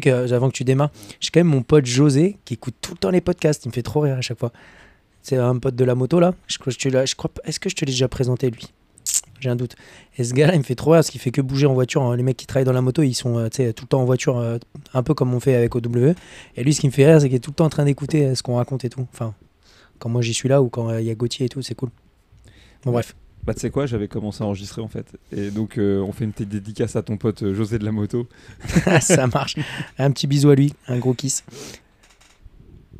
Avant que tu démarres, j'ai quand même mon pote José qui écoute tout le temps les podcasts. Il me fait trop rire à chaque fois. C'est un pote de la moto là. Est-ce que je te l'ai déjà présenté lui? J'ai un doute. Et ce gars-là, il me fait trop rire parce qu'il fait que bouger en voiture. Hein. Les mecs qui travaillent dans la moto, ils sont tout le temps en voiture, un peu comme on fait avec OW. Et lui, ce qui me fait rire, c'est qu'il est tout le temps en train d'écouter ce qu'on raconte et tout. Enfin, quand moi j'y suis là ou quand il y a Gauthier et tout, c'est cool. Bon, bref. Bah tu sais quoi, j'avais commencé à enregistrer en fait. Et donc on fait une petite dédicace à ton pote José de la moto. Ça marche. Un petit bisou à lui, un gros kiss.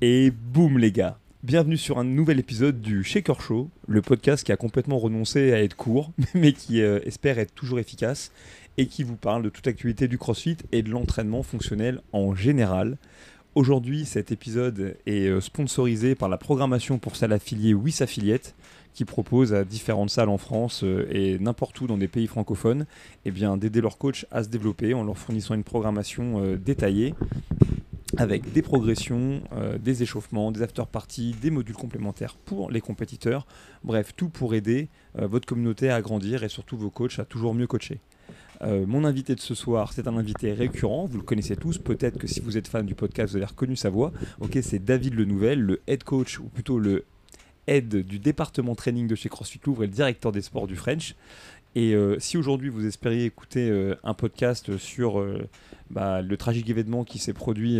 Et boum les gars, bienvenue sur un nouvel épisode du Shaker Show, le podcast qui a complètement renoncé à être court, mais qui espère être toujours efficace et qui vous parle de toute l'actualité du CrossFit et de l'entraînement fonctionnel en général. Aujourd'hui, cet épisode est sponsorisé par la programmation pour salle affiliée WIS Affiliate, qui propose à différentes salles en France et n'importe où dans des pays francophones d'aider leurs coachs à se développer en leur fournissant une programmation détaillée avec des progressions, des échauffements, des after-parties, des modules complémentaires pour les compétiteurs. Bref, tout pour aider votre communauté à grandir et surtout vos coachs à toujours mieux coacher. Mon invité de ce soir, c'est un invité récurrent, vous le connaissez tous, peut-être que si vous êtes fan du podcast, vous avez reconnu sa voix. Ok, c'est David Lenouvelle, le head coach, ou plutôt le head du département training de chez CrossFit Louvre et le directeur des sports du French. Et si aujourd'hui vous espériez écouter un podcast sur le tragique événement qui s'est produit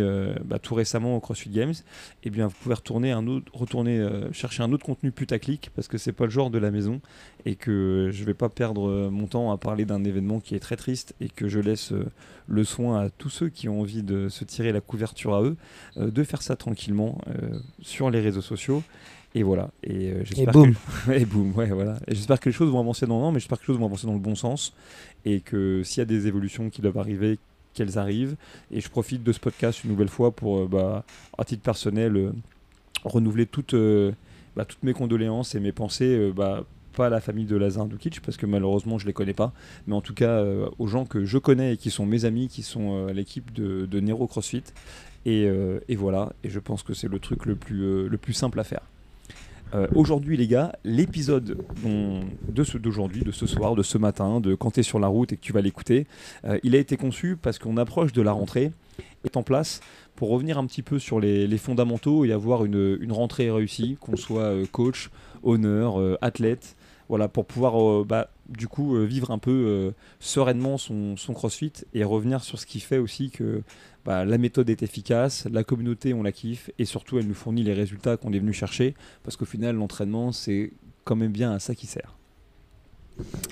tout récemment au CrossFit Games, eh bien vous pouvez retourner chercher un autre contenu putaclic parce que c'est pas le genre de la maison et que je vais pas perdre mon temps à parler d'un événement qui est très triste et que je laisse le soin à tous ceux qui ont envie de se tirer la couverture à eux de faire ça tranquillement sur les réseaux sociaux. Et voilà. Et boum. Et boum, ouais, voilà. Et j'espère que les choses vont avancer mais j'espère que les choses vont avancer dans le bon sens et que s'il y a des évolutions qui doivent arriver, qu'elles arrivent. Et je profite de ce podcast une nouvelle fois pour, à titre personnel, renouveler toutes mes condoléances et mes pensées, pas à la famille de Lazare Dukic parce que malheureusement je les connais pas, mais en tout cas aux gens que je connais et qui sont mes amis, qui sont l'équipe de Nero CrossFit. Et voilà. Et je pense que c'est le truc le plus simple à faire. Aujourd'hui les gars, l'épisode d'aujourd'hui, de ce soir, de ce matin, de quand tu es sur la route et que tu vas l'écouter, il a été conçu parce qu'on approche de la rentrée, est en place pour revenir un petit peu sur les fondamentaux et avoir une rentrée réussie, qu'on soit coach, owner, athlète, voilà, pour pouvoir vivre un peu sereinement son CrossFit et revenir sur ce qui fait aussi que la méthode est efficace, la communauté on la kiffe et surtout elle nous fournit les résultats qu'on est venu chercher parce qu'au final l'entraînement c'est quand même bien à ça qui sert.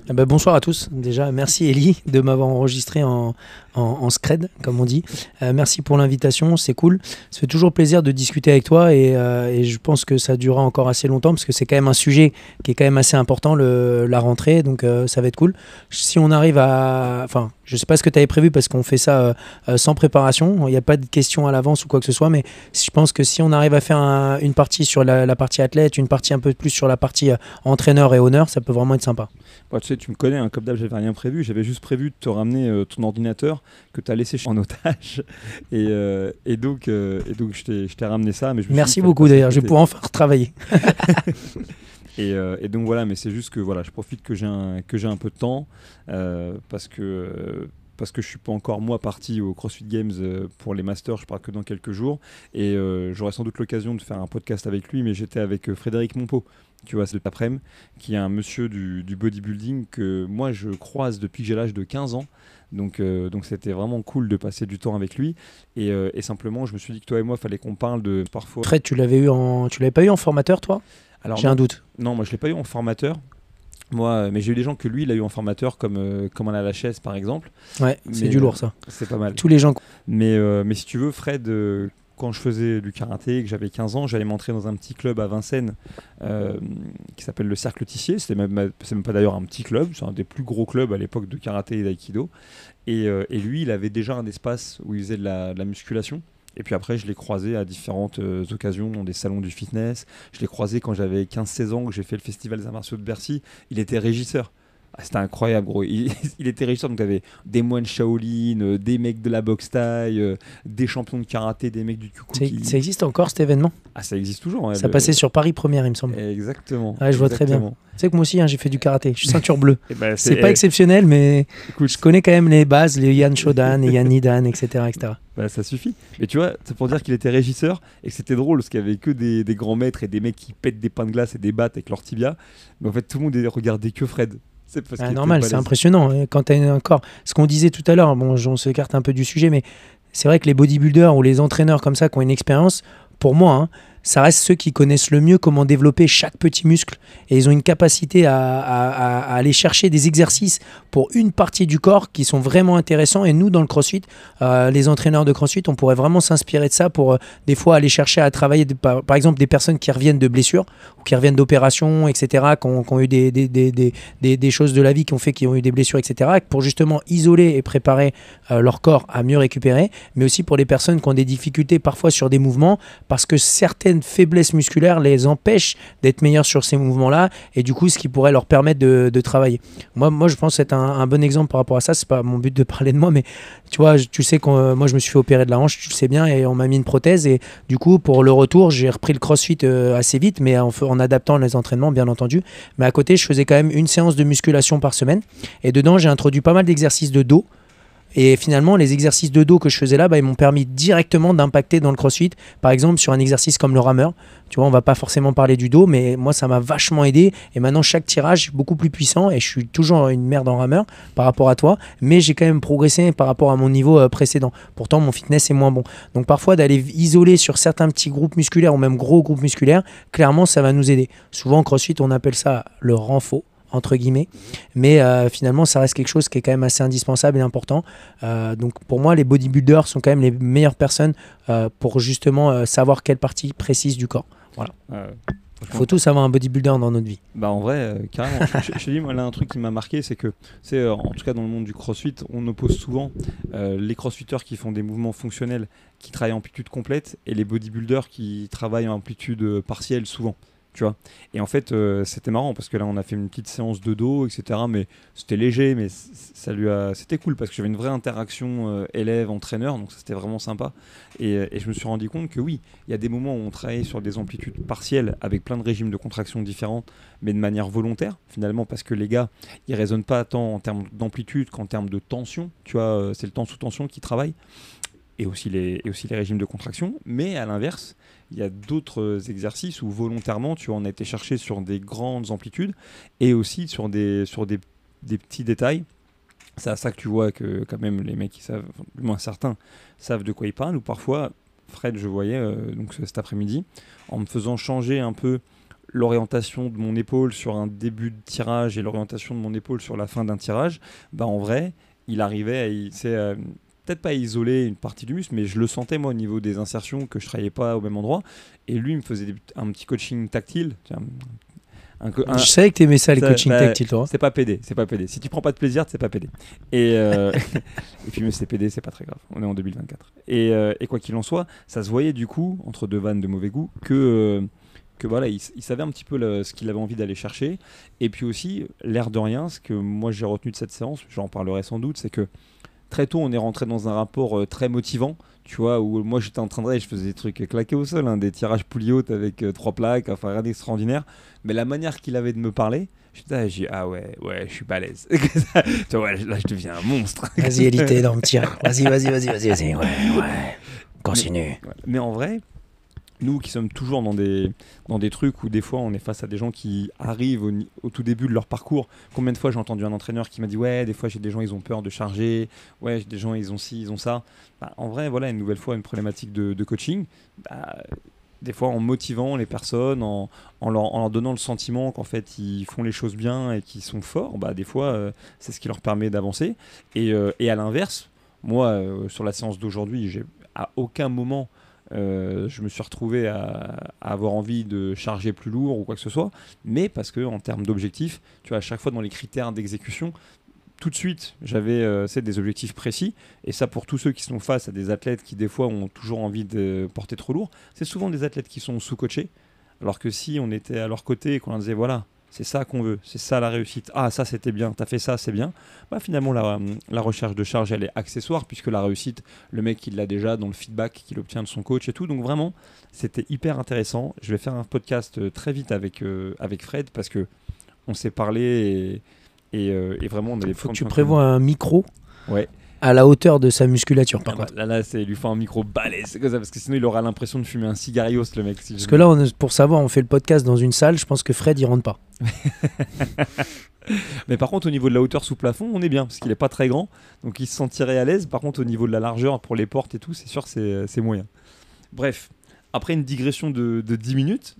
Bonsoir à tous. Déjà, merci Ellie de m'avoir enregistré en scred, comme on dit. Merci pour l'invitation, c'est cool. Ça fait toujours plaisir de discuter avec toi et je pense que ça durera encore assez longtemps parce que c'est quand même un sujet qui est quand même assez important, la rentrée, donc ça va être cool. Si on arrive je sais pas ce que tu avais prévu parce qu'on fait ça sans préparation, il n'y a pas de questions à l'avance ou quoi que ce soit, mais je pense que si on arrive à faire une partie sur la partie athlète, une partie un peu plus sur la partie entraîneur et honneur, ça peut vraiment être sympa. Tu sais, tu me connais, comme d'hab, j'avais rien prévu. J'avais juste prévu de te ramener ton ordinateur que tu as laissé en otage. Et donc, je t'ai ramené ça. Mais merci beaucoup d'ailleurs, je vais pouvoir enfin retravailler. Et donc voilà, mais c'est juste que voilà, je profite que j'ai un peu de temps parce que je suis pas encore moi parti au CrossFit Games pour les Masters, je pars que dans quelques jours et j'aurai sans doute l'occasion de faire un podcast avec lui, mais j'étais avec Frédéric Monpeau, tu vois, c'est l'après-midi, qui est un monsieur du bodybuilding que moi je croise depuis que j'ai l'âge de 15 ans. Donc c'était vraiment cool de passer du temps avec lui et simplement je me suis dit que toi et moi fallait qu'on parle de parfois. Fred, tu l'avais pas eu en formateur toi? Alors, j'ai un doute. Non, moi je l'ai pas eu en formateur. Moi, mais j'ai eu des gens que lui, il a eu en formateur comme Alain Lachesse par exemple. Ouais, c'est du lourd ça. C'est pas mal. Tous les gens. Mais si tu veux, Fred, quand je faisais du karaté et que j'avais 15 ans, j'allais m'entraîner dans un petit club à Vincennes qui s'appelle le Cercle Tissier. C'est même pas d'ailleurs un petit club, c'est un des plus gros clubs à l'époque de karaté et d'aïkido. Et lui, il avait déjà un espace où il faisait de la musculation. Et puis après, je l'ai croisé à différentes occasions dans des salons du fitness. Je l'ai croisé quand j'avais 15-16 ans, que j'ai fait le festival des arts martiaux de Bercy. Il était régisseur. C'était incroyable, gros. Il était régisseur, donc tu avais des moines Shaolin, des mecs de la boxe thaï, des champions de karaté, des mecs du Kyoku. Ça existe encore cet événement? Ah, ça existe toujours. Ouais, ça passait sur Paris Première, il me semble. Exactement. Ouais, je vois très bien. Tu sais que moi aussi, j'ai fait du karaté. Je suis ceinture bleue. C'est pas exceptionnel, mais écoute, je connais quand même les bases, les Yan Shodan, les Yan Nidan, etc. Bah, ça suffit. Mais tu vois, c'est pour dire qu'il était régisseur et que c'était drôle parce qu'il y avait que des grands maîtres et des mecs qui pètent des pains de glace et des battes avec leur tibia. Mais en fait, tout le monde regardait que Fred. C'est parce qu'il était Normal, c'est balèze. impressionnant. Quand tu as un corps, ce qu'on disait tout à l'heure, bon, on s'écarte un peu du sujet, mais c'est vrai que les bodybuilders ou les entraîneurs comme ça qui ont une expérience, pour moi, ça reste ceux qui connaissent le mieux comment développer chaque petit muscle. Et ils ont une capacité à aller chercher des exercices pour une partie du corps qui sont vraiment intéressants. Et nous, dans le CrossFit, les entraîneurs de CrossFit, on pourrait vraiment s'inspirer de ça pour des fois aller chercher à travailler, par exemple, des personnes qui reviennent de blessures ou qui reviennent d'opérations, etc., qui ont eu des choses de la vie qui ont fait qu'ils ont eu des blessures, etc., pour justement isoler et préparer leur corps à mieux récupérer, mais aussi pour les personnes qui ont des difficultés parfois sur des mouvements parce que certaines faiblesses musculaires les empêchent d'être meilleurs sur ces mouvements-là et du coup ce qui pourrait leur permettre de travailler. Moi je pense être un bon exemple par rapport à ça. C'est pas mon but de parler de moi, mais tu vois, tu sais que moi je me suis fait opérer de la hanche, tu le sais bien, et on m'a mis une prothèse et du coup pour le retour j'ai repris le CrossFit assez vite, mais en adaptant les entraînements bien entendu. Mais à côté je faisais quand même une séance de musculation par semaine et dedans j'ai introduit pas mal d'exercices de dos. Et finalement, les exercices de dos que je faisais là, ils m'ont permis directement d'impacter dans le CrossFit. Par exemple, sur un exercice comme le rameur. Tu vois, on va pas forcément parler du dos, mais moi, ça m'a vachement aidé. Et maintenant, chaque tirage est beaucoup plus puissant. Et je suis toujours une merde en rameur par rapport à toi. Mais j'ai quand même progressé par rapport à mon niveau précédent. Pourtant, mon fitness est moins bon. Donc parfois, d'aller isoler sur certains petits groupes musculaires ou même gros groupes musculaires, clairement, ça va nous aider. Souvent, en CrossFit, on appelle ça le renfort, entre guillemets, mais finalement ça reste quelque chose qui est quand même assez indispensable et important. Donc pour moi les bodybuilders sont quand même les meilleures personnes pour justement savoir quelle partie précise du corps. Voilà. Il faut tous avoir un bodybuilder dans notre vie. Bah en vrai, carrément. je te dis, moi là un truc qui m'a marqué, c'est que en tout cas dans le monde du CrossFit, on oppose souvent les CrossFitters qui font des mouvements fonctionnels, qui travaillent en amplitude complète, et les bodybuilders qui travaillent en amplitude partielle souvent. Tu vois. Et en fait, c'était marrant parce que là, on a fait une petite séance de dos, etc. Mais c'était léger, mais c'était cool parce que j'avais une vraie interaction élève-entraîneur, donc ça, c'était vraiment sympa. Et je me suis rendu compte que oui, il y a des moments où on travaille sur des amplitudes partielles avec plein de régimes de contraction différents, mais de manière volontaire, finalement, parce que les gars, ils raisonnent pas tant en termes d'amplitude qu'en termes de tension. Tu vois, c'est le temps sous tension qui travaille. Et aussi les régimes de contraction. Mais à l'inverse, il y a d'autres exercices où volontairement, tu vois, on a été chercher sur des grandes amplitudes et aussi sur des petits détails. C'est à ça que tu vois que quand même les mecs qui savent, du moins certains, savent de quoi ils parlent. Ou parfois, Fred, je voyais donc cet après-midi, en me faisant changer un peu l'orientation de mon épaule sur un début de tirage et l'orientation de mon épaule sur la fin d'un tirage, bah en vrai, il arrivait à... peut-être pas isoler une partie du muscle, mais je le sentais moi au niveau des insertions que je travaillais pas au même endroit. Et lui, il me faisait un petit coaching tactile. Je savais que tu aimais ça, les coachings tactiles, toi. C'est pas PD, c'est pas PD. Si tu prends pas de plaisir, c'est pas PD. Et puis mais c'est PD, c'est pas très grave. On est en 2024. Et quoi qu'il en soit, ça se voyait du coup entre deux vannes de mauvais goût que voilà, il savait un petit peu ce qu'il avait envie d'aller chercher. Et puis aussi, l'air de rien, ce que moi j'ai retenu de cette séance, j'en parlerai sans doute, c'est que très tôt, on est rentré dans un rapport très motivant, tu vois, où moi j'étais en train de je faisais des trucs claqués au sol, des tirages poulie haute avec 3 plaques, enfin rien d'extraordinaire. Mais la manière qu'il avait de me parler, j'ai dit, ah ouais, je suis balèze. Tu vois, là, je deviens un monstre. Vas-y, Elité, dans le tir. Vas-y, ouais. Continue. Mais en vrai, nous qui sommes toujours dans des trucs où des fois on est face à des gens qui arrivent au tout début de leur parcours. Combien de fois j'ai entendu un entraîneur qui m'a dit ouais, des fois j'ai des gens ils ont peur de charger, ouais, j'ai des gens ils ont ci, ils ont ça. Bah, en vrai, voilà, une nouvelle fois une problématique de coaching. Bah, des fois en motivant les personnes, en leur donnant le sentiment qu'en fait ils font les choses bien et qu'ils sont forts, bah, des fois c'est ce qui leur permet d'avancer. Et à l'inverse, moi sur la séance d'aujourd'hui, à aucun moment je me suis retrouvé à avoir envie de charger plus lourd ou quoi que ce soit, mais parce que en termes d'objectifs, tu vois, à chaque fois dans les critères d'exécution, tout de suite j'avais des objectifs précis, et ça pour tous ceux qui sont face à des athlètes qui des fois ont toujours envie de porter trop lourd, c'est souvent des athlètes qui sont sous-coachés, alors que si on était à leur côté et qu'on leur disait voilà, c'est ça qu'on veut, c'est ça la réussite, ah ça c'était bien, t'as fait ça, c'est bien, bah finalement la recherche de charge elle est accessoire, puisque la réussite, le mec il l'a déjà dans le feedback qu'il obtient de son coach et tout. Donc vraiment c'était hyper intéressant. Je vais faire un podcast très vite avec Fred, parce que on s'est parlé et vraiment on avait... Faut que tu prévois un micro. Ouais. à la hauteur de sa musculature par contre. Là, c'est lui faut un micro balèze, c'est comme ça, parce que sinon il aura l'impression de fumer un cigarios, le mec. Parce que là, pour savoir, on fait le podcast dans une salle, je pense que Fred, il rentre pas. Mais par contre, au niveau de la hauteur sous plafond, on est bien, parce qu'il est pas très grand, donc il se sentirait à l'aise. Par contre, au niveau de la largeur pour les portes et tout, c'est sûr que c'est moyen. Bref, après une digression de 10 minutes,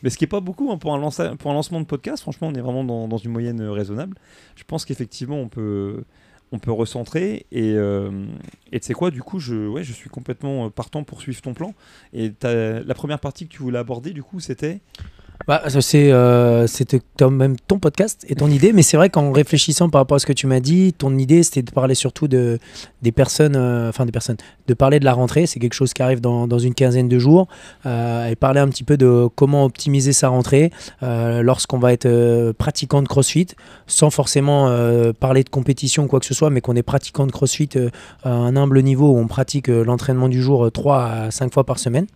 mais ce qui est pas beaucoup hein, pour un lancement de podcast, franchement, on est vraiment dans une moyenne raisonnable. Je pense qu'effectivement, on peut recentrer et tu sais quoi, du coup, je suis complètement partant pour suivre ton plan. Et la première partie que tu voulais aborder, du coup, c'était... C'était même ton podcast et ton idée, mais c'est vrai qu'en réfléchissant par rapport à ce que tu m'as dit, ton idée c'était de parler surtout des personnes, de parler de la rentrée, c'est quelque chose qui arrive dans une quinzaine de jours, et parler un petit peu de comment optimiser sa rentrée lorsqu'on va être pratiquant de CrossFit, sans forcément parler de compétition ou quoi que ce soit, mais qu'on est pratiquant de CrossFit à un humble niveau où on pratique l'entraînement du jour 3 à 5 fois par semaine.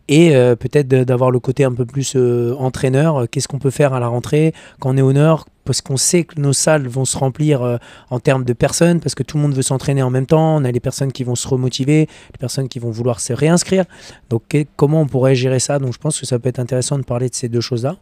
Et peut-être d'avoir le côté un peu plus entraîneur. Qu'est-ce qu'on peut faire à la rentrée quand on est au Nord, parce qu'on sait que nos salles vont se remplir en termes de personnes, parce que tout le monde veut s'entraîner en même temps. On a les personnes qui vont se remotiver, les personnes qui vont vouloir se réinscrire. Donc comment on pourrait gérer ça? Donc je pense que ça peut être intéressant de parler de ces deux choses-là.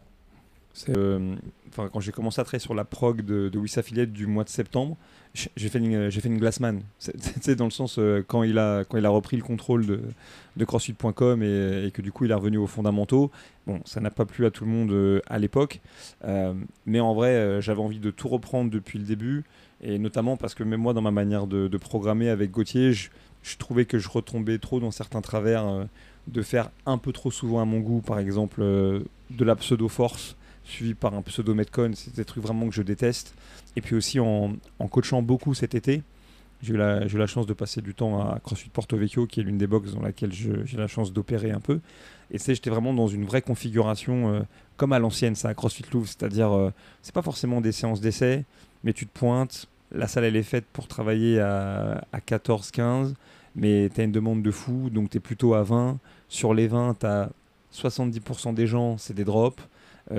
Quand j'ai commencé à travailler sur la prog de Wiss Affiliate du mois de septembre, j'ai fait une Glassman. C'est dans le sens quand il a repris le contrôle de CrossFit.com et que du coup il est revenu aux fondamentaux. Bon, ça n'a pas plu à tout le monde à l'époque, mais en vrai j'avais envie de tout reprendre depuis le début, et notamment parce que même moi dans ma manière de programmer avec Gauthier, je trouvais que je retombais trop dans certains travers de faire un peu trop souvent à mon goût, par exemple de la pseudo-force suivi par un pseudo Metcon. C'est des trucs vraiment que je déteste. Et puis aussi en coachant beaucoup cet été, j'ai eu la chance de passer du temps à CrossFit Porto Vecchio, qui est l'une des boxes dans laquelle j'ai la chance d'opérer un peu. Et j'étais vraiment dans une vraie configuration comme à l'ancienne, ça, à CrossFit Louvre, c'est-à-dire c'est pas forcément des séances d'essai, mais tu te pointes, la salle elle est faite pour travailler à 14-15, mais tu as une demande de fou, donc tu es plutôt à 20. Sur les 20, tu as 70% des gens, c'est des drops.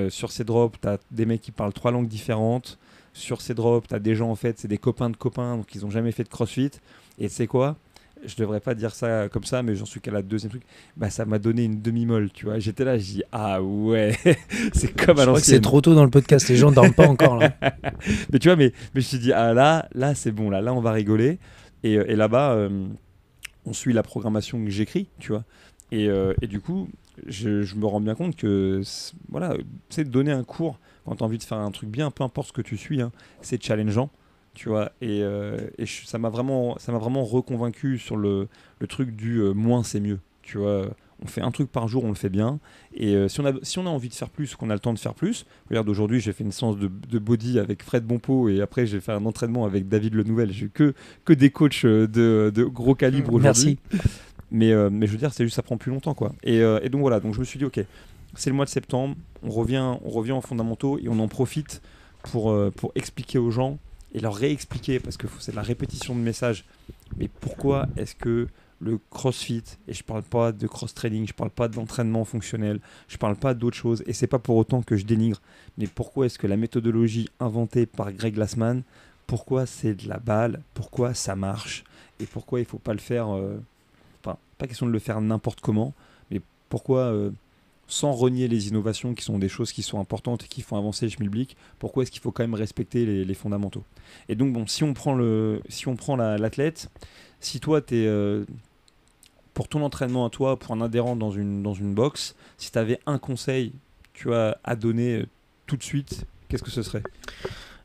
Sur ces drops, tu as des mecs qui parlent 3 langues différentes. Sur ces drops, tu as des gens, en fait, c'est des copains de copains, donc ils n'ont jamais fait de CrossFit. Et tu sais quoi ? Je devrais pas dire ça comme ça, mais j'en suis qu'à la deuxième truc. Bah, ça m'a donné une demi-molle, tu vois. J'étais là, je dis ah ouais, c'est comme à l'ancienne. Je crois que c'est trop tôt dans le podcast, les gens dorment pas encore là. Mais tu vois, mais je me suis dit ah là c'est bon, là on va rigoler. Et là-bas, on suit la programmation que j'écris, tu vois. Et du coup, je me rends bien compte que voilà, tu sais, donner un cours quand tu as envie de faire un truc bien, peu importe ce que tu suis, hein, c'est challengeant. Tu vois, ça m'a vraiment reconvaincu sur le truc du moins c'est mieux. Tu vois, on fait un truc par jour, on le fait bien. Et si on a envie de faire plus, qu'on a le temps de faire plus. Regarde, aujourd'hui, j'ai fait une séance de body avec Fred Bonpo, et après, j'ai fait un entraînement avec David Lenouvel. J'ai eu que des coachs de gros calibre aujourd'hui. Merci. Mais je veux dire, c'est juste ça prend plus longtemps, quoi. Et donc voilà, donc je me suis dit, ok, c'est le mois de septembre, on revient aux fondamentaux et on en profite pour expliquer aux gens et leur réexpliquer, parce que c'est de la répétition de messages. Mais pourquoi est-ce que le CrossFit, et je parle pas de cross-training, je parle pas de l'entraînement fonctionnel, je parle pas d'autres choses, et c'est pas pour autant que je dénigre, mais pourquoi est-ce que la méthodologie inventée par Greg Glassman, pourquoi c'est de la balle, pourquoi ça marche, et pourquoi il faut pas le faire, pas question de le faire n'importe comment, mais pourquoi... sans renier les innovations qui sont des choses qui sont importantes et qui font avancer le schmilblick, pourquoi est-ce qu'il faut quand même respecter les fondamentaux? Et donc, bon, si on prend l'athlète, si toi, tu es pour ton entraînement à toi, pour un adhérent dans une box, si tu avais un conseil à donner tout de suite, qu'est-ce que ce serait?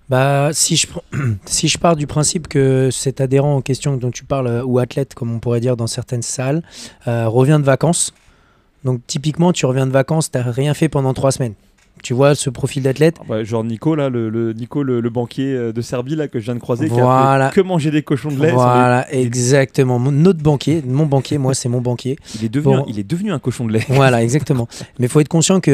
Bah, si je pars du principe que cet adhérent en question dont tu parles, ou athlète, comme on pourrait dire dans certaines salles, revient de vacances. Donc typiquement, tu reviens de vacances, tu n'as rien fait pendant 3 semaines. Tu vois ce profil d'athlète, genre Nico, là, le banquier de Serbie là, que je viens de croiser, voilà. Qui a fait que manger des cochons de lait. Voilà, exactement. Mon banquier, moi c'est mon banquier. Il est devenu un cochon de lait. Voilà, exactement. Mais il faut être conscient que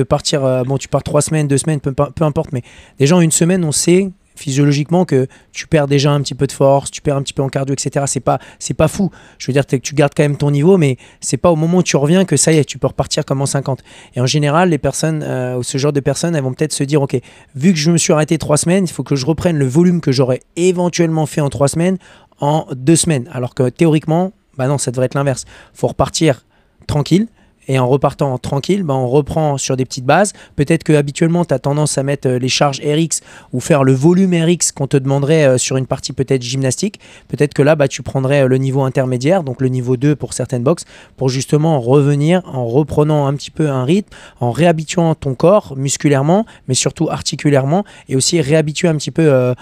tu pars 3 semaines, 2 semaines, peu importe, mais déjà en 1 semaine, on sait physiologiquement que tu perds déjà un petit peu de force, tu perds un petit peu en cardio, etc. C'est pas fou. Je veux dire que tu gardes quand même ton niveau, mais c'est pas au moment où tu reviens que ça y est, tu peux repartir comme en 50. Et en général, les personnes, ou ce genre de personnes, elles vont peut-être se dire, ok, vu que je me suis arrêté 3 semaines, il faut que je reprenne le volume que j'aurais éventuellement fait en 3 semaines en 2 semaines. Alors que théoriquement, bah non, ça devrait être l'inverse. Il faut repartir tranquille. Et en repartant tranquille, on reprend sur des petites bases. Peut-être que habituellement, tu as tendance à mettre les charges RX ou faire le volume RX qu'on te demanderait sur une partie peut-être gymnastique. Peut-être que là, tu prendrais le niveau intermédiaire, donc le niveau 2 pour certaines boxes, pour justement revenir en reprenant un petit peu un rythme, en réhabituant ton corps musculairement, mais surtout articulairement, et aussi réhabituer un petit peu,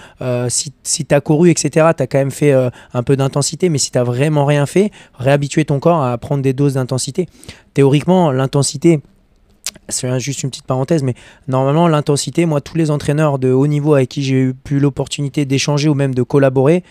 si tu as couru, etc., tu as quand même fait un peu d'intensité, mais si tu n'as vraiment rien fait, réhabituer ton corps à prendre des doses d'intensité. Théoriquement, l'intensité, c'est juste une petite parenthèse, mais normalement, l'intensité, moi, tous les entraîneurs de haut niveau avec qui j'ai eu l'opportunité d'échanger ou même de collaborer,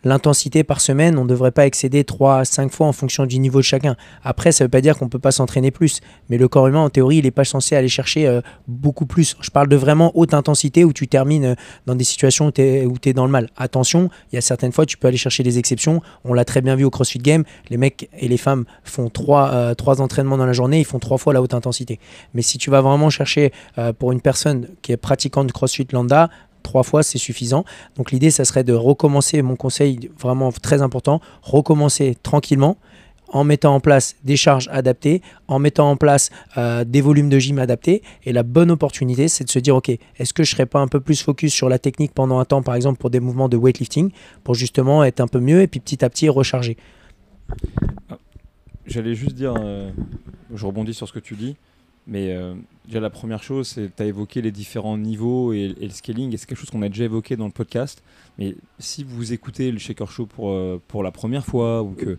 l'intensité par semaine, on ne devrait pas excéder 3 à 5 fois en fonction du niveau de chacun. Après, ça ne veut pas dire qu'on ne peut pas s'entraîner plus. Mais le corps humain, en théorie, il n'est pas censé aller chercher beaucoup plus. Je parle de vraiment haute intensité où tu termines dans des situations où tu es dans le mal. Attention, il y a certaines fois, tu peux aller chercher des exceptions. On l'a très bien vu au CrossFit Games. Les mecs et les femmes font 3 entraînements dans la journée. Ils font 3 fois la haute intensité. Mais si tu vas vraiment chercher pour une personne qui est pratiquante de CrossFit lambda, 3 fois, c'est suffisant. Donc l'idée, ça serait de recommencer, mon conseil vraiment très important, recommencer tranquillement en mettant en place des charges adaptées, en mettant en place des volumes de gym adaptés. Et la bonne opportunité, c'est de se dire, ok, est-ce que je ne serais pas un peu plus focus sur la technique pendant un temps, par exemple pour des mouvements de weightlifting, pour justement être un peu mieux et puis petit à petit recharger. J'allais juste dire, je rebondis sur ce que tu dis, mais déjà la première chose, c'est que tu as évoqué les différents niveaux et le scaling, et c'est quelque chose qu'on a déjà évoqué dans le podcast. Mais si vous écoutez le Shaker Show pour la première fois, ou que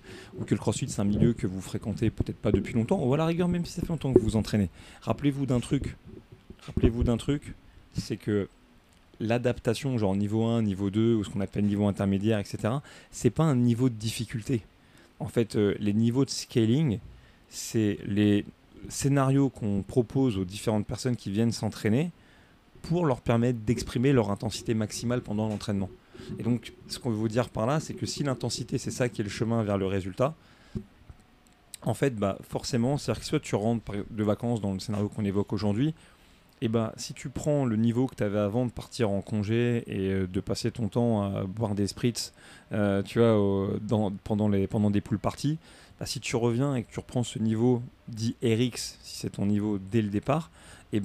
le CrossFit c'est un milieu que vous fréquentez peut-être pas depuis longtemps, ou à la rigueur même si ça fait longtemps que vous vous entraînez, rappelez-vous d'un truc, c'est que l'adaptation, genre niveau 1, niveau 2, ou ce qu'on appelle niveau intermédiaire, etc., c'est pas un niveau de difficulté. En fait, les niveaux de scaling, c'est les scénarios qu'on propose aux différentes personnes qui viennent s'entraîner pour leur permettre d'exprimer leur intensité maximale pendant l'entraînement. Et donc, ce qu'on veut vous dire par là, c'est que si l'intensité, c'est ça qui est le chemin vers le résultat, en fait, forcément, c'est-à-dire que soit tu rentres de vacances dans le scénario qu'on évoque aujourd'hui, et si tu prends le niveau que tu avais avant de partir en congé et de passer ton temps à boire des spritz, pendant des pool parties, si tu reviens et que tu reprends ce niveau dit RX, si c'est ton niveau dès le départ,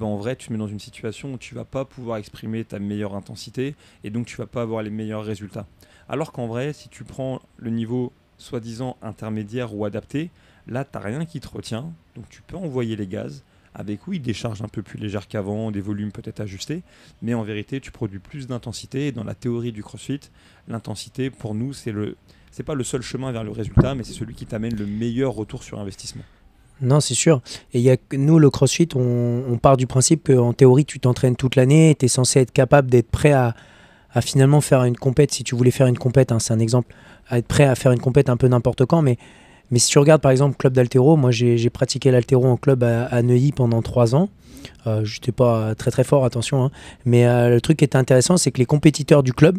en vrai, tu te mets dans une situation où tu ne vas pas pouvoir exprimer ta meilleure intensité et donc tu ne vas pas avoir les meilleurs résultats. Alors qu'en vrai, si tu prends le niveau soi-disant intermédiaire ou adapté, là, tu n'as rien qui te retient, donc tu peux envoyer les gaz avec, des charges un peu plus légères qu'avant, des volumes peut-être ajustés, mais en vérité, tu produis plus d'intensité. Et dans la théorie du CrossFit, l'intensité, pour nous, c'est pas le seul chemin vers le résultat, mais c'est celui qui t'amène le meilleur retour sur investissement. Non, c'est sûr. Et nous, le CrossFit, on part du principe qu'en théorie, tu t'entraînes toute l'année, tu es censé être capable d'être prêt à finalement faire une compète. Si tu voulais faire une compète, c'est un exemple, à être prêt à faire une compète un peu n'importe quand. Mais si tu regardes par exemple club d'haltéro, moi j'ai pratiqué l'haltéro en club à Neuilly pendant 3 ans. Je n'étais pas très très fort, attention. Mais le truc qui était intéressant, c'est que les compétiteurs du club,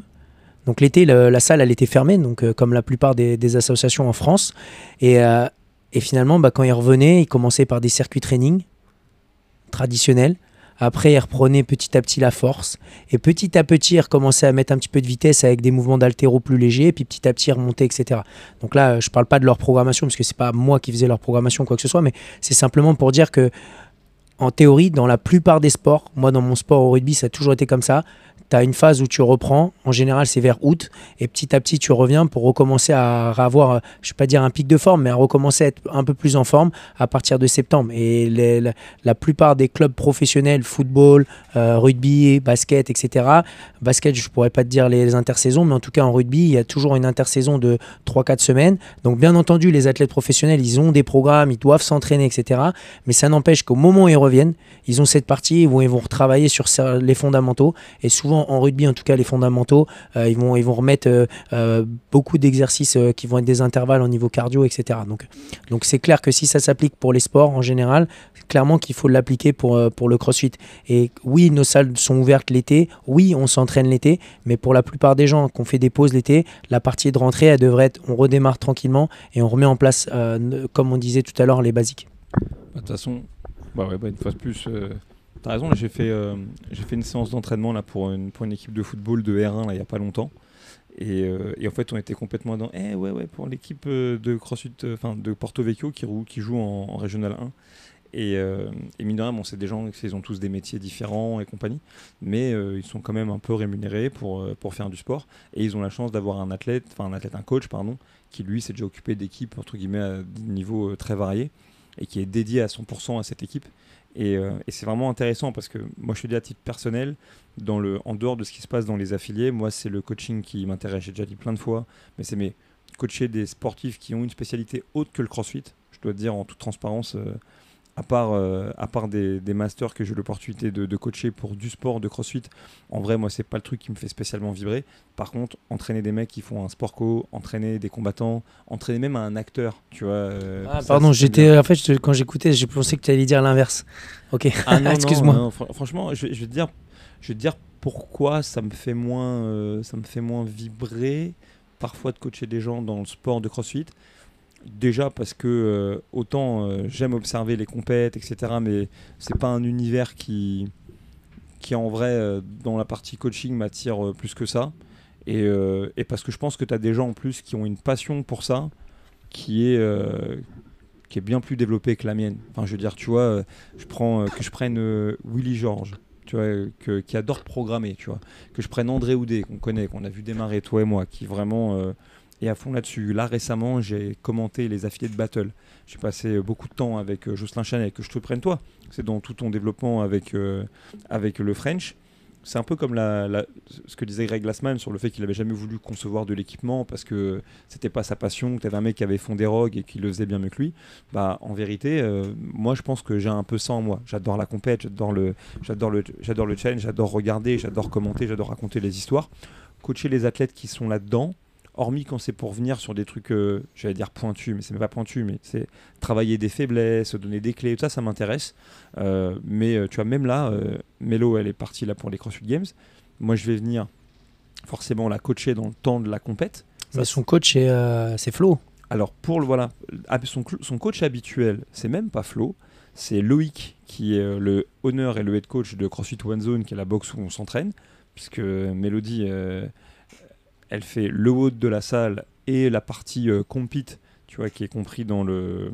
donc l'été, la salle, elle était fermée, donc comme la plupart des associations en France. Et finalement, quand ils revenaient, ils commençaient par des circuits training traditionnels. Après, ils reprenaient petit à petit la force. Et petit à petit, ils recommençaient à mettre un petit peu de vitesse avec des mouvements d'haltéro plus légers. Et puis petit à petit, ils remontaient, etc. Donc là, je ne parle pas de leur programmation, parce que ce n'est pas moi qui faisais leur programmation, quoi que ce soit. Mais c'est simplement pour dire que, en théorie, dans la plupart des sports, moi, dans mon sport au rugby, ça a toujours été comme ça. Tu as une phase où tu reprends, en général c'est vers août, et petit à petit tu reviens pour recommencer à avoir, je ne vais pas dire un pic de forme, mais à recommencer à être un peu plus en forme à partir de septembre. Et la plupart des clubs professionnels, football, rugby, basket, etc. Basket, je ne pourrais pas te dire les intersaisons, mais en tout cas en rugby, il y a toujours une intersaison de 3-4 semaines. Donc bien entendu, les athlètes professionnels, ils ont des programmes, ils doivent s'entraîner, etc. Mais ça n'empêche qu'au moment où ils reviennent, ils ont cette partie où ils vont retravailler sur les fondamentaux, et souvent souvent en rugby, en tout cas les fondamentaux. Ils vont remettre beaucoup d'exercices qui vont être des intervalles au niveau cardio, etc. Donc c'est clair que si ça s'applique pour les sports en général, clairement qu'il faut l'appliquer pour le CrossFit. Et oui, nos salles sont ouvertes l'été, oui, on s'entraîne l'été, mais pour la plupart des gens qui ont fait des pauses l'été, la partie de rentrée, elle devrait être, on redémarre tranquillement et on remet en place, comme on disait tout à l'heure, les basiques. De toute façon, une fois de plus, t'as raison, j'ai fait une séance d'entraînement là, pour une équipe de football de R1 là, il n'y a pas longtemps. Et en fait, on était complètement dans pour l'équipe de CrossFit, de Porto Vecchio qui joue en Régional 1. Et mine de rien, c'est des gens qui ont tous des métiers différents et compagnie, mais ils sont quand même un peu rémunérés pour faire du sport. Et ils ont la chance d'avoir un coach, qui lui s'est déjà occupé d'équipes entre guillemets à des niveaux très variés et qui est dédié à 100% à cette équipe. Et c'est vraiment intéressant parce que moi, je te dis à titre personnel, en dehors de ce qui se passe dans les affiliés, moi, c'est le coaching qui m'intéresse. J'ai déjà dit plein de fois, mais c'est coacher des sportifs qui ont une spécialité autre que le CrossFit. Je dois te dire en toute transparence, à part des masters que j'ai eu l'opportunité de coacher pour du sport de CrossFit, en vrai, moi, c'est pas le truc qui me fait spécialement vibrer. Par contre, entraîner des mecs qui font un sport co, entraîner des combattants, entraîner même un acteur, tu vois. Pardon, quand j'écoutais, j'ai pensé que tu allais dire l'inverse. Ok, non, excuse-moi. Non, franchement, je vais te dire pourquoi ça me fait moins vibrer parfois de coacher des gens dans le sport de CrossFit. Déjà parce que autant j'aime observer les compètes, etc. Mais c'est pas un univers qui en vrai dans la partie coaching m'attire plus que ça. Et parce que je pense que tu as des gens en plus qui ont une passion pour ça qui est bien plus développée que la mienne. Enfin, je veux dire, tu vois, je prenne Willy Georges, tu vois, qui adore programmer, tu vois. Que je prenne André Houdet, qu'on connaît, qu'on a vu démarrer, toi et moi, qui vraiment est à fond là-dessus. Là, récemment, j'ai commenté les affiliés de Battle. J'ai passé beaucoup de temps avec Jocelyn Chanet, que je te prenne toi. C'est dans tout ton développement avec le French. C'est un peu comme ce que disait Greg Glassman sur le fait qu'il n'avait jamais voulu concevoir de l'équipement parce que c'était pas sa passion, que tu avais un mec qui avait fondé Rogue et qui le faisait bien mieux que lui. Bah, en vérité, moi je pense que j'ai un peu ça en moi. J'adore la compète, j'adore le challenge, j'adore regarder, j'adore commenter, j'adore raconter les histoires. Coacher les athlètes qui sont là-dedans, hormis quand c'est pour venir sur des trucs, j'allais dire pointus, mais c'est même pas pointu, mais c'est travailler des faiblesses, donner des clés, tout ça, ça m'intéresse. Mais tu vois, même là, Mélo, elle est partie là pour les CrossFit Games. Moi, je vais venir forcément la coacher dans le temps de la compète. Mais son coach, c'est Flo. Alors, son coach habituel, c'est même pas Flo, c'est Loïc, qui est le owner et le head coach de CrossFit One Zone, qui est la boxe où on s'entraîne, puisque Mélodie... elle fait le haut de la salle et la partie compete, tu vois, qui est compris dans le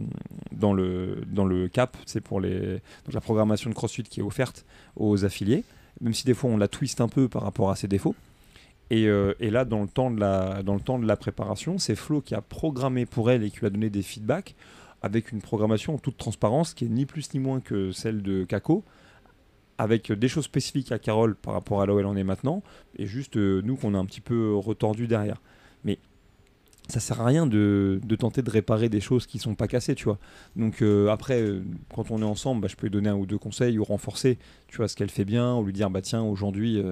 cap, c'est pour donc la programmation de CrossFit qui est offerte aux affiliés, même si des fois on la twist un peu par rapport à ses défauts. Et là, dans le temps de la préparation, c'est Flo qui a programmé pour elle et qui lui a donné des feedbacks avec une programmation en toute transparence qui est ni plus ni moins que celle de Kako, avec des choses spécifiques à Carole par rapport à là où elle en est maintenant, et juste nous qu'on a un petit peu retordu derrière. Mais ça sert à rien de tenter de réparer des choses qui sont pas cassées, tu vois. Donc après, quand on est ensemble, je peux lui donner un ou deux conseils ou renforcer, tu vois, ce qu'elle fait bien, ou lui dire, tiens, aujourd'hui...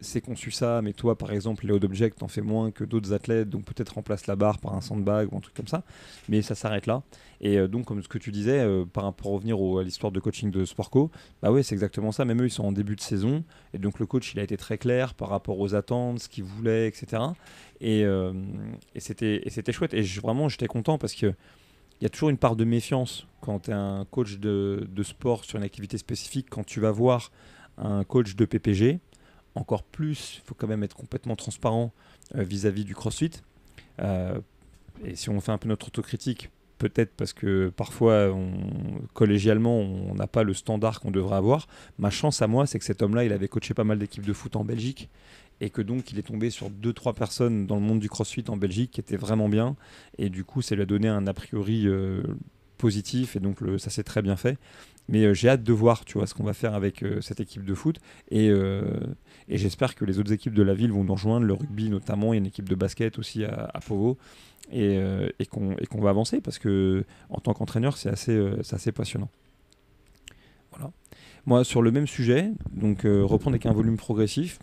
c'est conçu ça, mais toi par exemple les hauts d'object t'en fais moins que d'autres athlètes, donc peut-être remplace la barre par un sandbag ou un truc comme ça, mais ça s'arrête là. Et donc comme ce que tu disais par rapport à revenir à l'histoire de coaching de Sportco, bah ouais, c'est exactement ça. Même eux ils sont en début de saison et donc le coach il a été très clair par rapport aux attentes, ce qu'il voulait, etc. Et c'était chouette et vraiment j'étais content parce que il y a toujours une part de méfiance quand tu es un coach de sport sur une activité spécifique, quand tu vas voir un coach de PPG. Encore plus, il faut quand même être complètement transparent vis-à-vis du CrossFit. Et si on fait un peu notre autocritique, peut-être parce que parfois, collégialement, on n'a pas le standard qu'on devrait avoir. Ma chance à moi, c'est que cet homme-là, il avait coaché pas mal d'équipes de foot en Belgique et que donc il est tombé sur 2-3 personnes dans le monde du CrossFit en Belgique qui étaient vraiment bien. Et du coup, ça lui a donné un a priori positif et donc ça s'est très bien fait. Mais j'ai hâte de voir, tu vois, ce qu'on va faire avec cette équipe de foot et j'espère que les autres équipes de la ville vont nous rejoindre, le rugby notamment, il y a une équipe de basket aussi à Povo et qu'on va avancer parce que en tant qu'entraîneur c'est assez passionnant. Voilà. Moi, sur le même sujet, donc reprendre avec un volume progressif,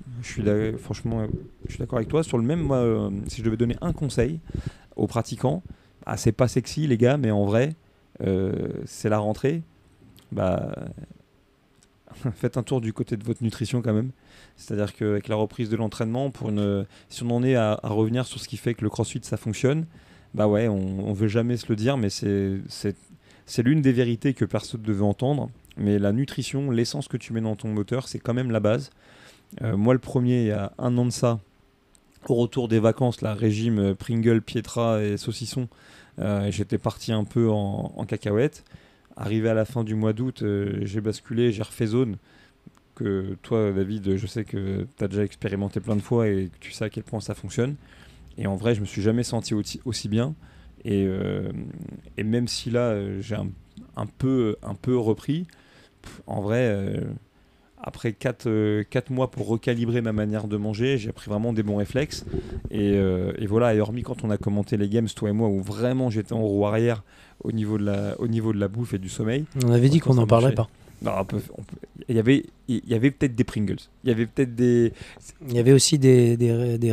franchement, je suis d'accord avec toi. Sur le même, moi, si je devais donner un conseil aux pratiquants, c'est pas sexy les gars, mais en vrai, c'est la rentrée. Bah, faites un tour du côté de votre nutrition quand même. C'est-à-dire qu'avec la reprise de l'entraînement, si on en est à revenir sur ce qui fait que le CrossFit ça fonctionne, bah ouais, on veut jamais se le dire, mais c'est l'une des vérités que personne ne devait entendre. Mais la nutrition, l'essence que tu mets dans ton moteur, c'est quand même la base. Moi, le premier, il y a 1 an de ça, au retour des vacances, là, régime Pringle, Pietra et saucisson, j'étais parti un peu en cacahuète. Arrivé à la fin du mois d'août, j'ai basculé, j'ai refait zone. Que toi, David, je sais que tu as déjà expérimenté plein de fois et que tu sais à quel point ça fonctionne. Et en vrai, je me suis jamais senti aussi bien. Et même si là, j'ai un peu repris, en vrai, après 4 mois pour recalibrer ma manière de manger, j'ai pris vraiment des bons réflexes. Et voilà, et hormis quand on a commenté les games, toi et moi, où vraiment j'étais en roue arrière au niveau de la bouffe et du sommeil. On avait dit qu'on n'en parlerait pas. Non, il y avait peut-être des Pringles. Il y avait peut-être des. Il y avait aussi des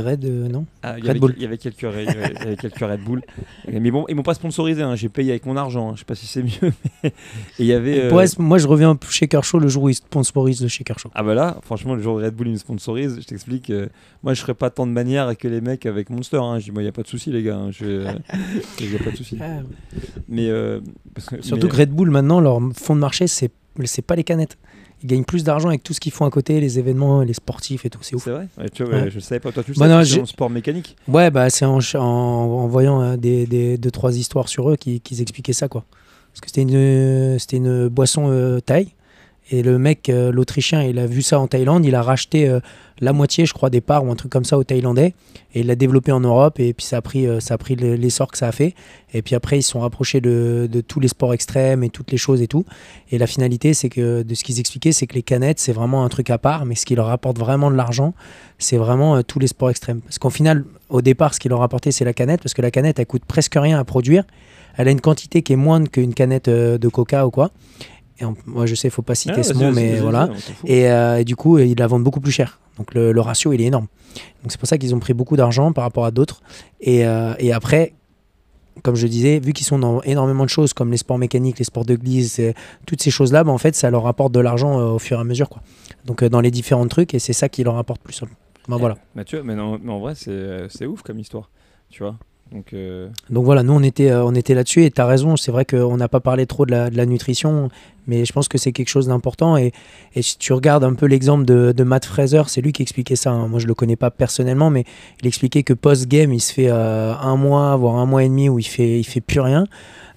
Red, non Red Bull. Il y avait quelques Red Bull. Mais bon, ils m'ont pas sponsorisé. J'ai payé avec mon argent. Je sais pas si c'est mieux. Mais... Et il y avait. Moi, je reviens au Shaker Show le jour où ils sponsorisent le Shaker Show. Ah bah là, franchement, le jour où Red Bull ils me sponsorise, je t'explique. Moi, je serais pas tant de manière que les mecs avec Monster. Je dis, moi, il y a pas de souci, les gars. Il y a pas de souci. Mais surtout que Red Bull maintenant, leur fond de marché, c'est pas les canettes. Ils gagnent plus d'argent avec tout ce qu'ils font à côté, les événements, les sportifs et tout. C'est ouf. C'est vrai. Tu vois, je savais pas. Toi, tu le sais, c'est un sport mécanique. Ouais, bah c'est en voyant des 2-3 histoires sur eux qu'ils expliquaient ça, quoi. Parce que c'était une boisson thaï. Et le mec, l'Autrichien, il a vu ça en Thaïlande, il a racheté la moitié, je crois, des parts ou un truc comme ça aux Thaïlandais, et il l'a développé en Europe, et puis ça a pris l'essor que ça a fait. Et puis après, ils se sont rapprochés de tous les sports extrêmes et toutes les choses et tout. Et la finalité, c'est que de ce qu'ils expliquaient, c'est que les canettes, c'est vraiment un truc à part, mais ce qui leur rapporte vraiment de l'argent, c'est vraiment tous les sports extrêmes. Parce qu'au final, au départ, ce qui leur rapportait, c'est la canette, parce que la canette, elle coûte presque rien à produire. Elle a une quantité qui est moindre qu'une canette de coca ou quoi. Moi je sais, il ne faut pas citer ce mot, mais voilà. Et du coup, ils la vendent beaucoup plus cher. Donc le ratio, il est énorme. Donc c'est pour ça qu'ils ont pris beaucoup d'argent par rapport à d'autres. Et après, comme je disais, vu qu'ils sont dans énormément de choses, comme les sports mécaniques, les sports de glisse, toutes ces choses-là, en fait, ça leur rapporte de l'argent au fur et à mesure, quoi. Donc dans les différents trucs, et c'est ça qui leur rapporte plus. Voilà. Mathieu, mais en vrai, c'est ouf comme histoire, tu vois. Donc voilà, nous on était là-dessus, et tu as raison, c'est vrai qu'on n'a pas parlé trop de la nutrition, mais je pense que c'est quelque chose d'important. Et si tu regardes un peu l'exemple de Matt Fraser, c'est lui qui expliquait ça. Moi je le connais pas personnellement, mais il expliquait que post-game, il se fait 1 mois, voire 1 mois et demi où il fait plus rien.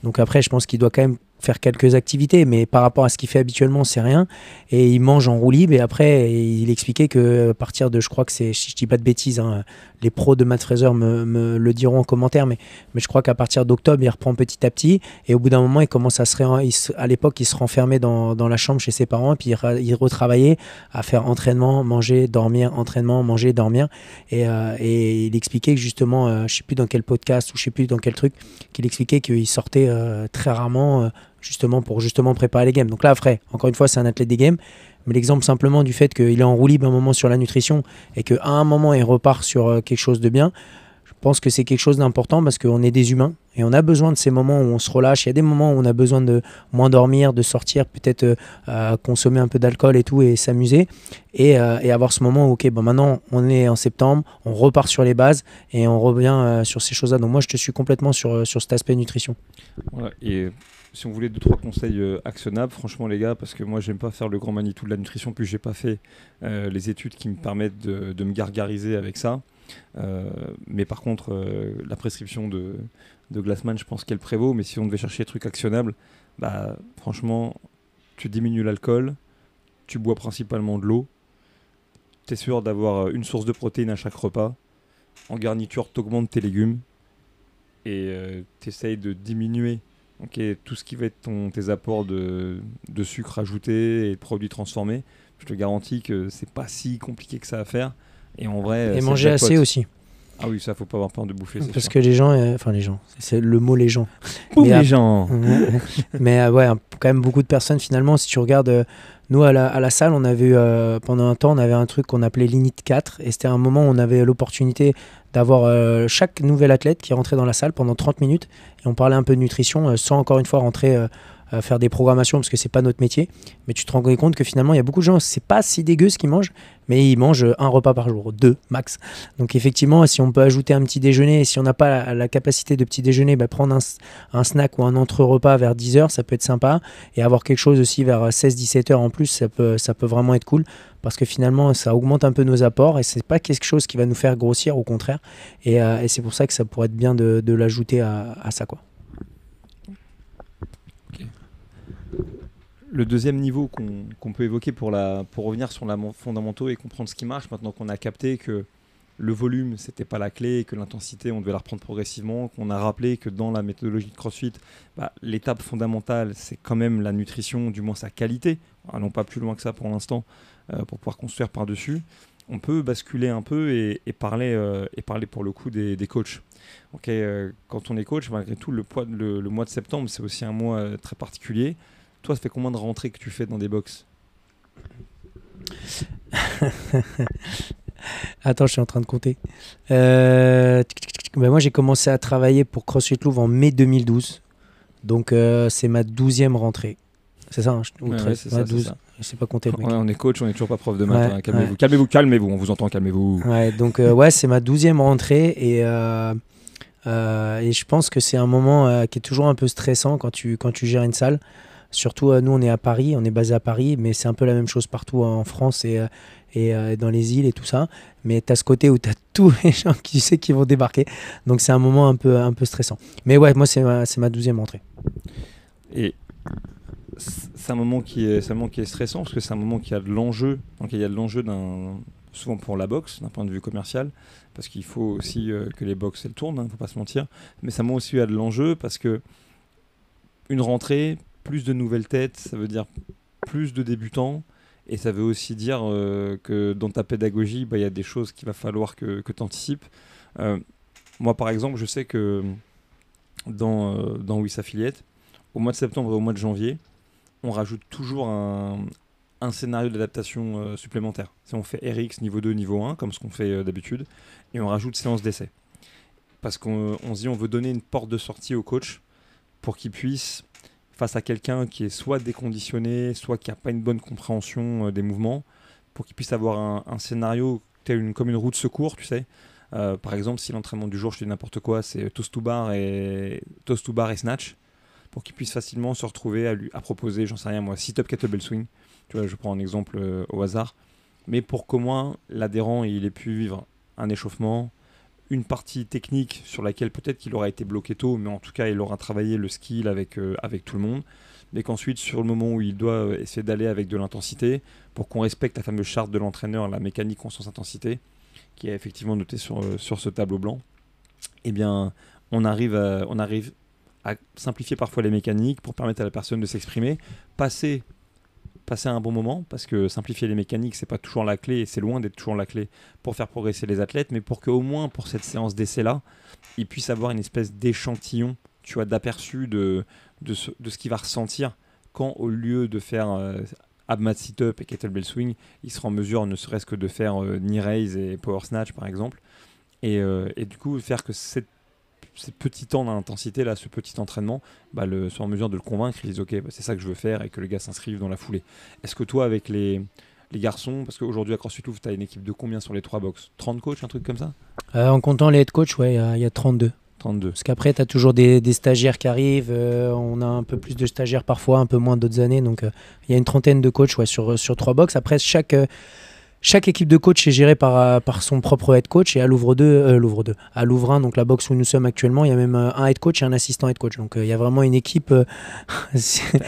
Donc après, je pense qu'il doit quand même faire quelques activités, mais par rapport à ce qu'il fait habituellement, c'est rien. Et il mange en roue libre. Et après, il expliquait que à partir de, je crois que c'est, si je dis pas de bêtises, les pros de Matt Fraser me le diront en commentaire, mais je crois qu'à partir d'octobre, il reprend petit à petit. Et au bout d'un moment, il commence à l'époque, il se renfermait dans la chambre chez ses parents, et puis il retravaillait à faire entraînement, manger, dormir, entraînement, manger, dormir. Et il expliquait que justement, je sais plus dans quel podcast ou je sais plus dans quel truc, qu'il expliquait qu'il sortait très rarement justement pour préparer les games. Donc là, après, encore une fois, c'est un athlète des games, mais l'exemple simplement du fait qu'il est en roue libre un moment sur la nutrition et qu'à un moment, il repart sur quelque chose de bien, je pense que c'est quelque chose d'important parce qu'on est des humains et on a besoin de ces moments où on se relâche. Il y a des moments où on a besoin de moins dormir, de sortir, peut-être consommer un peu d'alcool et tout et s'amuser et avoir ce moment où, ok, maintenant on est en septembre, on repart sur les bases et on revient sur ces choses-là. Donc moi, je te suis complètement sur cet aspect nutrition. Voilà, et si on voulait 2-3 conseils actionnables, franchement les gars, parce que moi j'aime pas faire le grand Manitou de la nutrition, puis j'ai pas fait les études qui me permettent de me gargariser avec ça. Mais par contre, la prescription de Glassman, je pense qu'elle prévaut. Mais si on devait chercher des trucs actionnables, franchement, tu diminues l'alcool, tu bois principalement de l'eau, tu es sûr d'avoir une source de protéines à chaque repas. En garniture, tu augmentes tes légumes et tu essayes de diminuer tout ce qui va être tes apports de sucre ajouté et de produits transformés. Je te garantis que c'est pas si compliqué que ça à faire. Et en vrai, et manger assez aussi. Ah oui, ça, faut pas avoir peur de bouffer. Parce que les gens, c'est le mot les gens. Les gens. Mais ouais, quand même beaucoup de personnes finalement. Si tu regardes, nous à la salle, on avait pendant un temps, on avait un truc qu'on appelait l'Init 4 et c'était un moment où on avait l'opportunité d'avoir chaque nouvel athlète qui rentrait dans la salle pendant 30 minutes et on parlait un peu de nutrition sans encore une fois rentrer faire des programmations parce que c'est pas notre métier, mais tu te rends compte que finalement il y a beaucoup de gens, c'est pas si dégueu ce qu'ils mangent, mais ils mangent un repas par jour, 2 max. Donc effectivement, si on peut ajouter un petit déjeuner, et si on n'a pas la capacité de petit déjeuner, prendre un snack ou un entre-repas vers 10h, ça peut être sympa, et avoir quelque chose aussi vers 16-17h en plus, ça peut vraiment être cool, parce que finalement ça augmente un peu nos apports, et c'est pas quelque chose qui va nous faire grossir, au contraire, et c'est pour ça que ça pourrait être bien de l'ajouter à ça, quoi. Le deuxième niveau qu'on peut évoquer pour revenir sur les fondamentaux et comprendre ce qui marche, maintenant qu'on a capté que le volume, c'était pas la clé, et que l'intensité, on devait la reprendre progressivement, qu'on a rappelé que dans la méthodologie de CrossFit, l'étape fondamentale, c'est quand même la nutrition, du moins sa qualité. Allons pas plus loin que ça pour l'instant, pour pouvoir construire par-dessus. On peut basculer un peu et parler pour le coup des coachs. Quand on est coach, malgré tout, le mois de septembre, c'est aussi un mois très particulier. Toi, ça fait combien de rentrées que tu fais dans des box? Attends, je suis en train de compter. Moi, j'ai commencé à travailler pour CrossFit Louvre en mai 2012. Donc, c'est ma 12e rentrée. C'est ça, c'est ça, 12. C'est ça. Je sais pas compter. Le mec. On est coach, on n'est toujours pas prof de maths. Calmez-vous, on vous entend, calmez-vous. Ouais, donc, c'est ma 12e rentrée. Et je pense que c'est un moment qui est toujours un peu stressant quand tu gères une salle. Surtout, nous, on est à Paris, on est basé à Paris, mais c'est un peu la même chose partout en France et dans les îles et tout ça. Mais tu as ce côté où tu as tous les gens qui vont débarquer. Donc, c'est un moment un peu stressant. Mais ouais, moi, c'est ma 12e rentrée. Et c'est un moment qui est stressant parce que c'est un moment qui a de l'enjeu. Donc, il y a de l'enjeu souvent pour la boxe, d'un point de vue commercial, parce qu'il faut aussi que les boxes elles tournent, il ne faut pas se mentir. Mais ça m'a aussi eu de l'enjeu parce que une rentrée, plus de nouvelles têtes, ça veut dire plus de débutants, et ça veut aussi dire que dans ta pédagogie, il y a des choses qu'il va falloir que tu anticipes. Moi, par exemple, je sais que dans WIS Affiliate, au mois de septembre et au mois de janvier, on rajoute toujours un scénario d'adaptation supplémentaire. Si on fait RX niveau 2, niveau 1, comme ce qu'on fait d'habitude, et on rajoute séance d'essai. Parce qu'on se dit on veut donner une porte de sortie au coach pour qu'il puisse, face à quelqu'un qui est soit déconditionné, soit qui n'a pas une bonne compréhension des mouvements, pour qu'il puisse avoir un scénario comme une roue de secours, tu sais. Par exemple, si l'entraînement du jour, je te dis n'importe quoi, c'est toast to bar et snatch, pour qu'il puisse facilement se retrouver à proposer, j'en sais rien moi, sit-up kettlebell swing. Tu vois, je prends un exemple au hasard. Mais pour qu'au moins l'adhérent il ait pu vivre un échauffement, une partie technique sur laquelle peut-être qu'il aura été bloqué tôt, mais en tout cas il aura travaillé le skill avec tout le monde, mais qu'ensuite sur le moment où il doit essayer d'aller avec de l'intensité, pour qu'on respecte la fameuse charte de l'entraîneur, la mécanique conscience intensité, qui est effectivement notée sur ce tableau blanc, eh bien on arrive à simplifier parfois les mécaniques pour permettre à la personne de s'exprimer, passer un bon moment, parce que simplifier les mécaniques, c'est pas toujours la clé, et c'est loin d'être toujours la clé pour faire progresser les athlètes, mais pour qu'au moins pour cette séance d'essai-là, ils puissent avoir une espèce d'échantillon, tu vois, d'aperçu de ce qu'il va ressentir quand, au lieu de faire abmat sit-up et kettlebell swing, il sera en mesure ne serait-ce que de faire knee raise et power snatch par exemple, et du coup faire que ces petits temps d'intensité là, ce petit entraînement, soit en mesure de le convaincre, ils disent ok, c'est ça que je veux faire, et que le gars s'inscrive dans la foulée. Est-ce que toi avec les garçons, parce qu'aujourd'hui à CrossFit Louvre, tu as une équipe de combien sur les 3 box? 30 coachs, un truc comme ça? En comptant les head coachs, ouais, il y a 32. 32. Parce qu'après, tu as toujours des stagiaires qui arrivent, on a un peu plus de stagiaires parfois, un peu moins d'autres années, donc il y a une trentaine de coachs sur 3 box. Après, chaque équipe de coach est gérée par son propre head coach, et à Louvre 1, donc la box où nous sommes actuellement, il y a même un head coach et un assistant head coach. Donc il y a vraiment une équipe.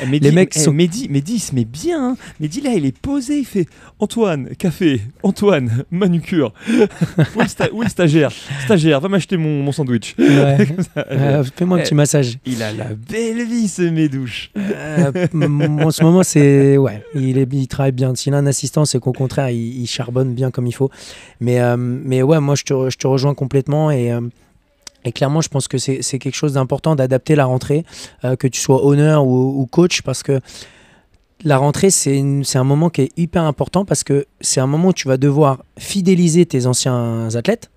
Les mecs sont... Mehdi, il se met bien. Hein. Mehdi, là, il est posé, il fait Antoine, café, Antoine, manucure. Où est le stagiaire? Stagiaire, va m'acheter mon sandwich. Ouais. Fais-moi un petit massage. Il a la belle vie, ce Médouche. En ce moment, c'est... Ouais, il travaille bien. S'il a un assistant, c'est qu'au contraire, il charbonne bien comme il faut. Mais ouais, moi, je te rejoins complètement. Et Et clairement, je pense que c'est quelque chose d'important d'adapter la rentrée, que tu sois owner ou coach, parce que la rentrée, c'est un moment qui est hyper important parce que c'est un moment où tu vas devoir fidéliser tes anciens athlètes.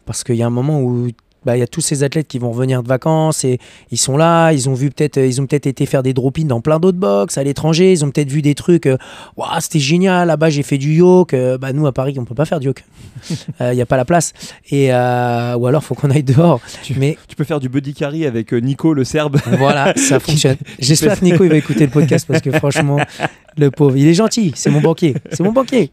Parce qu'il y a un moment où il y a tous ces athlètes qui vont revenir de vacances et ils sont là, ils ont peut-être été faire des drop-ins dans plein d'autres box à l'étranger, ils ont peut-être vu des trucs, waouh, c'était génial, là-bas j'ai fait du yoke, nous à Paris on peut pas faire du yoke, il n'y a pas la place, ou alors il faut qu'on aille dehors. Tu peux faire du buddy carry avec Nico le Serbe. Voilà, ça fonctionne. J'espère que Nico il va écouter le podcast parce que franchement, le pauvre, il est gentil, c'est mon banquier.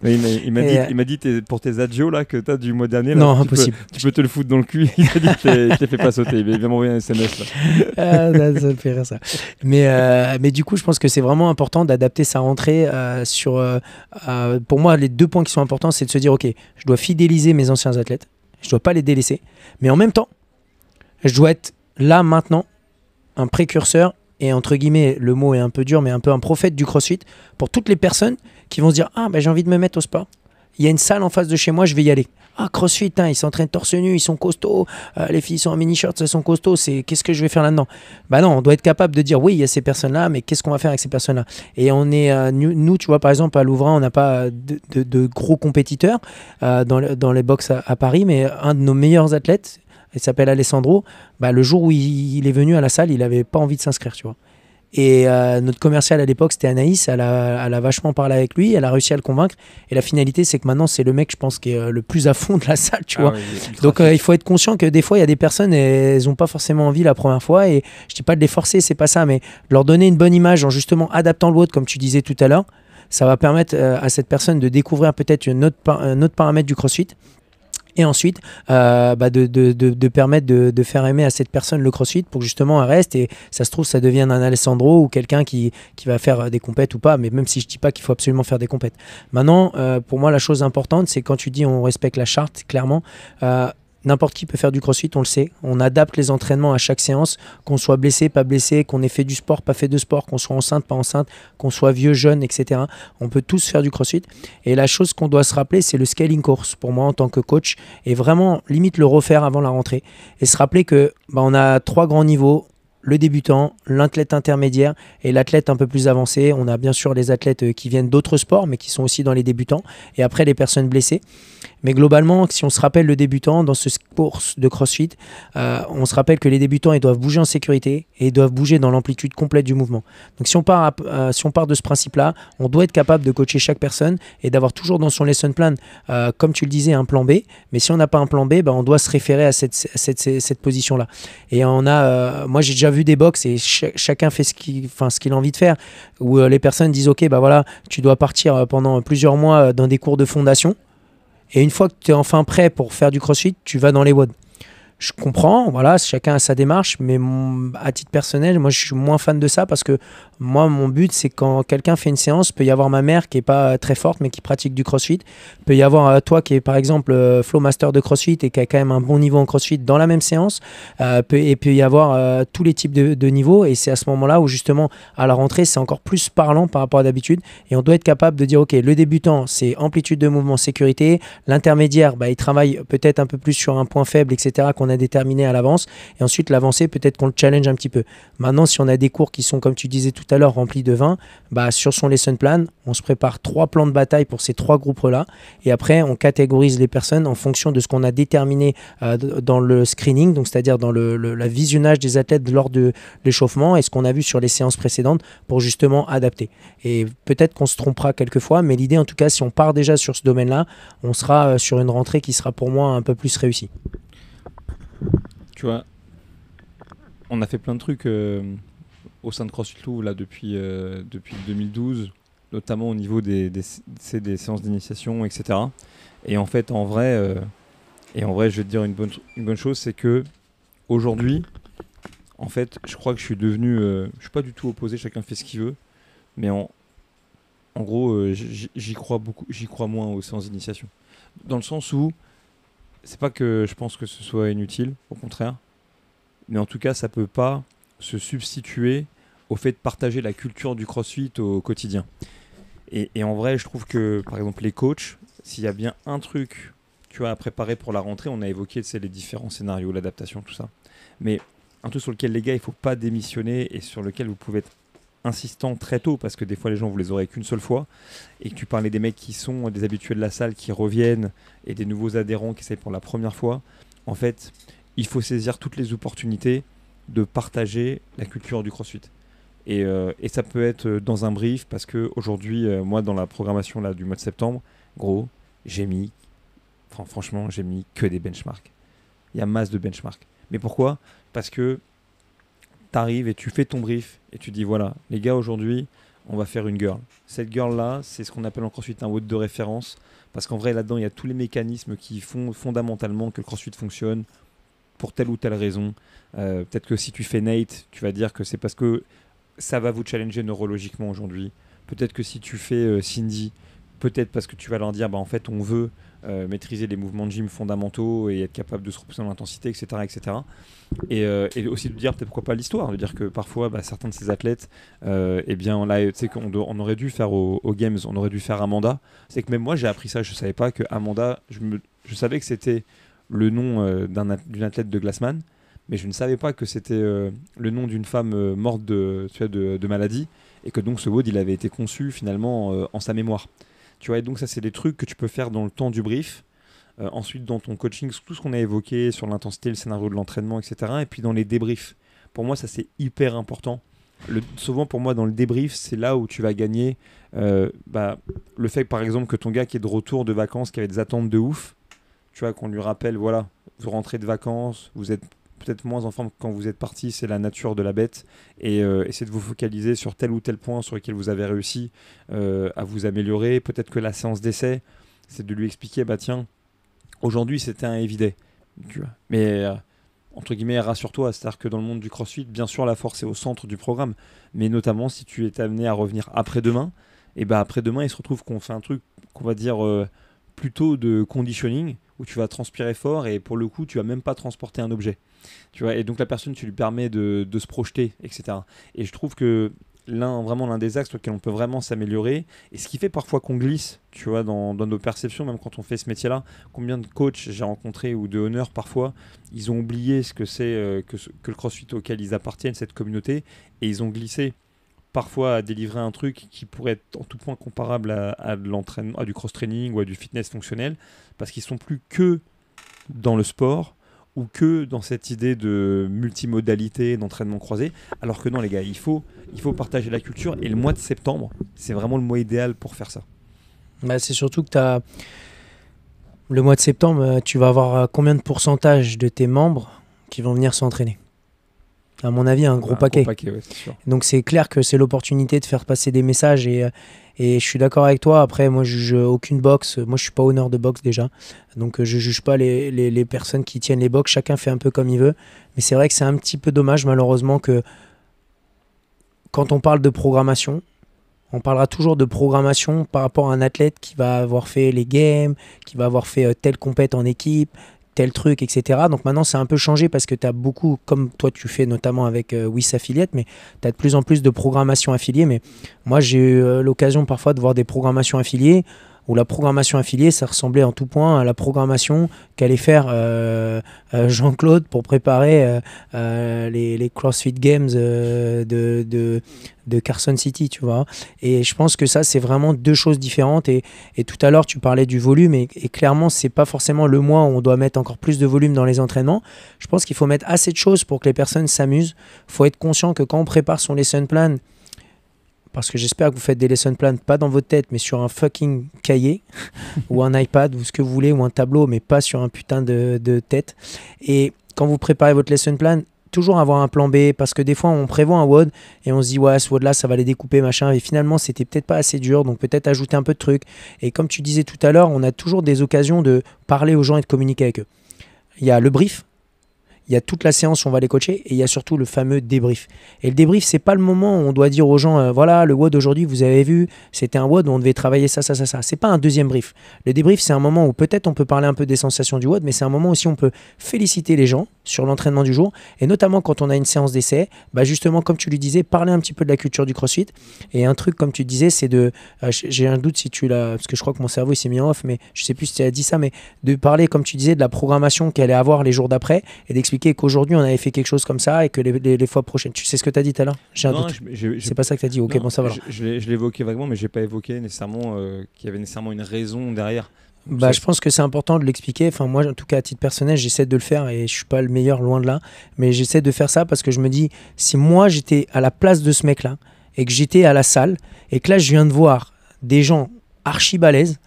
Mais il m'a dit pour tes adios là, que tu as du mois dernier. Là, non, impossible. Tu peux te le foutre dans le cul. Il m'a dit que t'es fait pas sauter. Il vient m'envoyer un SMS là. Ça me fait rire ça. Mais du coup, je pense que c'est vraiment important d'adapter sa rentrée pour moi, les 2 points qui sont importants, c'est de se dire, ok, je dois fidéliser mes anciens athlètes, je dois pas les délaisser, mais en même temps, je dois être là maintenant, un précurseur et entre guillemets, le mot est un peu dur, mais un peu un prophète du CrossFit pour toutes les personnes qui vont se dire, j'ai envie de me mettre au sport. Il y a une salle en face de chez moi, je vais y aller. CrossFit, ils s'entraînent torse nu, ils sont costauds, les filles sont en mini-shorts, elles sont costauds, qu'est-ce que je vais faire là-dedans? Non, on doit être capable de dire, oui, il y a ces personnes-là, mais qu'est-ce qu'on va faire avec ces personnes-là? Et on est, nous, tu vois, par exemple, à Louvain, on n'a pas de gros compétiteurs dans les box à Paris, mais un de nos meilleurs athlètes, il s'appelle Alessandro, le jour où il est venu à la salle, il n'avait pas envie de s'inscrire, tu vois. Et notre commerciale à l'époque, c'était Anaïs, elle a vachement parlé avec lui, elle a réussi à le convaincre. Et la finalité, c'est que maintenant, c'est le mec, je pense, qui est le plus à fond de la salle, tu vois. Oui, donc, il faut être conscient que des fois, il y a des personnes, elles n'ont pas forcément envie la première fois. Et je ne dis pas de les forcer, c'est pas ça, mais de leur donner une bonne image en justement adaptant le WOD, comme tu disais tout à l'heure. Ça va permettre à cette personne de découvrir peut-être un autre paramètre du CrossFit. Et ensuite, de permettre de faire aimer à cette personne le CrossFit pour que justement elle reste et ça se trouve, ça devienne un Alessandro ou quelqu'un qui va faire des compètes ou pas, mais même si je dis pas qu'il faut absolument faire des compètes. Maintenant, pour moi, la chose importante, c'est quand tu dis on respecte la charte, clairement, n'importe qui peut faire du CrossFit, on le sait. On adapte les entraînements à chaque séance, qu'on soit blessé, pas blessé, qu'on ait fait du sport, pas fait de sport, qu'on soit enceinte, pas enceinte, qu'on soit vieux, jeune, etc. On peut tous faire du CrossFit. Et la chose qu'on doit se rappeler, c'est le scaling course pour moi en tant que coach. Et vraiment, limite le refaire avant la rentrée. Et se rappeler que on a 3 grands niveaux. Le débutant, l'athlète intermédiaire et l'athlète un peu plus avancé. On a bien sûr les athlètes qui viennent d'autres sports, mais qui sont aussi dans les débutants. Et après, les personnes blessées. Mais globalement, si on se rappelle le débutant dans ce course de CrossFit, on se rappelle que les débutants, ils doivent bouger en sécurité et ils doivent bouger dans l'amplitude complète du mouvement. Donc si on part de ce principe-là, on doit être capable de coacher chaque personne et d'avoir toujours dans son lesson plan, comme tu le disais, un plan B. Mais si on n'a pas un plan B, on doit se référer à cette position-là. Et moi, j'ai déjà vu des box et chacun fait ce qu'il a envie de faire, où les personnes disent, ok, voilà, tu dois partir pendant plusieurs mois dans des cours de fondation. Et une fois que tu es enfin prêt pour faire du CrossFit, tu vas dans les WOD. Je comprends, voilà, chacun a sa démarche, mais à titre personnel, moi je suis moins fan de ça parce que moi mon but c'est quand quelqu'un fait une séance, peut y avoir ma mère qui est pas très forte mais qui pratique du CrossFit, peut y avoir toi qui est par exemple Flow Master de CrossFit et qui a quand même un bon niveau en CrossFit dans la même séance, et peut y avoir tous les types de niveaux et c'est à ce moment-là où justement à la rentrée c'est encore plus parlant par rapport à d'habitude et on doit être capable de dire ok, le débutant c'est amplitude de mouvement, sécurité, l'intermédiaire il travaille peut-être un peu plus sur un point faible etc. qu'on a déterminé à l'avance et ensuite l'avancée peut-être qu'on le challenge un petit peu. Maintenant si on a des cours qui sont comme tu disais tout à l'heure remplis de 20, sur son lesson plan on se prépare 3 plans de bataille pour ces 3 groupes là et après on catégorise les personnes en fonction de ce qu'on a déterminé dans le screening, donc c'est-à-dire dans le visionnage des athlètes lors de l'échauffement et ce qu'on a vu sur les séances précédentes pour justement adapter. Et peut-être qu'on se trompera quelquefois, mais l'idée en tout cas si on part déjà sur ce domaine là on sera sur une rentrée qui sera pour moi un peu plus réussie. Tu vois, on a fait plein de trucs au sein de CrossFit Louvre là, depuis 2012, notamment au niveau des séances d'initiation, etc. Et en fait, en vrai, je vais te dire une bonne chose, c'est que aujourd'hui, en fait, je crois que je suis devenu, je suis pas du tout opposé, chacun fait ce qu'il veut, mais en gros, j'y crois beaucoup, j'y crois moins aux séances d'initiation. Dans le sens où c'est pas que je pense que ce soit inutile, au contraire, mais en tout cas, ça peut pas se substituer au fait de partager la culture du CrossFit au quotidien. Et en vrai, je trouve que, par exemple, les coachs, s'il y a bien un truc tu vois, à préparer pour la rentrée, on a évoqué les différents scénarios, l'adaptation, tout ça. Mais un truc sur lequel, les gars, il ne faut pas démissionner et sur lequel vous pouvez être insistant très tôt, parce que des fois, les gens, vous les aurez qu'une seule fois. Et que tu parlais des mecs qui sont des habitués de la salle, qui reviennent, et des nouveaux adhérents qui essayent pour la première fois. En fait, il faut saisir toutes les opportunités de partager la culture du CrossFit. Et ça peut être dans un brief, parce qu'aujourd'hui, moi, dans la programmation là, du mois de septembre, gros, franchement, j'ai mis que des benchmarks. Il y a masse de benchmarks. Mais pourquoi ? Parce que tu arrives et tu fais ton brief et tu dis voilà, les gars, aujourd'hui, on va faire une girl. Cette girl-là, c'est ce qu'on appelle en CrossFit un WOD de référence. Parce qu'en vrai, là-dedans, il y a tous les mécanismes qui font fondamentalement que le CrossFit fonctionne pour telle ou telle raison. Peut-être que si tu fais Nate, tu vas dire que c'est parce que ça va vous challenger neurologiquement aujourd'hui. Peut-être que si tu fais Cindy, peut-être parce que tu vas leur dire en fait, on veut maîtriser les mouvements de gym fondamentaux et être capable de se repousser dans l'intensité, etc. etc. Et aussi de dire peut-être pourquoi pas l'histoire, de dire que parfois certains de ces athlètes, eh bien là, tu sais qu'on aurait dû faire aux Games, on aurait dû faire Amanda. C'est que même moi j'ai appris ça, je savais pas que Amanda, je savais que c'était le nom d'une athlète de Glassman, mais je ne savais pas que c'était le nom d'une femme morte de maladie, et que donc ce WOD il avait été conçu finalement en sa mémoire. Tu vois, et donc ça c'est des trucs que tu peux faire dans le temps du brief. Ensuite, dans ton coaching, tout ce qu'on a évoqué sur l'intensité, le scénario de l'entraînement, etc. Et puis dans les débriefs. Pour moi, ça, c'est hyper important. Souvent, pour moi, dans le débrief, c'est là où tu vas gagner le fait, par exemple, que ton gars qui est de retour de vacances, qui avait des attentes de ouf, tu vois, qu'on lui rappelle, voilà, vous rentrez de vacances, vous êtes peut-être moins en forme que quand vous êtes parti, c'est la nature de la bête. Et essayez de vous focaliser sur tel ou tel point sur lequel vous avez réussi à vous améliorer. Peut-être que la séance d'essai, c'est de lui expliquer, tiens, aujourd'hui, c'était un everyday, tu vois. Mais entre guillemets, rassure-toi, c'est-à-dire que dans le monde du CrossFit, bien sûr, la force est au centre du programme, mais notamment si tu es amené à revenir après-demain, et après-demain, il se retrouve qu'on fait un truc qu'on va dire plutôt de conditioning, où tu vas transpirer fort et pour le coup, tu vas même pas transporter un objet, tu vois. Et donc la personne, tu lui permets de se projeter, etc. Et je trouve que l'un des axes sur lesquels on peut vraiment s'améliorer, et ce qui fait parfois qu'on glisse, tu vois, dans nos perceptions, même quand on fait ce métier-là. Combien de coachs j'ai rencontré ou de honneurs parfois, ils ont oublié ce que c'est que le CrossFit auquel ils appartiennent, cette communauté, et ils ont glissé parfois à délivrer un truc qui pourrait être en tout point comparable à de l'entraînement, à du cross-training ou à du fitness fonctionnel, parce qu'ils sont plus que dans le sport ou que dans cette idée de multimodalité, d'entraînement croisé, alors que non les gars, il faut partager la culture, et le mois de septembre, c'est vraiment le mois idéal pour faire ça. C'est surtout que le mois de septembre, tu vas avoir combien de pourcentage de tes membres qui vont venir s'entraîner ? À mon avis, un gros paquet. Ouais, c'est sûr. Donc c'est clair que c'est l'opportunité de faire passer des messages, et je suis d'accord avec toi. Après, moi, je juge aucune boxe. Moi, je suis pas honneur de boxe déjà. Donc, je juge pas les personnes qui tiennent les box. Chacun fait un peu comme il veut. Mais c'est vrai que c'est un petit peu dommage, malheureusement, que quand on parle de programmation, on parlera toujours de programmation par rapport à un athlète qui va avoir fait les games, qui va avoir fait telle compète en équipe, tel truc, etc. Donc maintenant, c'est un peu changé parce que tu as beaucoup, comme toi tu fais notamment avec WIS Affiliate, mais tu as de plus en plus de programmation affiliée. Mais moi, j'ai eu l'occasion parfois de voir des programmations affiliées où la programmation affiliée, ça ressemblait en tout point à la programmation qu'allait faire Jean-Claude pour préparer les CrossFit Games de Carson City, tu vois. Et je pense que ça, c'est vraiment deux choses différentes. Et tout à l'heure, tu parlais du volume, et clairement, c'est pas forcément le mois où on doit mettre encore plus de volume dans les entraînements. Je pense qu'il faut mettre assez de choses pour que les personnes s'amusent. Il faut être conscient que quand on prépare son lesson plan, parce que j'espère que vous faites des lesson plans pas dans votre tête, mais sur un fucking cahier ou un iPad ou ce que vous voulez, ou un tableau, mais pas sur un putain de tête. Et quand vous préparez votre lesson plan, toujours avoir un plan B, parce que des fois on prévoit un WOD et on se dit ouais, ce WOD là ça va les découper machin, et finalement c'était peut-être pas assez dur, donc peut-être ajouter un peu de trucs. Et comme tu disais tout à l'heure, on a toujours des occasions de parler aux gens et de communiquer avec eux. Il y a le brief, il il y a toute la séance où on va les coacher et il y a surtout le fameux débrief. Et le débrief, c'est pas le moment où on doit dire aux gens voilà, le WOD aujourd'hui, vous avez vu, c'était un WOD où on devait travailler ça. C'est pas un deuxième brief. Le débrief, c'est un moment où peut-être on peut parler un peu des sensations du WOD, mais c'est un moment aussi où on peut féliciter les gens sur l'entraînement du jour et notamment quand on a une séance d'essai, justement, comme tu lui disais, parler un petit peu de la culture du CrossFit. Et un truc, comme tu disais, c'est de. J'ai un doute si tu l'as. Parce que je crois que mon cerveau il s'est mis en off, mais je sais plus si tu as dit ça, mais de parler, comme tu disais, de la programmation qu'elle allait avoir les jours d'après et d'expliquer qu'aujourd'hui on avait fait quelque chose comme ça et que les fois prochaines. Tu sais ce que tu as dit tout à l'heure? J'ai un doute. C'est pas ça que tu as dit. Ok, non, bon, ça va. Je l'ai évoqué vaguement, mais j'ai pas évoqué nécessairement qu'il y avait nécessairement une raison derrière. Je pense que c'est important de l'expliquer. Enfin, moi, en tout cas, à titre personnel, j'essaie de le faire et je suis pas le meilleur, loin de là. Mais j'essaie de faire ça parce que je me dis, si moi j'étais à la place de ce mec-là et que j'étais à la salle et que là, je viens de voir des gens archi balèzes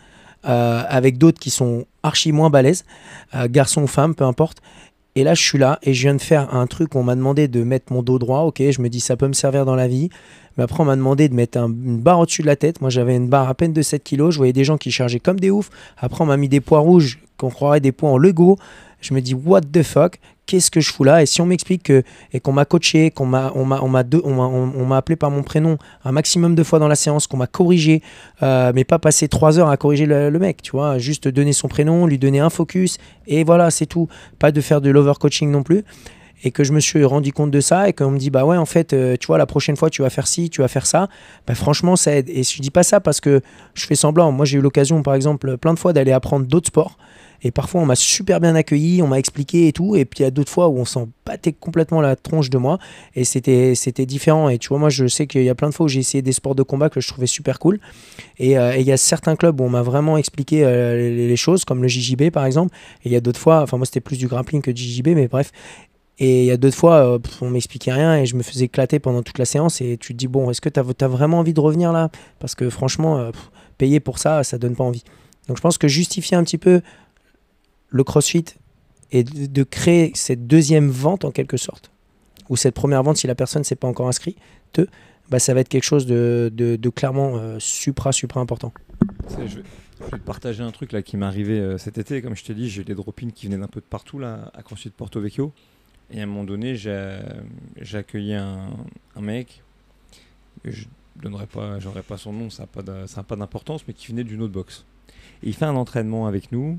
avec d'autres qui sont archi moins balèzes, garçons ou femmes, peu importe. Et là, je suis là et je viens de faire un truc où on m'a demandé de mettre mon dos droit. Ok, je me dis, ça peut me servir dans la vie. Mais après, on m'a demandé de mettre une barre au-dessus de la tête. Moi, j'avais une barre à peine de 7 kilos. Je voyais des gens qui chargeaient comme des oufs. Après, on m'a mis des poids rouges qu'on croirait des poids en Lego. Je me dis, what the fuck? Qu'est-ce que je fous là? Et si on m'explique et qu'on m'a coaché, on m'a appelé par mon prénom un maximum de fois dans la séance, qu'on m'a corrigé, mais pas passer 3 heures à corriger le mec, tu vois, juste donner son prénom, lui donner un focus, et voilà, c'est tout. Pas de faire de l'overcoaching non plus. Et que je me suis rendu compte de ça et qu'on me dit bah ouais en fait tu vois la prochaine fois tu vas faire ci, tu vas faire ça, franchement ça aide. Et je dis pas ça parce que je fais semblant. Moi j'ai eu l'occasion par exemple plein de fois d'aller apprendre d'autres sports et parfois on m'a super bien accueilli, on m'a expliqué et tout, et puis il y a d'autres fois où on s'en battait complètement la tronche de moi et c'était différent. Et tu vois, moi je sais qu'il y a plein de fois où j'ai essayé des sports de combat que je trouvais super cool et il y a certains clubs où on m'a vraiment expliqué les choses comme le JJB par exemple, et il y a d'autres fois, enfin moi c'était plus du grappling que du JJB, mais bref. Et il y a d'autres fois, on m'expliquait rien et je me faisais éclater pendant toute la séance. Et tu te dis, bon, est-ce que tu as vraiment envie de revenir là? Parce que franchement, payer pour ça, ça donne pas envie. Donc je pense que justifier un petit peu le CrossFit et de créer cette deuxième vente en quelque sorte, ou cette première vente si la personne ne s'est pas encore inscrite, ça va être quelque chose de clairement supra important. Je vais te partager un truc là qui m'est arrivé cet été. Comme je t'ai dit, j'ai eu des drop-ins qui venaient d'un peu de partout là, à CrossFit Porto Vecchio. Et à un moment donné, j'ai accueilli un mec, je n'aurai pas son nom, ça n'a pas d'importance, mais qui venait d'une autre box. Et il fait un entraînement avec nous,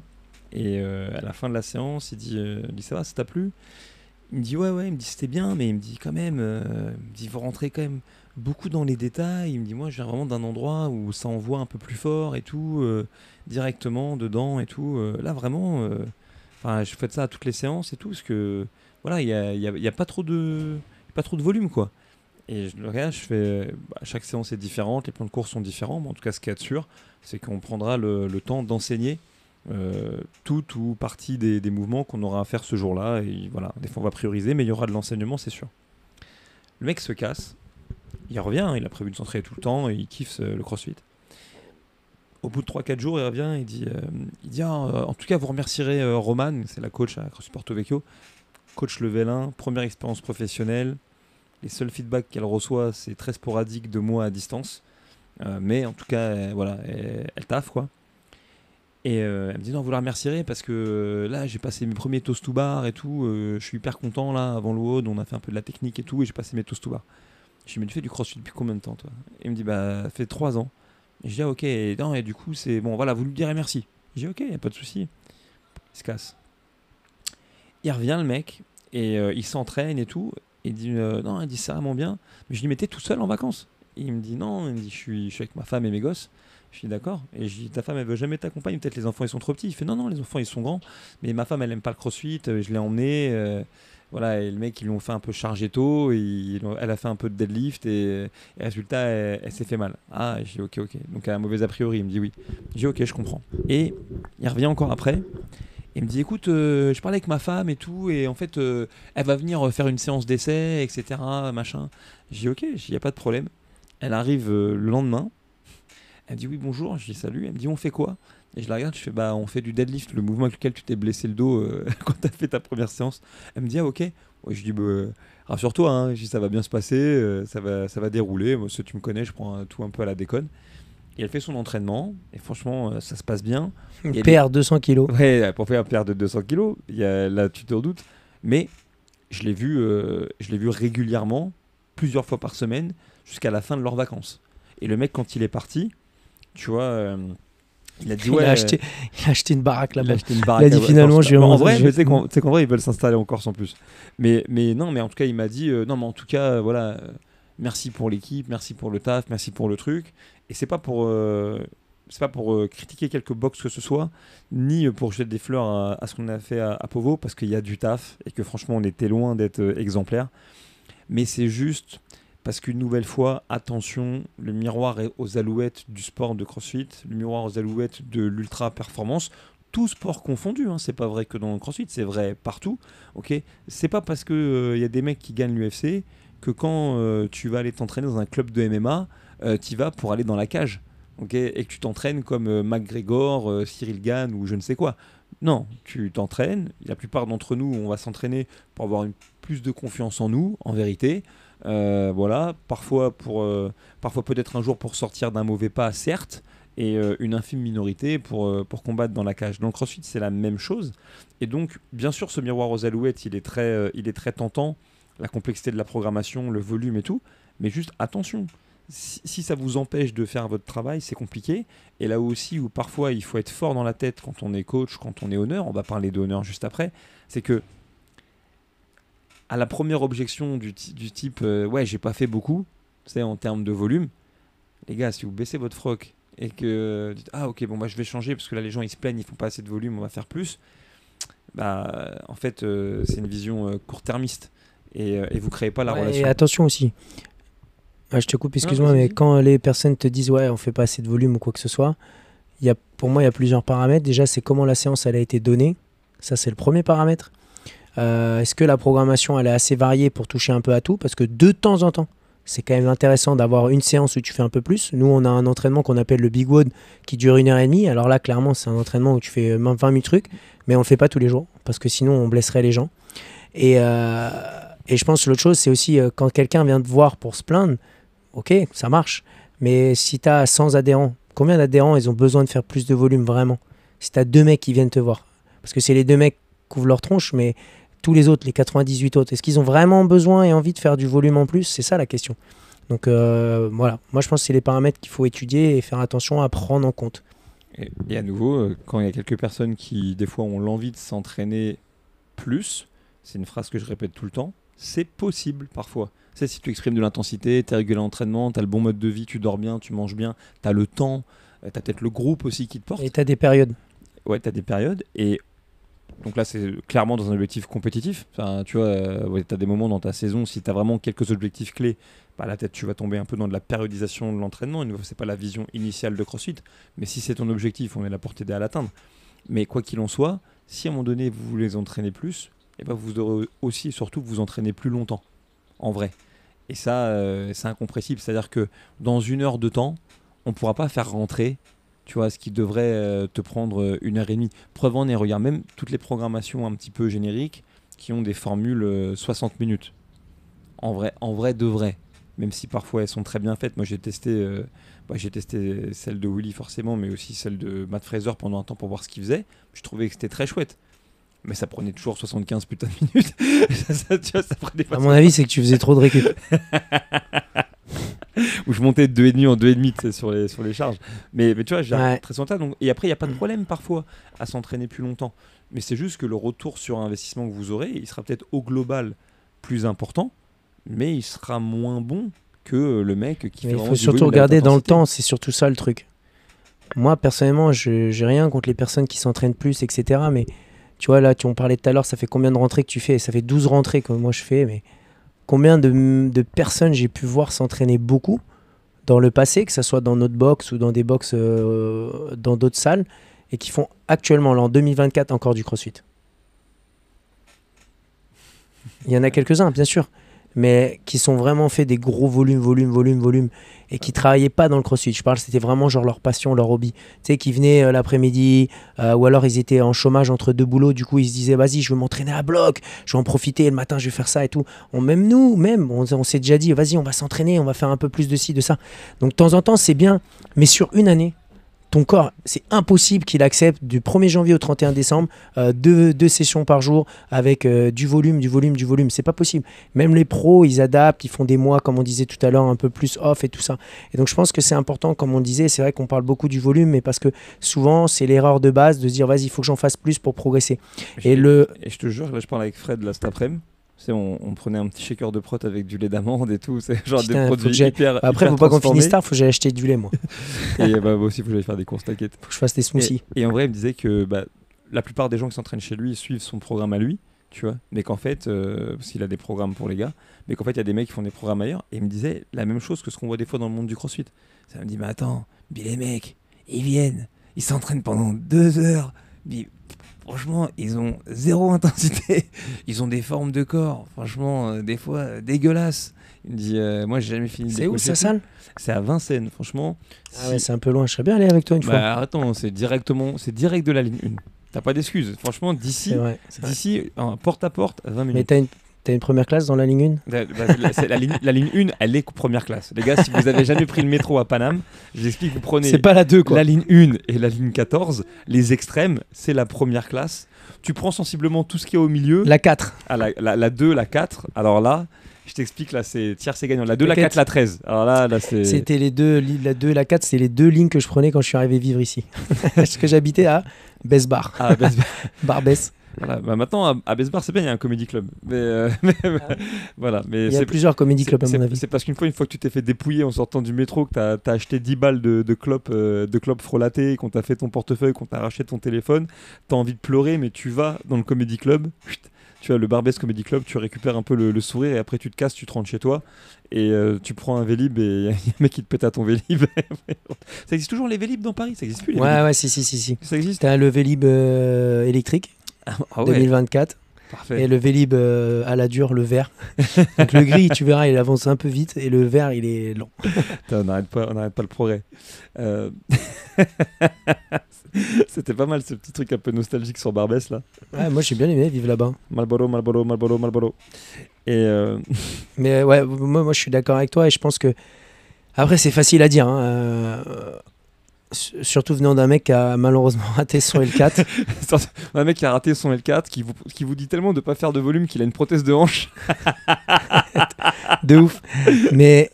et à la fin de la séance, il dit ça va, ça t'a plu? Il me dit ouais, il me dit c'était bien, mais il me dit quand même, il faut rentrer quand même beaucoup dans les détails. Il me dit moi je viens vraiment d'un endroit où ça envoie un peu plus fort et tout, directement dedans et tout. Là vraiment, je fais ça à toutes les séances et tout, parce que voilà, il y a pas trop de volume quoi. Et je le regarde, je fais chaque séance est différente, les plans de cours sont différents, mais en tout cas ce qu'il y a de sûr, c'est qu'on prendra le temps d'enseigner tout ou partie des mouvements qu'on aura à faire ce jour-là. Et voilà, des fois on va prioriser, mais il y aura de l'enseignement, c'est sûr. Le mec se casse, il revient, il a prévu de s'entraîner tout le temps, et il kiffe le CrossFit. Au bout de 3-4 jours, il revient, il dit en tout cas vous remercierez Romane, c'est la coach à CrossFit Porto Vecchio, coach level 1, première expérience professionnelle. Les seuls feedbacks qu'elle reçoit, c'est très sporadique de moi à distance. Mais en tout cas, elle taffe, quoi. Et elle me dit non, vous la remercierez parce que là, j'ai passé mes premiers toast to bar et tout. Je suis hyper content, là, avant le WOD, on a fait un peu de la technique et tout, et j'ai passé mes toast to bar. Je lui ai dit, mais tu fais du CrossFit depuis combien de temps, toi? Et il me dit, ça fait 3 ans. Et je dis, ok, et du coup, c'est bon, voilà, vous lui direz merci. Je dis, ok, y a pas de souci. Il se casse. Il revient, le mec, et il s'entraîne et tout. Il dit non, il dit c'est vraiment bien. Mais je lui dis mais t'es tout seul en vacances? Et il me dit non, il me dit je suis avec ma femme et mes gosses. Je dis d'accord. Et je dis ta femme elle veut jamais t'accompagner, peut-être les enfants ils sont trop petits. Il fait non, les enfants ils sont grands. Mais ma femme elle aime pas le CrossFit, je l'ai emmené. Voilà, et le mec ils l'ont fait un peu charger tôt, elle a fait un peu de deadlift et résultat elle s'est fait mal. Ah, je dis ok. Donc elle a un mauvais a priori, il me dit oui. Je dis ok, je comprends. Et il revient encore après. Il me dit écoute, je parlais avec ma femme et tout, et en fait, elle va venir faire une séance d'essai, etc. Machin. J'ai dit ok, il n'y a pas de problème. Elle arrive le lendemain. Elle me dit oui, bonjour. Je dis salut. Elle me dit on fait quoi? Et je la regarde, je fais on fait du deadlift, le mouvement avec lequel tu t'es blessé le dos quand tu as fait ta première séance. Elle me dit ah ok. Ouais, je dis rassure-toi, hein. Je dis, ça va bien se passer, ça va dérouler. Moi, tu me connais, je prends tout un peu à la déconne. Et elle fait son entraînement, et franchement, ça se passe bien. Elle perd 200 kilos. Ouais, pour faire perdre 200 kilos, là, tu te redoutes. Mais je l'ai vu régulièrement, plusieurs fois par semaine, jusqu'à la fin de leurs vacances. Et le mec, quand il est parti, tu vois, il a dit il a acheté une baraque là-bas. Il a dit finalement, je vais en vrai, tu sais qu'en vrai, ils veulent s'installer en Corse en plus. Mais non, mais en tout cas, il m'a dit, non, mais en tout cas, voilà, merci pour l'équipe, merci pour le taf, merci pour le truc. Et c'est pas pour critiquer quelques box que ce soit, ni pour jeter des fleurs à ce qu'on a fait à Povo, parce qu'il y a du taf et que franchement, on était loin d'être exemplaire. Mais c'est juste parce qu'une nouvelle fois, attention, le miroir est aux alouettes du sport de CrossFit, le miroir aux alouettes de l'ultra performance, tout sport confondu, hein. C'est pas vrai que dans le CrossFit, c'est vrai partout. Okay, c'est pas parce qu'il y a des mecs qui gagnent l'UFC que quand tu vas aller t'entraîner dans un club de MMA, tu vas pour aller dans la cage. Okay, et que tu t'entraînes comme McGregor, Cyril Gane ou je ne sais quoi. Non, tu t'entraînes. La plupart d'entre nous, on va s'entraîner pour avoir plus de confiance en nous, en vérité. Voilà, parfois peut-être un jour pour sortir d'un mauvais pas, certes, et une infime minorité pour combattre dans la cage. Dans le CrossFit, c'est la même chose. Et donc, bien sûr, ce miroir aux alouettes, il est très tentant. La complexité de la programmation, le volume et tout. Mais juste attention. Si ça vous empêche de faire votre travail, c'est compliqué. Et là aussi où parfois il faut être fort dans la tête quand on est coach, quand on est honneur, on va parler d'honneur juste après, c'est que à la première objection du type ouais, j'ai pas fait beaucoup, c'est en termes de volume, les gars, si vous baissez votre froc et que dites ah ok, bon bah je vais changer parce que là les gens ils se plaignent, ils font pas assez de volume, on va faire plus, bah en fait c'est une vision court-termiste et vous créez pas la relation. Et attention aussi. Je te coupe, excuse-moi, mais quand les personnes te disent ouais, on fait pas assez de volume ou quoi que ce soit, pour moi, il y a plusieurs paramètres. Déjà, c'est comment la séance elle a été donnée. Ça, c'est le premier paramètre. Est-ce que la programmation elle est assez variée pour toucher un peu à tout? Parce que de temps en temps, c'est quand même intéressant d'avoir une séance où tu fais un peu plus. Nous, on a un entraînement qu'on appelle le Big WOD qui dure 1h30. Alors là, clairement, c'est un entraînement où tu fais 20 000 trucs, mais on le fait pas tous les jours parce que sinon, on blesserait les gens. Et je pense que l'autre chose, c'est aussi quand quelqu'un vient te voir pour se plaindre, ok, ça marche. Mais si tu as 100 adhérents, combien d'adhérents ils ont besoin de faire plus de volume vraiment? Si tu as 2 mecs qui viennent te voir, parce que c'est les 2 mecs qui ouvrent leur tronche, mais tous les autres, les 98 autres, est-ce qu'ils ont vraiment besoin et envie de faire du volume en plus? C'est ça la question. Donc voilà, moi je pense que c'est les paramètres qu'il faut étudier et faire attention à prendre en compte. Et à nouveau, quand il y a quelques personnes qui des fois ont l'envie de s'entraîner plus, c'est une phrase que je répète tout le temps, c'est possible parfois. C'est si tu exprimes de l'intensité, tu es régulier à l'entraînement, tu as le bon mode de vie, tu dors bien, tu manges bien, tu as le temps, tu as peut-être le groupe aussi qui te porte. Et tu as des périodes. Ouais, tu as des périodes. Et donc là, c'est clairement dans un objectif compétitif. Enfin, tu vois, ouais, tu as des moments dans ta saison, si tu as vraiment quelques objectifs clés, bah là, peut-être tu vas tomber un peu dans de la périodisation de l'entraînement. C'est pas la vision initiale de CrossFit. Mais si c'est ton objectif, on est là pour t'aider à l'atteindre. Mais quoi qu'il en soit, si à un moment donné, vous voulez entraîner plus, et ben vous devrez aussi et surtout vous entraîner plus longtemps. En vrai. Et ça, c'est incompressible. C'est-à-dire que dans 1 heure de temps, on ne pourra pas faire rentrer, tu vois, ce qui devrait te prendre 1h30. Preuve en est, regarde, même toutes les programmations un petit peu génériques qui ont des formules 60 minutes. En vrai de vrai. Même si parfois elles sont très bien faites. Moi, j'ai testé celle de Willy forcément, mais aussi celle de Matt Fraser pendant un temps pour voir ce qu'il faisait. Je trouvais que c'était très chouette. Mais ça prenait toujours 75 putains de minutes. Tu vois, ça prenait pas. À mon avis, c'est que tu faisais trop de récup. Où je montais de 2,5 en 2,5 sur les charges. Mais tu vois, j'ai très sympa. Donc, et après, il n'y a pas de problème parfois à s'entraîner plus longtemps. Mais c'est juste que le retour sur investissement que vous aurez, il sera peut-être au global plus important, mais il sera moins bon que le mec qui fait vraiment. Il faut surtout regarder dans le temps, c'est surtout ça le truc. Moi, personnellement, j'ai rien contre les personnes qui s'entraînent plus, etc. Mais tu vois, là, on parlait tout à l'heure, ça fait combien de rentrées que tu fais? Ça fait 12 rentrées que moi je fais, mais combien de personnes j'ai pu voir s'entraîner beaucoup dans le passé, que ce soit dans notre box ou dans des box dans d'autres salles, et qui font actuellement, là, en 2024, encore du CrossFit. Il y en a quelques-uns, bien sûr, mais qui sont vraiment fait des gros volumes, et qui travaillaient pas dans le CrossFit. Je parle, c'était vraiment genre leur passion, leur hobby. Tu sais, qui venaient l'après-midi, ou alors ils étaient en chômage entre 2 boulots, du coup ils se disaient, vas-y, je veux m'entraîner à bloc, je vais en profiter, le matin je vais faire ça et tout. Même nous, on s'est déjà dit, vas-y, on va s'entraîner, on va faire un peu plus de ci, de ça. Donc de temps en temps, c'est bien, mais sur une année, ton corps, c'est impossible qu'il accepte du 1er janvier au 31 décembre 2 sessions par jour avec du volume. C'est pas possible. Même les pros, ils adaptent, ils font des mois, comme on disait tout à l'heure, un peu plus off et tout ça. Et donc je pense que c'est important, comme on disait, c'est vrai qu'on parle beaucoup du volume, mais parce que souvent c'est l'erreur de base de se dire vas-y, il faut que j'en fasse plus pour progresser. Et je te jure, là je parlais avec Fred là, cet après-midi. On prenait un petit shaker de prot avec du lait d'amande et tout. C'est genre des produits hyper. Après, faut pas qu'on finisse tard, faut que j'aille acheter du lait, moi. Et moi aussi, faut que j'aille faire des courses, t'inquiète. Faut que je fasse des smoothies. Et en vrai, il me disait que la plupart des gens qui s'entraînent chez lui suivent son programme à lui, tu vois. Mais qu'en fait, parce qu'il a des programmes pour les gars, mais qu'en fait, il y a des mecs qui font des programmes ailleurs. Et il me disait la même chose que ce qu'on voit des fois dans le monde du crossfit. Ça me dit, mais attends, les mecs, ils viennent, ils s'entraînent pendant 2 heures. Mais franchement, ils ont 0 intensité. Ils ont des formes de corps, franchement, des fois dégueulasses. Il me dit, moi, j'ai jamais fini de C'est où, sa salle ? C'est à Vincennes, franchement. Ah ouais, c'est un peu loin. Je serais bien allé avec toi une fois. Attends, c'est direct de la ligne 1. T'as pas d'excuses. Franchement, d'ici, porte à porte, 20 minutes. Mais t'as une première classe dans la ligne 1 ? La ligne 1, elle est première classe. Les gars, si vous avez jamais pris le métro à Paname, je vous explique, vous prenez c'est pas la 2, quoi. La ligne 1 et la ligne 14, les extrêmes, c'est la première classe. Tu prends sensiblement tout ce qu'il y a au milieu. La 4. Ah, la 2, la 4. Alors là, je t'explique, là, c'est tiers, c'est gagnant. La 2, la 4, la 13. Alors là c'est... C'était les deux, la 2 et la 4, c'est les 2 lignes que je prenais quand je suis arrivé vivre ici. Parce que j'habitais à Besbar. Ah, Besbar. Barbès. Voilà, maintenant à Besbar c'est bien, il y a un comédie club. Voilà, mais il y a plusieurs comédie clubs à mon avis. C'est parce qu'une fois que tu t'es fait dépouiller en sortant du métro, que t'as acheté 10 balles de clopes frelatées, qu'on t'a fait ton portefeuille, qu'on t'a arraché ton téléphone, t'as envie de pleurer, mais tu vas dans le comédie club, tu vois, le Barbès Comedy Club, tu récupères un peu le sourire et après tu te casses, tu te rentres chez toi et tu prends un Vélib et il y a un mec qui te pète à ton Vélib. Ça existe toujours les Vélib dans Paris? Ça existe plus les Vélib? Ouais, si. Ça existe? T'as le Vélib électrique. Ah ouais. 2024. Parfait. Et le Vélib à la dure, le vert. Donc le gris, tu verras, il avance un peu vite et le vert, il est lent. On n'arrête pas le progrès. C'était pas mal ce petit truc un peu nostalgique sur Barbès là. Ouais, moi j'ai bien aimé vivre là-bas. Marlboro. Et Mais ouais, moi je suis d'accord avec toi et je pense que après c'est facile à dire. Surtout venant d'un mec qui a malheureusement raté son L4. Un mec qui a raté son L4, qui vous dit tellement de pas faire de volume qu'il a une prothèse de hanche. De ouf. Mais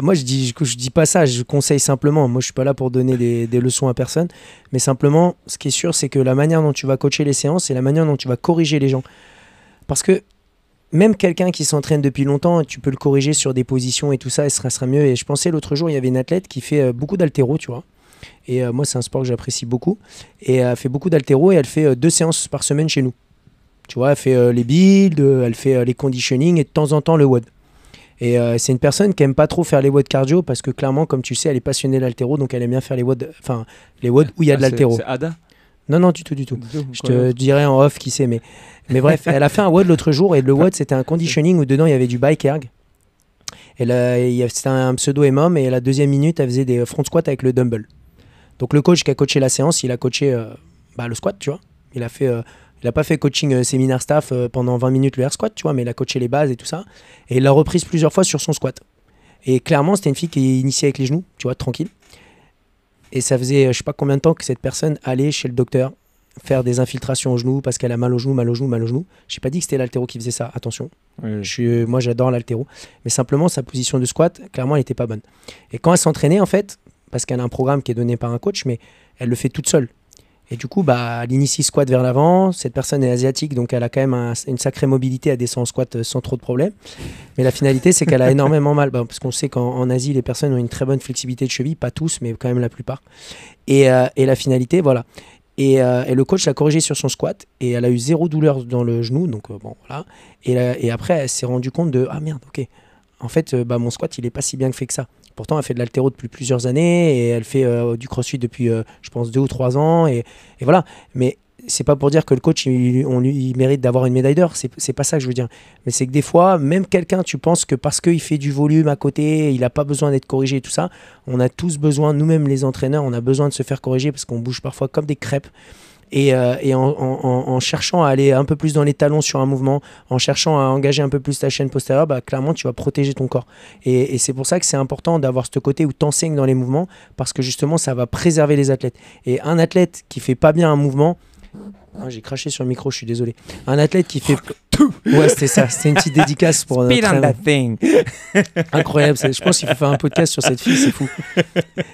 moi je dis pas ça, je conseille simplement. Moi je suis pas là pour donner des leçons à personne, mais simplement ce qui est sûr c'est que la manière dont tu vas coacher les séances et la manière dont tu vas corriger les gens. Parce que même quelqu'un qui s'entraîne depuis longtemps, tu peux le corriger sur des positions et tout ça, et ce sera mieux. Et je pensais l'autre jour, il y avait une athlète qui fait beaucoup d'haltéro, tu vois. Et moi, c'est un sport que j'apprécie beaucoup. Et elle fait beaucoup d'haltéro et elle fait 2 séances par semaine chez nous. Tu vois, elle fait les builds, elle fait les conditioning et de temps en temps le WOD. Et c'est une personne qui aime pas trop faire les WOD cardio parce que clairement, comme tu sais, elle est passionnée d'haltéro, donc elle aime bien faire les WOD où il y a de l'haltéro. C'est Ada ? Non, du tout. Je te dirai en off qui c'est, mais bref, elle a fait un WOD l'autre jour et le WOD c'était un conditioning où dedans il y avait du bike erg. C'était un pseudo EMOM et à la 2e minute elle faisait des front squats avec le dumbbell. Donc le coach qui a coaché la séance, il a coaché le squat, tu vois. Il a pas fait coaching séminaire staff pendant 20 minutes le air squat, tu vois, mais il a coaché les bases et tout ça. Et il l'a reprise plusieurs fois sur son squat. Et clairement, c'était une fille qui est initiée avec les genoux, tu vois, tranquille. Et ça faisait je sais pas combien de temps que cette personne allait chez le docteur faire des infiltrations aux genoux parce qu'elle a mal aux genoux. J'ai pas dit que c'était l'haltéro qui faisait ça, attention. Oui. Moi j'adore l'haltéro. Mais simplement sa position de squat, clairement elle était pas bonne. Et quand elle s'entraînait en fait, parce qu'elle a un programme qui est donné par un coach, mais elle le fait toute seule. Et du coup, elle initie squat vers l'avant. Cette personne est asiatique, donc elle a quand même une sacrée mobilité, elle descend en squat sans trop de problèmes. Mais la finalité, c'est qu'elle a énormément mal, parce qu'on sait qu'en Asie, les personnes ont une très bonne flexibilité de cheville, pas tous, mais quand même la plupart. Et la finalité, voilà. Et le coach l'a corrigée sur son squat, et elle a eu 0 douleur dans le genou, donc voilà. Et après, elle s'est rendue compte de « Ah merde, ok. En fait, mon squat, il est pas si bien fait que ça. » Pourtant, elle fait de l'haltéro depuis plusieurs années et elle fait du crossfit depuis, je pense, 2 ou 3 ans. Et voilà. Mais c'est pas pour dire que le coach, il mérite d'avoir une médaille d'or. C'est pas ça que je veux dire. Mais c'est que des fois, même quelqu'un, tu penses que parce qu'il fait du volume à côté, il n'a pas besoin d'être corrigé et tout ça. On a tous besoin, nous-mêmes les entraîneurs, on a besoin de se faire corriger parce qu'on bouge parfois comme des crêpes. et en cherchant à aller un peu plus dans les talons sur un mouvement, en cherchant à engager un peu plus ta chaîne postérieure, clairement tu vas protéger ton corps. Et c'est pour ça que c'est important d'avoir ce côté où tu enseignes dans les mouvements, parce que justement ça va préserver les athlètes. Et un athlète qui fait pas bien un mouvement, j'ai craché sur le micro, je suis désolé. Un athlète qui fait... Ouais, c'était ça, c'était une petite dédicace pour Speed on that thing. Incroyable, je pense qu'il faut faire un podcast sur cette fille, c'est fou.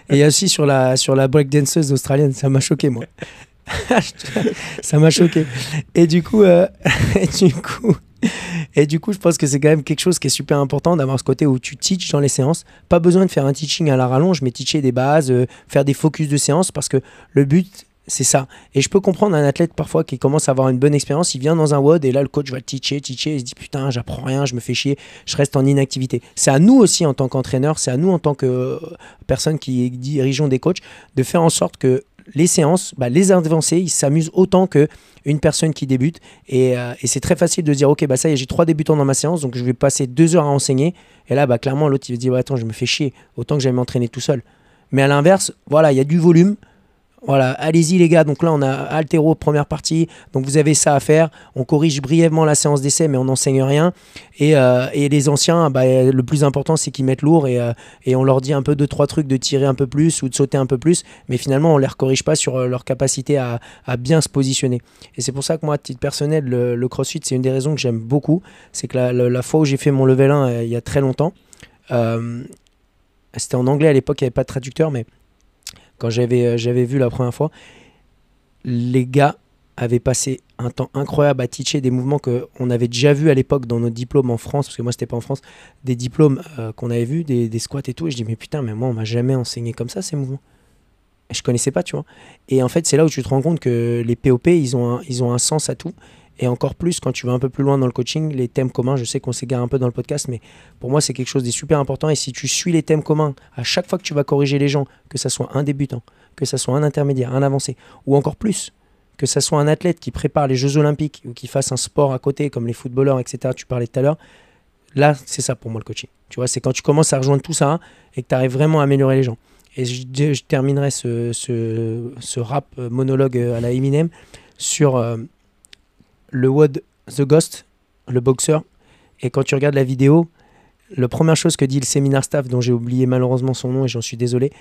Et il y a aussi sur la breakdanceuse australienne, ça m'a choqué moi. Ça m'a choqué. Et du coup, je pense que c'est quand même quelque chose qui est super important d'avoir ce côté où tu teaches dans les séances. Pas besoin de faire un teaching à la rallonge, mais teacher des bases, faire des focus de séance, parce que le but, c'est ça. Et je peux comprendre un athlète parfois qui commence à avoir une bonne expérience, il vient dans un WOD et là le coach va le teacher, il se dit putain, j'apprends rien, je me fais chier, je reste en inactivité. C'est à nous aussi en tant qu'entraîneur, c'est à nous en tant que personne qui dirigeons des coachs, de faire en sorte que les séances, les avancés, ils s'amusent autant qu'une personne qui débute. Et c'est très facile de dire, ok, ça y est, j'ai 3 débutants dans ma séance, donc je vais passer 2 heures à enseigner. Et là, clairement, l'autre, il va dire, attends, je me fais chier, autant que j'aille m'entraîner tout seul. Mais à l'inverse, voilà, il y a du volume. Voilà, allez-y les gars, donc là on a haltéro première partie, donc vous avez ça à faire, on corrige brièvement la séance d'essai mais on n'enseigne rien, et les anciens, le plus important c'est qu'ils mettent lourd et on leur dit un peu 2-3 trucs de tirer un peu plus ou de sauter un peu plus, mais finalement on les corrige pas sur leur capacité à bien se positionner. Et c'est pour ça que moi à titre personnel, le CrossFit c'est une des raisons que j'aime beaucoup, c'est que la fois où j'ai fait mon level 1 il y a très longtemps, c'était en anglais à l'époque, il n'y avait pas de traducteur, mais quand j'avais vu la première fois, les gars avaient passé un temps incroyable à teacher des mouvements qu'on avait déjà vus à l'époque dans nos diplômes en France, parce que moi c'était pas en France, des diplômes qu'on avait vus, des squats et tout, et je dis mais putain, mais moi on m'a jamais enseigné comme ça ces mouvements. Et je connaissais pas, tu vois. Et en fait c'est là où tu te rends compte que les POP ils ont un sens à tout. Et encore plus quand tu vas un peu plus loin dans le coaching, les thèmes communs, je sais qu'on s'égare un peu dans le podcast, mais pour moi c'est quelque chose de super important. Et si tu suis les thèmes communs, à chaque fois que tu vas corriger les gens, que ça soit un débutant, que ça soit un intermédiaire, un avancé, ou encore plus, que ça soit un athlète qui prépare les Jeux Olympiques ou qui fasse un sport à côté comme les footballeurs, etc., tu parlais tout à l'heure, là c'est ça pour moi le coaching. Tu vois, c'est quand tu commences à rejoindre tout ça et que tu arrives vraiment à améliorer les gens. Et je terminerai ce rap monologue à la Eminem sur... le WOD The Ghost, le boxeur, et quand tu regardes la vidéo, la première chose que dit le séminaire staff, dont j'ai oublié malheureusement son nom et j'en suis désolé,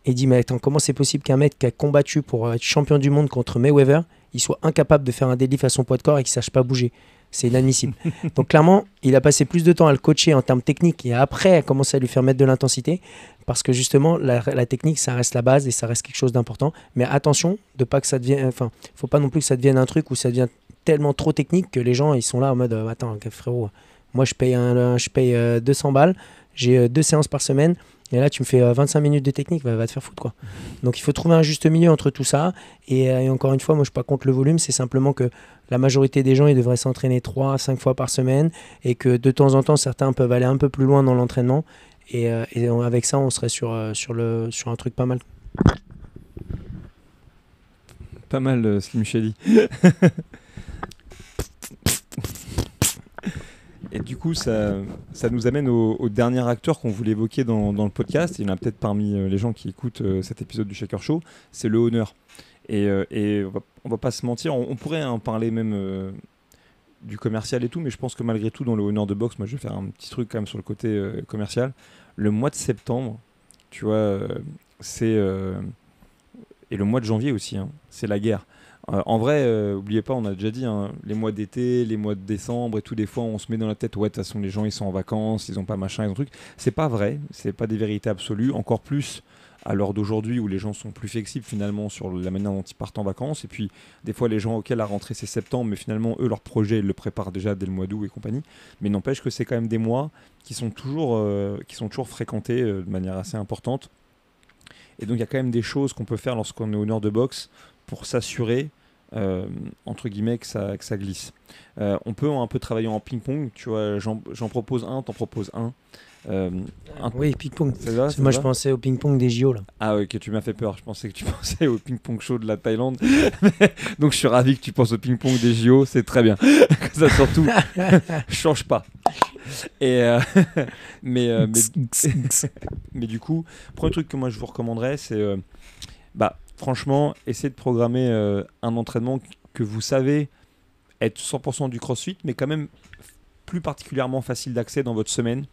il dit mais attends, comment c'est possible qu'un mec qui a combattu pour être champion du monde contre Mayweather, il soit incapable de faire un deadlift à son poids de corps et qu'il ne sache pas bouger? C'est inadmissible. Donc clairement, il a passé plus de temps à le coacher en termes techniques et après à commencer à lui faire mettre de l'intensité, parce que justement la technique ça reste la base et ça reste quelque chose d'important. Mais attention de pas que ça devienne, faut pas non plus que ça devienne un truc où ça devient tellement trop technique que les gens ils sont là en mode attends frérot, moi je paye 200 balles, j'ai 2 séances par semaine et là tu me fais 25 minutes de technique, va te faire foutre quoi. Donc il faut trouver un juste milieu entre tout ça et encore une fois moi je suis pas contre le volume, c'est simplement que la majorité des gens ils devraient s'entraîner 3-5 fois par semaine et que de temps en temps certains peuvent aller un peu plus loin dans l'entraînement et avec ça on serait sur un truc pas mal. Pas mal Slim Shady. Et du coup, ça nous amène au dernier acteur qu'on voulait évoquer dans le podcast. Il y en a peut-être parmi les gens qui écoutent cet épisode du Shaker Show. C'est le honneur. Et on va pas se mentir, on pourrait en parler même du commercial et tout, mais je pense que malgré tout, dans le honneur de boxe, moi je vais faire un petit truc quand même sur le côté commercial. Le mois de septembre, tu vois, c'est... et le mois de janvier aussi, hein, c'est la guerre. En vrai, oubliez pas, on a déjà dit, hein, les mois d'été, les mois de décembre et tout, des fois on se met dans la tête, ouais, de toute façon les gens ils sont en vacances, ils ont pas machin, ils ont truc. C'est pas vrai, c'est pas des vérités absolues, encore plus à l'heure d'aujourd'hui où les gens sont plus flexibles finalement sur la manière dont ils partent en vacances. Et puis des fois les gens auxquels la rentrée c'est septembre, mais finalement eux leur projet ils le préparent déjà dès le mois d'août et compagnie. Mais n'empêche que c'est quand même des mois qui sont toujours fréquentés de manière assez importante. Et donc il y a quand même des choses qu'on peut faire lorsqu'on est honneur de boxe pour s'assurer entre guillemets que ça glisse. On peut un peu travailler en ping-pong, tu vois, j'en propose un, t'en proposes un. Oui, ping-pong. C'est moi je pensais au ping-pong des JO là. Ah ok, tu m'as fait peur, je pensais que tu pensais au ping-pong show de la Thaïlande. Donc je suis ravi que tu penses au ping-pong des JO, c'est très bien. Ça surtout, change pas. Et mais du coup, premier truc que moi je vous recommanderais, c'est franchement, essayez de programmer un entraînement que vous savez être 100% du CrossFit, mais quand même plus particulièrement facile d'accès dans votre semaine.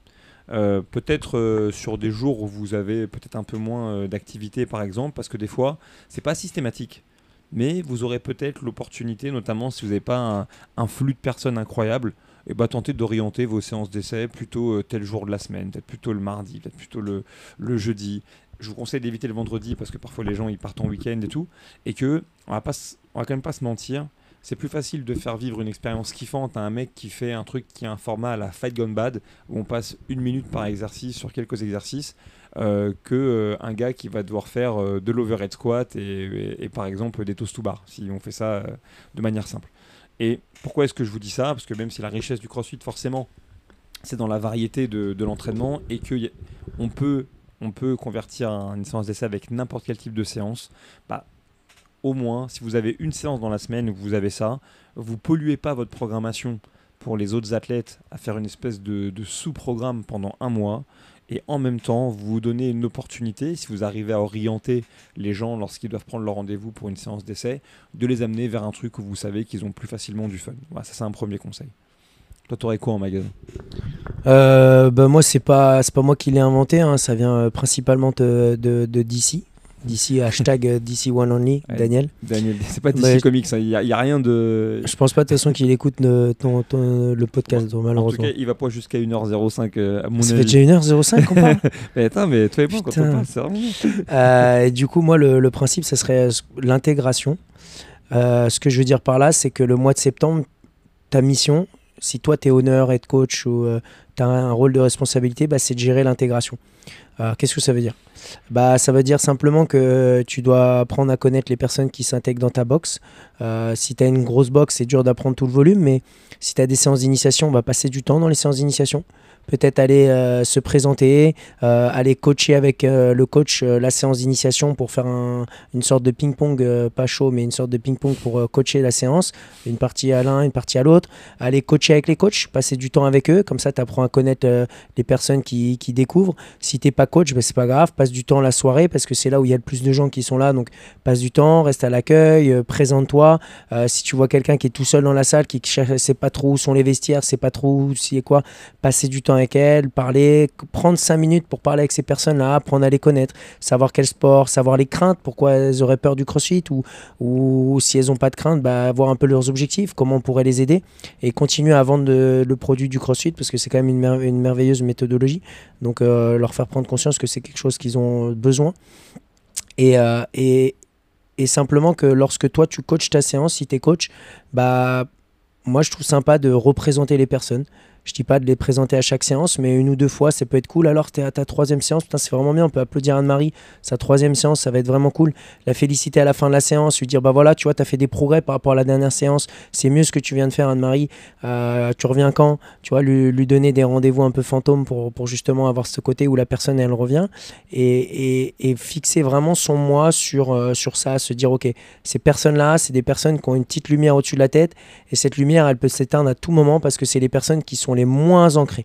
Peut-être sur des jours où vous avez peut-être un peu moins d'activité, par exemple, parce que des fois, c'est pas systématique. Mais vous aurez peut-être l'opportunité, notamment si vous n'avez pas un flux de personnes incroyable, et tentez d'orienter vos séances d'essai plutôt tel jour de la semaine, peut-être plutôt le mardi, peut-être plutôt le jeudi. Je vous conseille d'éviter le vendredi parce que parfois les gens ils partent en week-end et tout. Et que on va quand même pas se mentir, c'est plus facile de faire vivre une expérience kiffante à un mec qui fait un truc qui a un format à la Fight Gone Bad, où on passe 1 minute par exercice sur quelques exercices, qu'un gars qui va devoir faire de l'overhead squat et par exemple des toast to bar, si on fait ça de manière simple. Et pourquoi est-ce que je vous dis ça? Parce que même si la richesse du CrossFit, forcément, c'est dans la variété de l'entraînement et qu'on peut convertir une séance d'essai avec n'importe quel type de séance, au moins, si vous avez une séance dans la semaine où vous avez ça, vous polluez pas votre programmation pour les autres athlètes à faire une espèce de sous-programme pendant 1 mois. Et en même temps, vous vous donnez une opportunité, si vous arrivez à orienter les gens lorsqu'ils doivent prendre leur rendez-vous pour une séance d'essai, de les amener vers un truc où vous savez qu'ils ont plus facilement du fun. Voilà, ça c'est un premier conseil. Toi, t'aurais quoi en magasin? Moi, c'est pas moi qui l'ai inventé, hein, ça vient principalement de DC. DC, hashtag DC One Only, ouais, Daniel. Daniel, c'est pas DC Comics, il n'y a rien de... Je pense pas de toute façon qu'il écoute le podcast, malheureusement. En tout cas, il va pas jusqu'à 1h05 à mon avis. Ça fait déjà 1h05 qu'on parle. Mais attends, mais toi et moi, quand on parle, c'est vraiment... Et du coup, moi, le principe, ça serait l'intégration. Ce que je veux dire par là, c'est que le mois de septembre, ta mission, si toi, tu es owner, head coach ou tu as un rôle de responsabilité, c'est de gérer l'intégration. Qu'est-ce que ça veut dire? Ça veut dire simplement que tu dois apprendre à connaître les personnes qui s'intègrent dans ta box. Si tu as une grosse box, c'est dur d'apprendre tout le volume, mais si tu as des séances d'initiation, on va passer du temps dans les séances d'initiation. Peut-être aller se présenter, aller coacher avec le coach la séance d'initiation pour faire une sorte de ping-pong, pas chaud, mais une sorte de ping-pong pour coacher la séance, une partie à l'un, une partie à l'autre. Aller coacher avec les coachs, passer du temps avec eux, comme ça tu apprends à connaître les personnes qui découvrent. Si tu n'es pas coach, c'est pas grave, passe du temps la soirée parce que c'est là où il y a le plus de gens qui sont là, donc passe du temps, reste à l'accueil, présente-toi. Si tu vois quelqu'un qui est tout seul dans la salle, qui ne sait pas trop où sont les vestiaires, sait pas trop où c'est quoi, passer du temps avec elles, parler, prendre 5 minutes pour parler avec ces personnes-là, apprendre à les connaître, savoir quel sport, savoir les craintes, pourquoi elles auraient peur du CrossFit ou si elles n'ont pas de crainte, voir un peu leurs objectifs, comment on pourrait les aider et continuer à vendre le produit du CrossFit parce que c'est quand même une merveilleuse méthodologie. Donc leur faire prendre conscience que c'est quelque chose qu'ils ont besoin. Et simplement que lorsque toi tu coaches ta séance, si tu es coach, moi je trouve sympa de représenter les personnes. Je dis pas de les présenter à chaque séance, mais 1 ou 2 fois, ça peut être cool. Alors, tu es à ta 3e séance, putain, c'est vraiment bien. On peut applaudir Anne-Marie. Sa 3e séance, ça va être vraiment cool. La féliciter à la fin de la séance, lui dire, voilà, tu vois, tu as fait des progrès par rapport à la dernière séance. C'est mieux ce que tu viens de faire, Anne-Marie. Tu reviens quand? Tu vois, lui donner des rendez-vous un peu fantômes pour justement avoir ce côté où la personne, elle revient. Et fixer vraiment son moi sur ça, se dire, OK, ces personnes-là, c'est des personnes qui ont une petite lumière au-dessus de la tête. Et cette lumière, elle peut s'éteindre à tout moment parce que c'est les personnes qui sont les moins ancrées.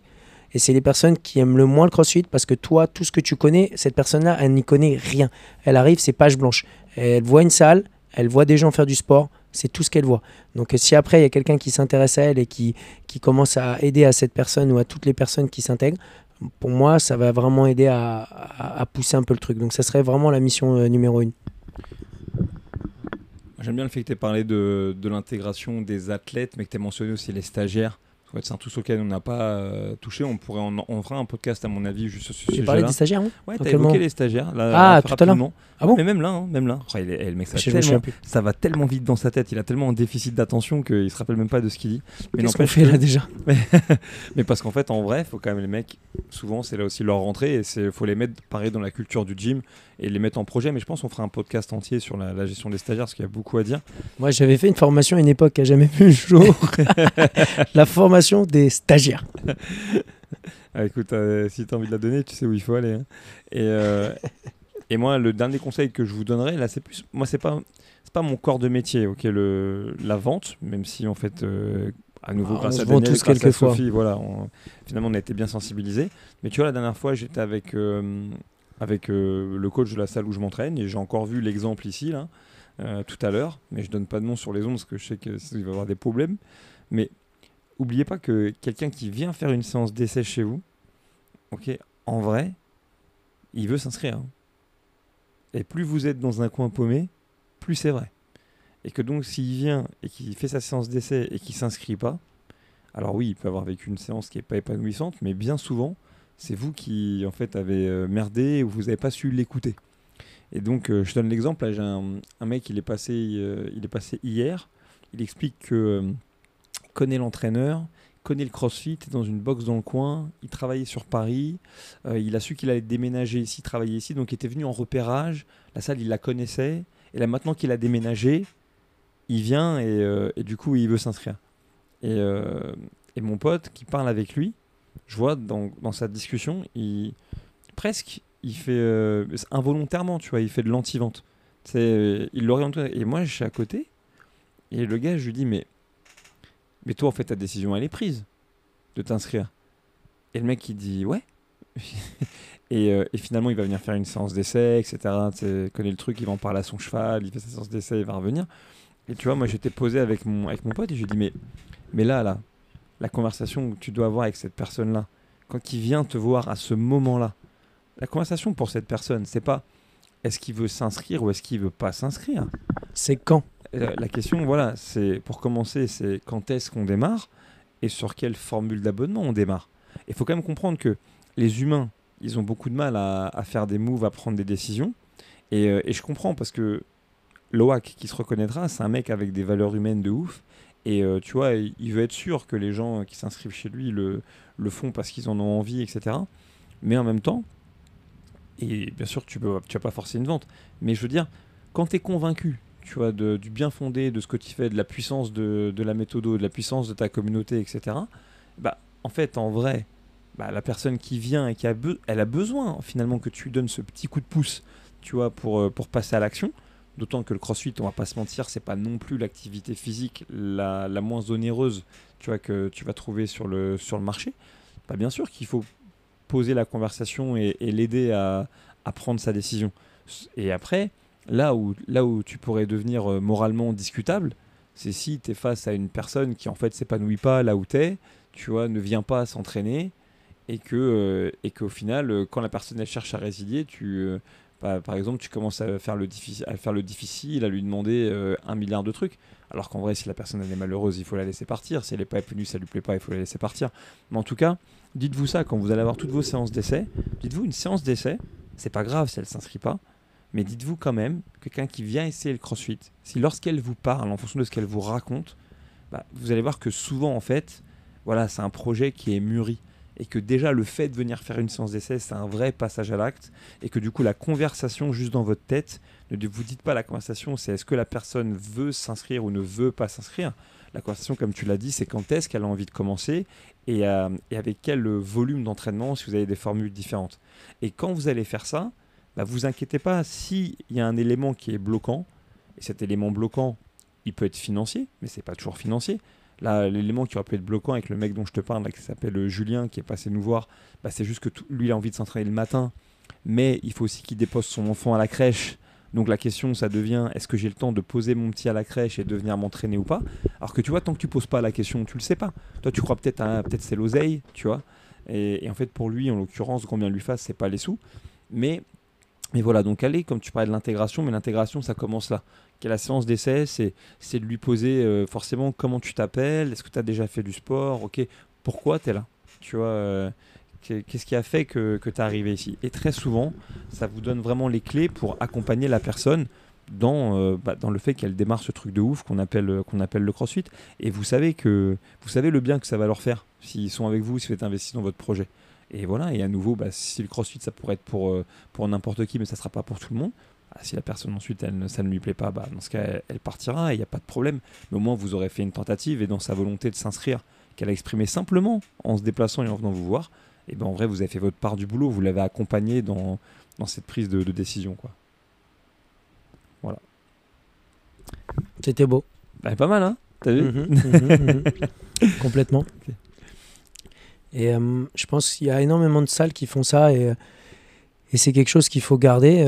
Et c'est les personnes qui aiment le moins le CrossFit parce que toi, tout ce que tu connais, cette personne-là, elle n'y connaît rien. Elle arrive, c'est page blanche. Elle voit une salle, elle voit des gens faire du sport, c'est tout ce qu'elle voit. Donc si après, il y a quelqu'un qui s'intéresse à elle et qui commence à aider à cette personne ou à toutes les personnes qui s'intègrent, pour moi, ça va vraiment aider à pousser un peu le truc. Donc ça serait vraiment la mission numéro 1. J'aime bien le fait que tu aies parlé de l'intégration des athlètes, mais que tu aies mentionné aussi les stagiaires. C'est un tout auquel on n'a pas touché. On fera un podcast, à mon avis, juste sur ce sujet-là. Tu parlais des stagiaires, ouais, tu as évoqué les stagiaires. Là, tout à l'heure. Ah bon? Mais même là. Oh, le mec, ça va tellement vite dans sa tête. Il a tellement un déficit d'attention qu'il ne se rappelle même pas de ce qu'il dit. Mais qu'est-ce qu'on fait là déjà? Mais parce qu'en fait, en vrai, il faut quand même les mecs, souvent, c'est là aussi leur rentrée. Et il faut les mettre, pareil, dans la culture du gym et les mettre en projet. Mais je pense qu'on fera un podcast entier sur la gestion des stagiaires parce qu'il y a beaucoup à dire. Moi, j'avais fait une formation à une époque qui n'a jamais vu le jour. La formation des stagiaires. Écoute, si tu as envie de la donner, tu sais où il faut aller. Hein. Et moi, le dernier conseil que je vous donnerai, là, c'est plus... Moi, c'est pas mon corps de métier, ok, la vente, même si, en fait... à nouveau, grâce à Daniel, grâce à Sophie, voilà, finalement on a été bien sensibilisés. Mais tu vois, la dernière fois, j'étais avec avec le coach de la salle où je m'entraîne, et j'ai encore vu l'exemple ici, là, tout à l'heure, mais je donne pas de nom sur les ondes parce que je sais qu'il va y avoir des problèmes. Mais oubliez pas que quelqu'un qui vient faire une séance d'essai chez vous, ok, en vrai, il veut s'inscrire. Hein. Et plus vous êtes dans un coin paumé, plus c'est vrai. Et que donc s'il vient et qu'il fait sa séance d'essai et qu'il ne s'inscrit pas, alors oui, il peut avoir vécu une séance qui n'est pas épanouissante, mais bien souvent, c'est vous qui en fait avez merdé ou vous n'avez pas su l'écouter. Et donc je donne l'exemple, là j'ai un mec, il est passé hier, il explique que connaît l'entraîneur, connaît le CrossFit, est dans une box dans le coin, il travaillait sur Paris, il a su qu'il allait déménager ici, travailler ici, donc il était venu en repérage, la salle il la connaissait, et là maintenant qu'il a déménagé, il vient et du coup il veut s'inscrire. Et mon pote qui parle avec lui, je vois dans sa discussion, il fait involontairement, tu vois, il fait de l'anti-vente. Il l'oriente, et moi je suis à côté, et le gars je lui dis mais toi, en fait, ta décision, elle est prise de t'inscrire. Et le mec, il dit ouais. et finalement, il va venir faire une séance d'essai, etc. Tu connais le truc, il va en parler à son cheval, il fait sa séance d'essai, il va revenir. Et tu vois, moi, j'étais posé avec mon pote et je lui dis mais là, la conversation que tu dois avoir avec cette personne-là, quand il vient te voir à ce moment-là, la conversation pour cette personne, c'est pas est-ce qu'il veut s'inscrire ou est-ce qu'il veut pas s'inscrire. C'est quand? La question, voilà, c'est pour commencer, c'est quand est-ce qu'on démarre et sur quelle formule d'abonnement on démarre. Il faut quand même comprendre que les humains, ils ont beaucoup de mal à faire des moves, à prendre des décisions. Et je comprends parce que Loac, qui se reconnaîtra, c'est un mec avec des valeurs humaines de ouf. Et tu vois, il veut être sûr que les gens qui s'inscrivent chez lui le font parce qu'ils en ont envie, etc. Mais en même temps, et bien sûr, tu vas pas forcer une vente. Mais je veux dire, quand tu es convaincu, tu vois, du bien fondé, de ce que tu fais, de la puissance de la méthode, de la puissance de ta communauté, etc. Bah, en fait, en vrai, bah, la personne qui vient et elle a besoin finalement que tu lui donnes ce petit coup de pouce, tu vois, pour passer à l'action. D'autant que le CrossFit, on va pas se mentir, c'est pas non plus l'activité physique la moins onéreuse, tu vois, que tu vas trouver sur le marché. Bah, bien sûr qu'il faut poser la conversation et l'aider à prendre sa décision. Et après, là où tu pourrais devenir moralement discutable, c'est si tu es face à une personne qui en fait s'épanouit pas là où tu es, tu vois, ne vient pas s'entraîner et qu'au final, quand la personne elle cherche à résilier, par exemple, tu commences à faire le difficile, à lui demander 1 milliard de trucs. Alors qu'en vrai, si la personne elle est malheureuse, il faut la laisser partir. Si elle n'est pas épanouie, ça lui plaît pas, il faut la laisser partir. Mais en tout cas, dites-vous ça quand vous allez avoir toutes vos séances d'essai. Dites-vous une séance d'essai, c'est pas grave si elle s'inscrit pas. Mais dites-vous quand même, quelqu'un qui vient essayer le CrossFit, si lorsqu'elle vous parle, en fonction de ce qu'elle vous raconte, bah, vous allez voir que souvent, en fait, voilà, c'est un projet qui est mûri. Et que déjà, le fait de venir faire une séance d'essai, c'est un vrai passage à l'acte. Et que du coup, la conversation juste dans votre tête, ne vous dites pas la conversation, c'est est-ce que la personne veut s'inscrire ou ne veut pas s'inscrire. La conversation, comme tu l'as dit, c'est quand est-ce qu'elle a envie de commencer et avec quel volume d'entraînement, si vous avez des formules différentes. Et quand vous allez faire ça, bah, vous inquiétez pas s'il y a un élément qui est bloquant, et cet élément bloquant, il peut être financier, mais c'est pas toujours financier. Là, l'élément qui aurait pu être bloquant avec le mec dont je te parle, là, qui s'appelle Julien, qui est passé nous voir, bah, c'est juste que lui, il a envie de s'entraîner le matin, mais il faut aussi qu'il dépose son enfant à la crèche. Donc la question, ça devient, est-ce que j'ai le temps de poser mon petit à la crèche et de venir m'entraîner ou pas? Alors que tu vois, tant que tu poses pas la question, tu le sais pas. Toi, tu crois peut-être c'est l'oseille, tu vois. Et en fait, pour lui, en l'occurrence, combien lui fasse, c'est pas les sous. Mais voilà, donc allez, comme tu parlais de l'intégration, mais l'intégration, ça commence là. La séance d'essai, c'est de lui poser forcément comment tu t'appelles, est-ce que tu as déjà fait du sport, ok, pourquoi tu es là, tu vois, qu'est-ce qui a fait que tu es arrivé ici. Et très souvent, ça vous donne vraiment les clés pour accompagner la personne dans le fait qu'elle démarre ce truc de ouf qu'on appelle le CrossFit. Et vous savez le bien que ça va leur faire s'ils sont avec vous, si vous êtes investi dans votre projet. Et voilà, et à nouveau, si le CrossFit, ça pourrait être pour n'importe qui, mais ça ne sera pas pour tout le monde. Si la personne ensuite, ça ne lui plaît pas, dans ce cas, elle partira et il n'y a pas de problème. Mais au moins, vous aurez fait une tentative et dans sa volonté de s'inscrire, qu'elle a exprimée simplement en se déplaçant et en venant vous voir, et en vrai, vous avez fait votre part du boulot, vous l'avez accompagné dans cette prise de décision, quoi. Voilà. C'était beau. Pas mal, hein? T'as vu? Complètement. Okay. Et je pense qu'il y a énormément de salles qui font ça et Et c'est quelque chose qu'il faut garder.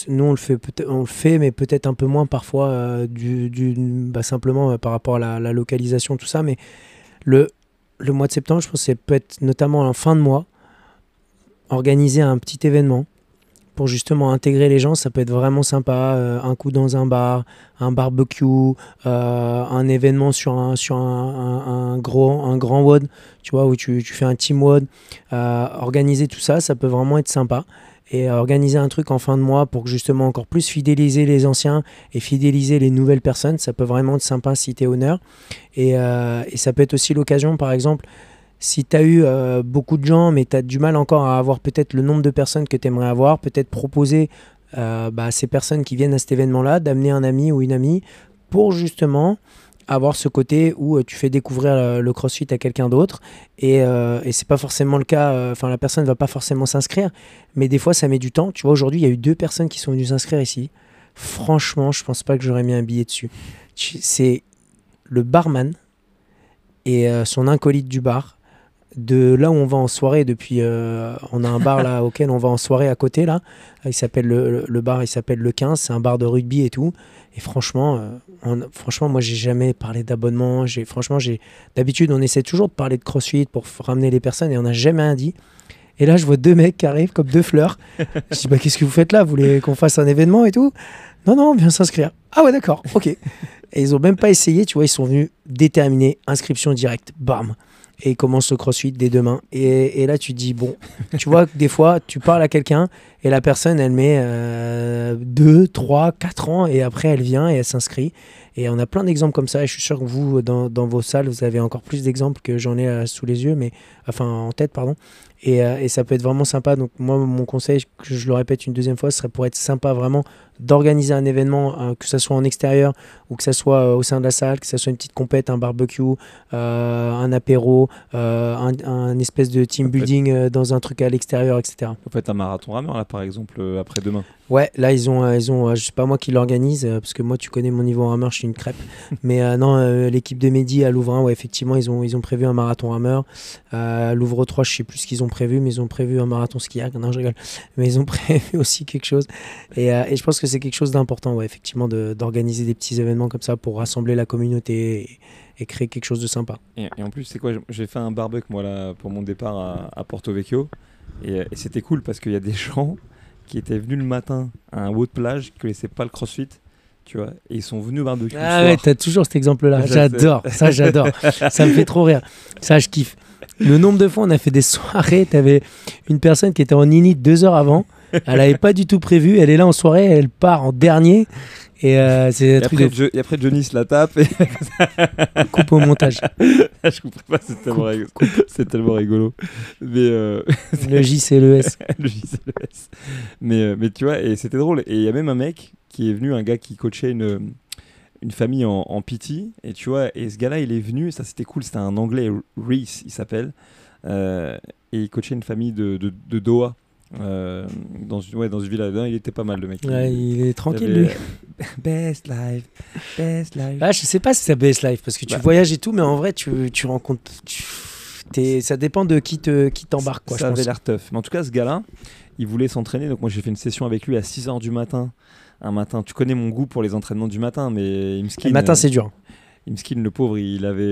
Nous, on le fait, mais peut-être un peu moins parfois, simplement par rapport à la localisation, tout ça. Mais le mois de septembre, je pense que c'est peut-être notamment en fin de mois, organiser un petit événement pour justement intégrer les gens. Ça peut être vraiment sympa. Un coup dans un bar, un barbecue, un événement sur un grand WOD, tu vois, où tu fais un team WOD. Organiser tout ça, ça peut vraiment être sympa. Et organiser un truc en fin de mois pour justement encore plus fidéliser les anciens et fidéliser les nouvelles personnes, ça peut vraiment être sympa si t'es honneur. Et ça peut être aussi l'occasion, par exemple, si tu as eu beaucoup de gens, mais tu as du mal encore à avoir peut-être le nombre de personnes que tu aimerais avoir, peut-être proposer à ces personnes qui viennent à cet événement-là d'amener un ami ou une amie pour justement avoir ce côté où tu fais découvrir le CrossFit à quelqu'un d'autre et c'est pas forcément le cas, la personne va pas forcément s'inscrire, mais des fois ça met du temps. Tu vois, aujourd'hui il y a eu 2 personnes qui sont venues s'inscrire ici. Franchement, je pense pas que j'aurais mis un billet dessus. C'est le barman et son acolyte du bar. De là où on va en soirée depuis on a un bar là auquel on va en soirée à côté là, il s'appelle le bar, il s'appelle le 15, c'est un bar de rugby et tout, et franchement moi j'ai jamais parlé d'abonnement, d'habitude on essaie toujours de parler de CrossFit pour ramener les personnes et on n'a jamais rien dit. Et là je vois 2 mecs qui arrivent comme 2 fleurs. Je dis qu'est-ce que vous faites là, vous voulez qu'on fasse un événement et tout? Non on vient s'inscrire. Ah ouais d'accord, ok. Et ils ont même pas essayé, tu vois, ils sont venus déterminés, inscription directe, bam. Et il commence le CrossFit dès demain. Et là, tu te dis, bon, tu vois que des fois, tu parles à quelqu'un et la personne, elle met 2, 3, 4 ans et après, elle vient et elle s'inscrit. Et on a plein d'exemples comme ça. Et je suis sûr que vous, dans vos salles, vous avez encore plus d'exemples que j'en ai sous les yeux, en tête, pardon. Et ça peut être vraiment sympa. Donc moi, mon conseil, que je le répète une deuxième fois, ce serait pour être sympa vraiment d'organiser un événement, que ce soit en extérieur ou que ce soit au sein de la salle, que ce soit une petite compète, un barbecue, un apéro, un espèce de team building dans un truc à l'extérieur, etc. Vous faites un marathon rameur là par exemple après-demain. Ouais, là ils ont je sais pas moi qui l'organise parce que moi tu connais mon niveau en rameur, je suis une crêpe. Mais non, l'équipe de Mehdi à Louvre 1, ouais, effectivement ils ont prévu un marathon rameur. Louvre 3, je sais plus ce qu'ils ont prévu, mais ils ont prévu un marathon skiable. Non, je rigole. Mais ils ont prévu aussi quelque chose. Et je pense que c'est quelque chose d'important, ouais, effectivement, d'organiser des petits événements comme ça pour rassembler la communauté et créer quelque chose de sympa. Et en plus, c'est quoi, j'ai fait un barbecue moi là pour mon départ à Porto Vecchio et c'était cool parce qu'il y a des gens qui étaient venus le matin à un haut de plage qui connaissaient pas le CrossFit, tu vois, et ils sont venus au barbecue. Ah ouais, t'as toujours cet exemple-là. J'adore. Ça, j'adore. Ça me fait trop rire. Ça, je kiffe. Le nombre de fois, on a fait des soirées. T'avais une personne qui était en init 2 heures avant. Elle n'avait pas du tout prévu. Elle est là en soirée. Elle part en dernier. Et c'est et après, Johnny se la tape. Et... coupe au montage. Je comprends pas. C'est tellement rigolo. Mais le J, c'est le S. Le J, c'est le S. Mais tu vois, et c'était drôle. Et il y a même un mec qui est venu, un gars qui coachait une famille en PT, et tu vois, et ce gars-là il est venu, ça c'était cool, c'était un anglais, Reese il s'appelle, et il coachait une famille de Doha, dans une villa. Il était pas mal le mec. Ouais, il est tranquille lui. Best life. Ah, je sais pas si c'est best life parce que tu voyages et tout, mais en vrai tu rencontres, ça dépend de qui t'embarque quoi. Ça avait l'air tough, mais en tout cas ce gars-là il voulait s'entraîner, donc moi j'ai fait une session avec lui à 6h du matin. Un matin, tu connais mon goût pour les entraînements du matin, mais Imskin, le matin c'est dur. Imskin, le pauvre,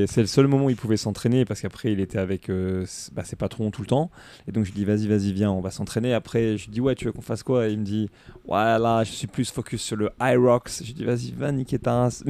c'est le seul moment où il pouvait s'entraîner parce qu'après il était avec ses patrons tout le temps. Et donc je lui dis vas-y viens, on va s'entraîner. Après je lui dis ouais, tu veux qu'on fasse quoi? Et il me dit ouais là je suis plus focus sur le high rocks. Je lui dis vas-y va niquer ta race.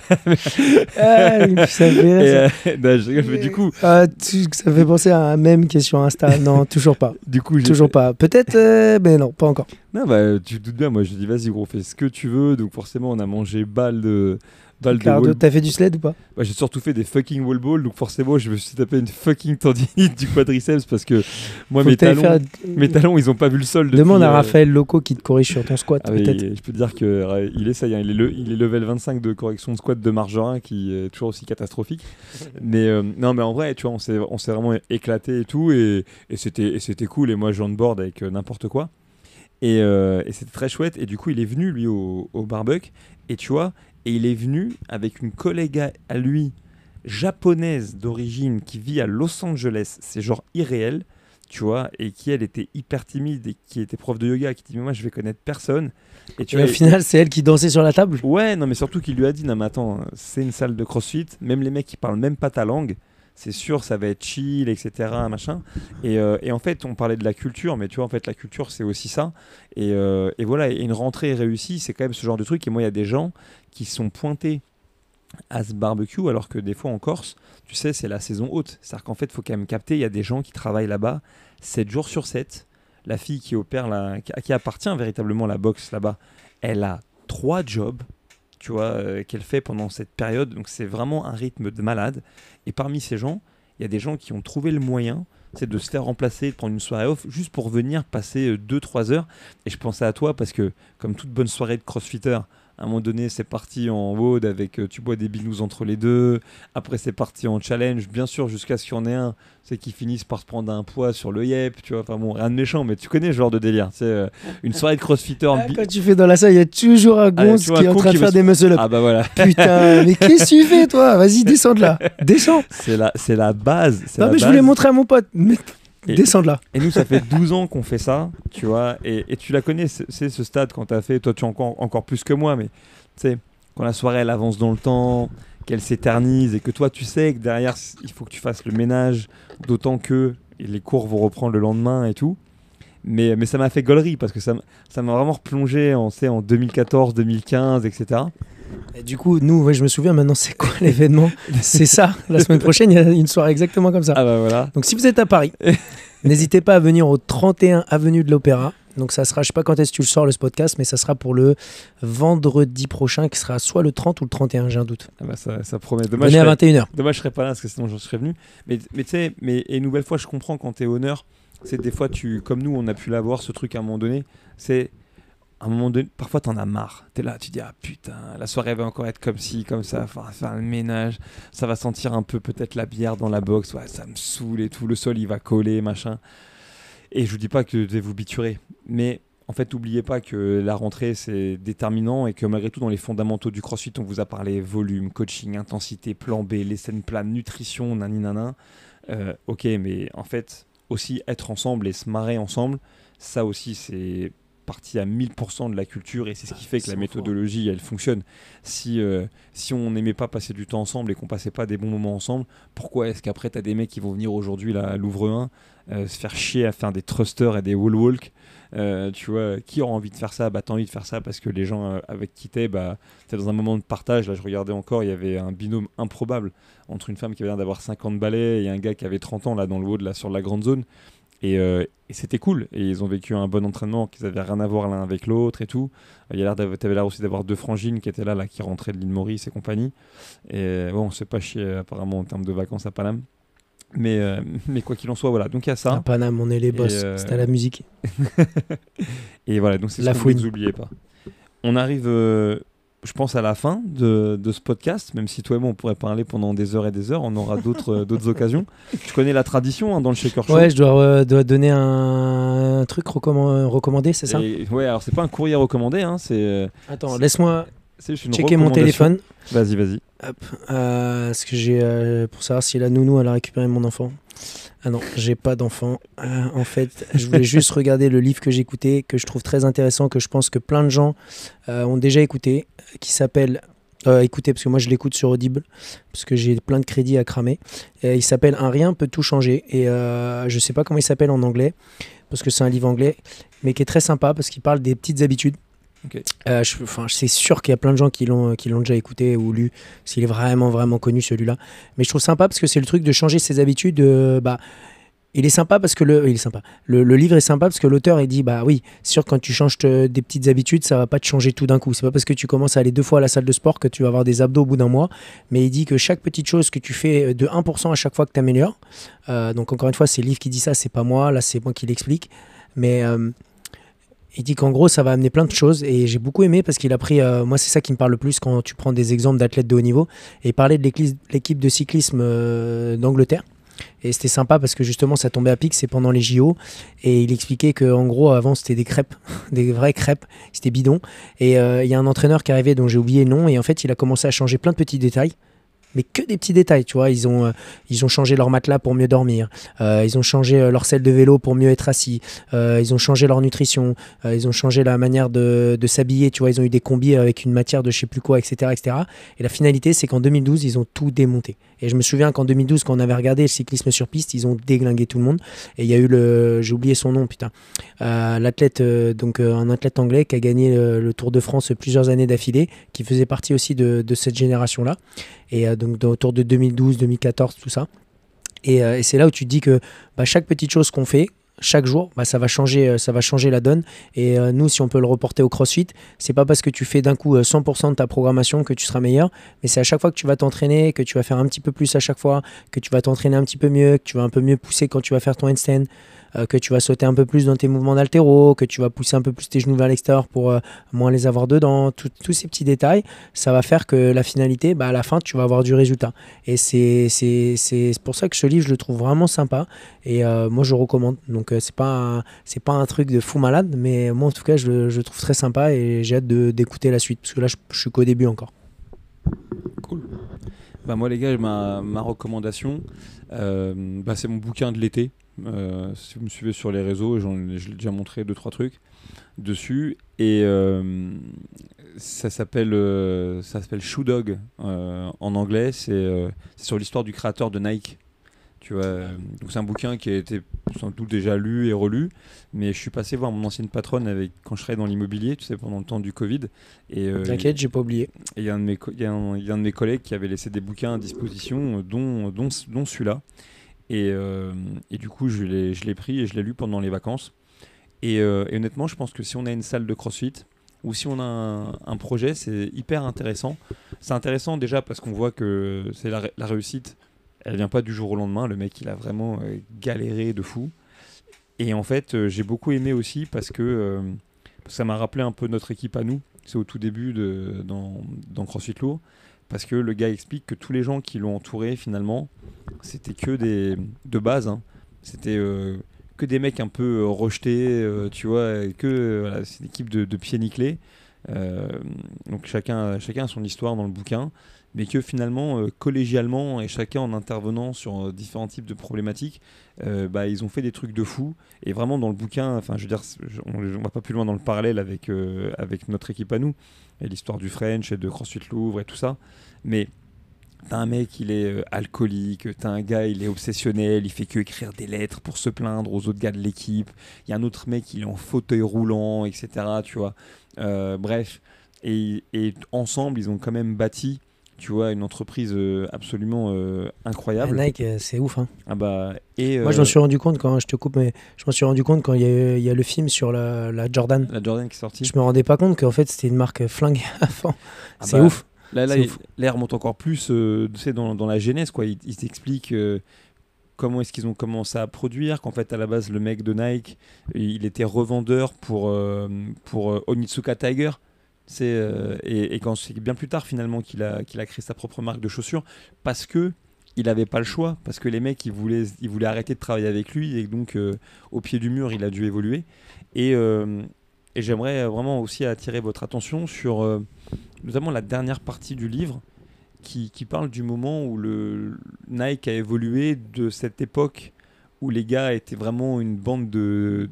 Ça fait mais du coup ça fait penser à un mème qui est sur Insta. Non, toujours pas. Du coup toujours pas. Peut-être mais non, pas encore. Non tu te doutes bien, moi je dis vas-y gros, fais ce que tu veux. Donc forcément on a mangé balle de t'as fait du sled ou pas? J'ai surtout fait des fucking wall balls, donc forcément je me suis tapé une fucking tendinite du quadriceps parce que moi mes talons ils ont pas vu le sol depuis, demande à Raphaël Loco qui te corrige sur ton squat peut-être. Je peux te dire que il essaye, il est level 25 de correction de squat de Margerin qui est toujours aussi catastrophique. Mais non mais en vrai tu vois on s'est vraiment éclaté et tout et c'était cool, et moi je board avec n'importe quoi et c'était très chouette. Et du coup il est venu lui au barbecue, et tu vois, et il est venu avec une collègue à lui, japonaise d'origine, qui vit à Los Angeles. C'est genre irréel. tu vois, et qui elle était hyper timide et qui était prof de yoga, qui dit mais moi je vais connaître personne. Et tu Et au final, c'est elle qui dansait sur la table. Ouais, non mais surtout qu'il lui a dit non mais attends, c'est une salle de CrossFit, même les mecs qui parlent même pas ta langue, c'est sûr ça va être chill, etc. machin. Et en fait on parlait de la culture, mais tu vois en fait la culture c'est aussi ça. Et voilà, et une rentrée réussie c'est quand même ce genre de truc. Et moi il y a des gens qui sont pointés à ce barbecue, alors que des fois en Corse, tu sais, c'est la saison haute. C'est-à-dire qu'en fait, il faut quand même capter, il y a des gens qui travaillent là-bas 7 jours sur 7. La fille qui opère, à qui appartient véritablement la boxe là-bas, elle a 3 jobs, tu vois, qu'elle fait pendant cette période. Donc c'est vraiment un rythme de malade. Et parmi ces gens, il y a des gens qui ont trouvé le moyen, c'est de se faire remplacer, de prendre une soirée off, juste pour venir passer 2-3 heures. Et je pensais à toi parce que, comme toute bonne soirée de crossfitter, à un moment donné, c'est parti en WOD avec tu bois des binous entre les deux. Après, c'est parti en challenge, bien sûr, jusqu'à ce qu'il y en ait un, c'est qu'ils finissent par se prendre un poids sur le yep, tu vois. Enfin bon, rien de méchant, mais tu connais ce genre de délire. C'est une soirée de crossfitter. Quand tu fais dans la salle, il y a toujours un gonze qui est en train de faire des muscle-up. Ah bah voilà. Putain, mais qu'est-ce que tu fais, toi? Vas-y, descends de là. Descends. C'est la base. Non, mais je voulais montrer à mon pote. Mais... descends de là. Et nous, ça fait 12 ans qu'on fait ça, tu vois. Et tu la connais, c'est ce stade quand tu as fait, toi tu encore plus que moi, mais tu sais, quand la soirée elle avance dans le temps, qu'elle s'éternise et que toi tu sais que derrière il faut que tu fasses le ménage, d'autant que les cours vont reprendre le lendemain et tout. Mais ça m'a fait gaulerie parce que ça m'a vraiment replongé en 2014, 2015, etc. Et du coup, nous, ouais, je me souviens maintenant, c'est quoi l'événement? C'est ça, la semaine prochaine, il y a une soirée exactement comme ça. Ah bah voilà. Donc si vous êtes à Paris, n'hésitez pas à venir au 31 avenue de l'Opéra. Donc ça sera, je sais pas quand est-ce que tu le sors ce podcast, mais ça sera pour le vendredi prochain, qui sera soit le 30 ou le 31, j'ai un doute. Ah bah ça promet. Dommage, venez à 21h. Dommage je serais pas là parce que sinon je serais venu. Mais tu sais, et une nouvelle fois je comprends quand t'es honneur, c'est des fois comme nous on a pu l'avoir ce truc à un moment donné, c'est à un moment donné, parfois t'en as marre, t'es là, tu dis ah putain, la soirée va encore être comme ci, comme ça, faire le ménage, ça va sentir un peu peut-être la bière dans la box, ouais, ça me saoule et tout, le sol il va coller, machin. Et je vous dis pas que vous devez vous biturer, mais en fait n'oubliez pas que la rentrée c'est déterminant et que malgré tout dans les fondamentaux du CrossFit on vous a parlé volume, coaching, intensité, plan B, les scènes planes, nutrition, naninana, ok, mais en fait aussi être ensemble et se marrer ensemble, ça aussi c'est partie à 1000% de la culture et c'est ce qui fait que la méthodologie elle fonctionne. Si on n'aimait pas passer du temps ensemble et qu'on passait pas des bons moments ensemble, pourquoi est-ce qu'après t'as des mecs qui vont venir aujourd'hui là, à Louvre 1 se faire chier à faire des thrusters et des wall walk, tu vois, qui aura envie de faire ça? Bah t'as envie de faire ça parce que les gens avec qui t'es, bah t'es dans un moment de partage. Là je regardais encore, il y avait un binôme improbable entre une femme qui avait l'air d'avoir 50 balais et un gars qui avait 30 ans là dans le WOD là sur la grande zone. Et c'était cool. Et ils ont vécu un bon entraînement, qu'ils avaient rien à voir l'un avec l'autre et tout. T'avais l'air aussi d'avoir 2 frangines qui étaient là qui rentraient de l'île Maurice et compagnie. Et bon, on s'est pas chier apparemment en termes de vacances à Paname. Mais quoi qu'il en soit, voilà. Donc il y a ça. À Paname, on est les boss. C'était la musique. Et voilà, donc c'est ce que vous n'oubliez pas. On arrive, je pense, à la fin de ce podcast. Même si toi et moi, on pourrait parler pendant des heures et des heures. On aura d'autres occasions. Tu connais la tradition dans le Shaker Show? Ouais, je dois donner un truc recommandé, c'est ça? Ouais, alors c'est pas un courrier recommandé. Hein, Attends, laisse-moi checker mon recommandation. téléphone. Vas-y. Hop. Est-ce que j'ai pour savoir si la nounou elle a récupéré mon enfant? Ah non, j'ai pas d'enfant. En fait, je voulais juste regarder le livre que j'ai écouté, que je trouve très intéressant, que je pense que plein de gens ont déjà écouté, qui s'appelle écoutez, parce que moi je l'écoute sur Audible, parce que j'ai plein de crédits à cramer. Il s'appelle Un rien peut tout changer. Et je sais pas comment il s'appelle en anglais, parce que c'est un livre anglais, mais qui est très sympa, parce qu'il parle des petites habitudes. Okay. C'est sûr qu'il y a plein de gens qui l'ont déjà écouté ou lu, s'il est vraiment vraiment connu celui-là, mais je trouve sympa parce que c'est le truc de changer ses habitudes. Il est sympa parce que le livre est sympa parce que l'auteur il dit bah oui, c'est sûr que quand tu changes des petites habitudes ça va pas te changer tout d'un coup, c'est pas parce que tu commences à aller 2 fois à la salle de sport que tu vas avoir des abdos au bout d'un mois, mais il dit que chaque petite chose que tu fais de 1% à chaque fois que tu améliores, donc encore une fois c'est le livre qui dit ça, c'est pas moi, là c'est moi qui l'explique, mais il dit qu'en gros ça va amener plein de choses et j'ai beaucoup aimé parce qu'il a pris, moi c'est ça qui me parle le plus quand tu prends des exemples d'athlètes de haut niveau, et il parlait de l'équipe de cyclisme d'Angleterre et c'était sympa parce que justement ça tombait à pic, c'est pendant les JO, et il expliquait qu'en gros avant c'était des crêpes, des vraies crêpes, c'était bidon, et il y a un entraîneur qui arrivait dont j'ai oublié le nom et en fait il a commencé à changer plein de petits détails mais que des petits détails, tu vois. Ils ont changé leur matelas pour mieux dormir, ils ont changé leur selle de vélo pour mieux être assis, ils ont changé leur nutrition, ils ont changé la manière de s'habiller, tu vois. Ils ont eu des combis avec une matière de je sais plus quoi, etc., etc. Et la finalité, c'est qu'en 2012, ils ont tout démonté. Et je me souviens qu'en 2012, quand on avait regardé le cyclisme sur piste, ils ont déglingué tout le monde. Et il y a eu j'ai oublié son nom, putain, l'athlète, un athlète anglais qui a gagné le Tour de France plusieurs années d'affilée, qui faisait partie aussi de cette génération-là. Et autour de 2012, 2014, tout ça. Et c'est là où tu te dis que chaque petite chose qu'on fait, chaque jour, ça va changer la donne. Et nous, si on peut le reporter au CrossFit, c'est pas parce que tu fais d'un coup 100% de ta programmation que tu seras meilleur, mais c'est à chaque fois que tu vas t'entraîner, que tu vas faire un petit peu plus à chaque fois, que tu vas t'entraîner un petit peu mieux, que tu vas un peu mieux pousser quand tu vas faire ton handstand, que tu vas sauter un peu plus dans tes mouvements d'haltéro, que tu vas pousser un peu plus tes genoux vers l'extérieur pour moins les avoir dedans. Tous ces petits détails, ça va faire que la finalité, à la fin, tu vas avoir du résultat. Et c'est pour ça que ce livre, je le trouve vraiment sympa. Et moi, je recommande. Donc, c'est pas un truc de fou malade, mais moi, en tout cas, je le trouve très sympa et j'ai hâte d'écouter la suite. Parce que là, je suis qu'au début encore. Cool. Moi, les gars, ma recommandation, c'est mon bouquin de l'été. Si vous me suivez sur les réseaux, je l'ai déjà montré 2-3 trucs dessus. Et ça s'appelle Shoe Dog en anglais. C'est sur l'histoire du créateur de Nike. Tu vois, donc c'est un bouquin qui a été sans doute déjà lu et relu, mais je suis passé voir mon ancienne patronne quand je travaillais dans l'immobilier, tu sais, pendant le temps du Covid. T'inquiète, j'ai pas oublié. Et il y a un de mes collègues qui avait laissé des bouquins à disposition, dont celui-là. Et du coup, je l'ai pris et je l'ai lu pendant les vacances. Et honnêtement, je pense que si on a une salle de CrossFit, ou si on a un projet, c'est hyper intéressant. C'est intéressant déjà parce qu'on voit que c'est la réussite. Elle vient pas du jour au lendemain. Le mec, il a vraiment galéré de fou. Et en fait, j'ai beaucoup aimé aussi parce que ça m'a rappelé un peu notre équipe à nous. C'est au tout début dans CrossFit Lourd. Parce que le gars explique que tous les gens qui l'ont entouré, finalement, c'était que de base. Hein. C'était que des mecs un peu rejetés, tu vois. Voilà, c'est une équipe de pieds nickelés. Donc chacun a son histoire dans le bouquin. Mais que finalement, collégialement, et chacun en intervenant sur différents types de problématiques, ils ont fait des trucs de fou. Et vraiment, dans le bouquin, je veux dire, on va pas plus loin dans le parallèle avec notre équipe à nous, et l'histoire du French et de CrossFit Louvre et tout ça. Mais t'as un mec, il est alcoolique, t'as un gars, il est obsessionnel, il fait que écrire des lettres pour se plaindre aux autres gars de l'équipe. Il y a un autre mec, il est en fauteuil roulant, etc. Tu vois. Bref. Et ensemble, ils ont quand même bâti, tu vois, une entreprise absolument incroyable. Nike, c'est ouf. Hein. Moi, je m'en suis rendu compte quand je te coupe, mais je m'en suis rendu compte quand il y a le film sur la Jordan. La Jordan qui est sortie. Je me rendais pas compte qu'en fait c'était une marque flinguée avant. C'est ouf. Là, il remonte encore plus dans la genèse, quoi. Il t'explique comment est-ce qu'ils ont commencé à produire, qu'en fait à la base le mec de Nike, il était revendeur pour Onitsuka Tiger. Et quand c'est bien plus tard finalement qu'il a créé sa propre marque de chaussures, parce que il n'avait pas le choix, parce que les mecs ils voulaient arrêter de travailler avec lui, et donc au pied du mur il a dû évoluer. Et j'aimerais vraiment aussi attirer votre attention sur notamment la dernière partie du livre qui parle du moment où le Nike a évolué, de cette époque où les gars étaient vraiment une bande de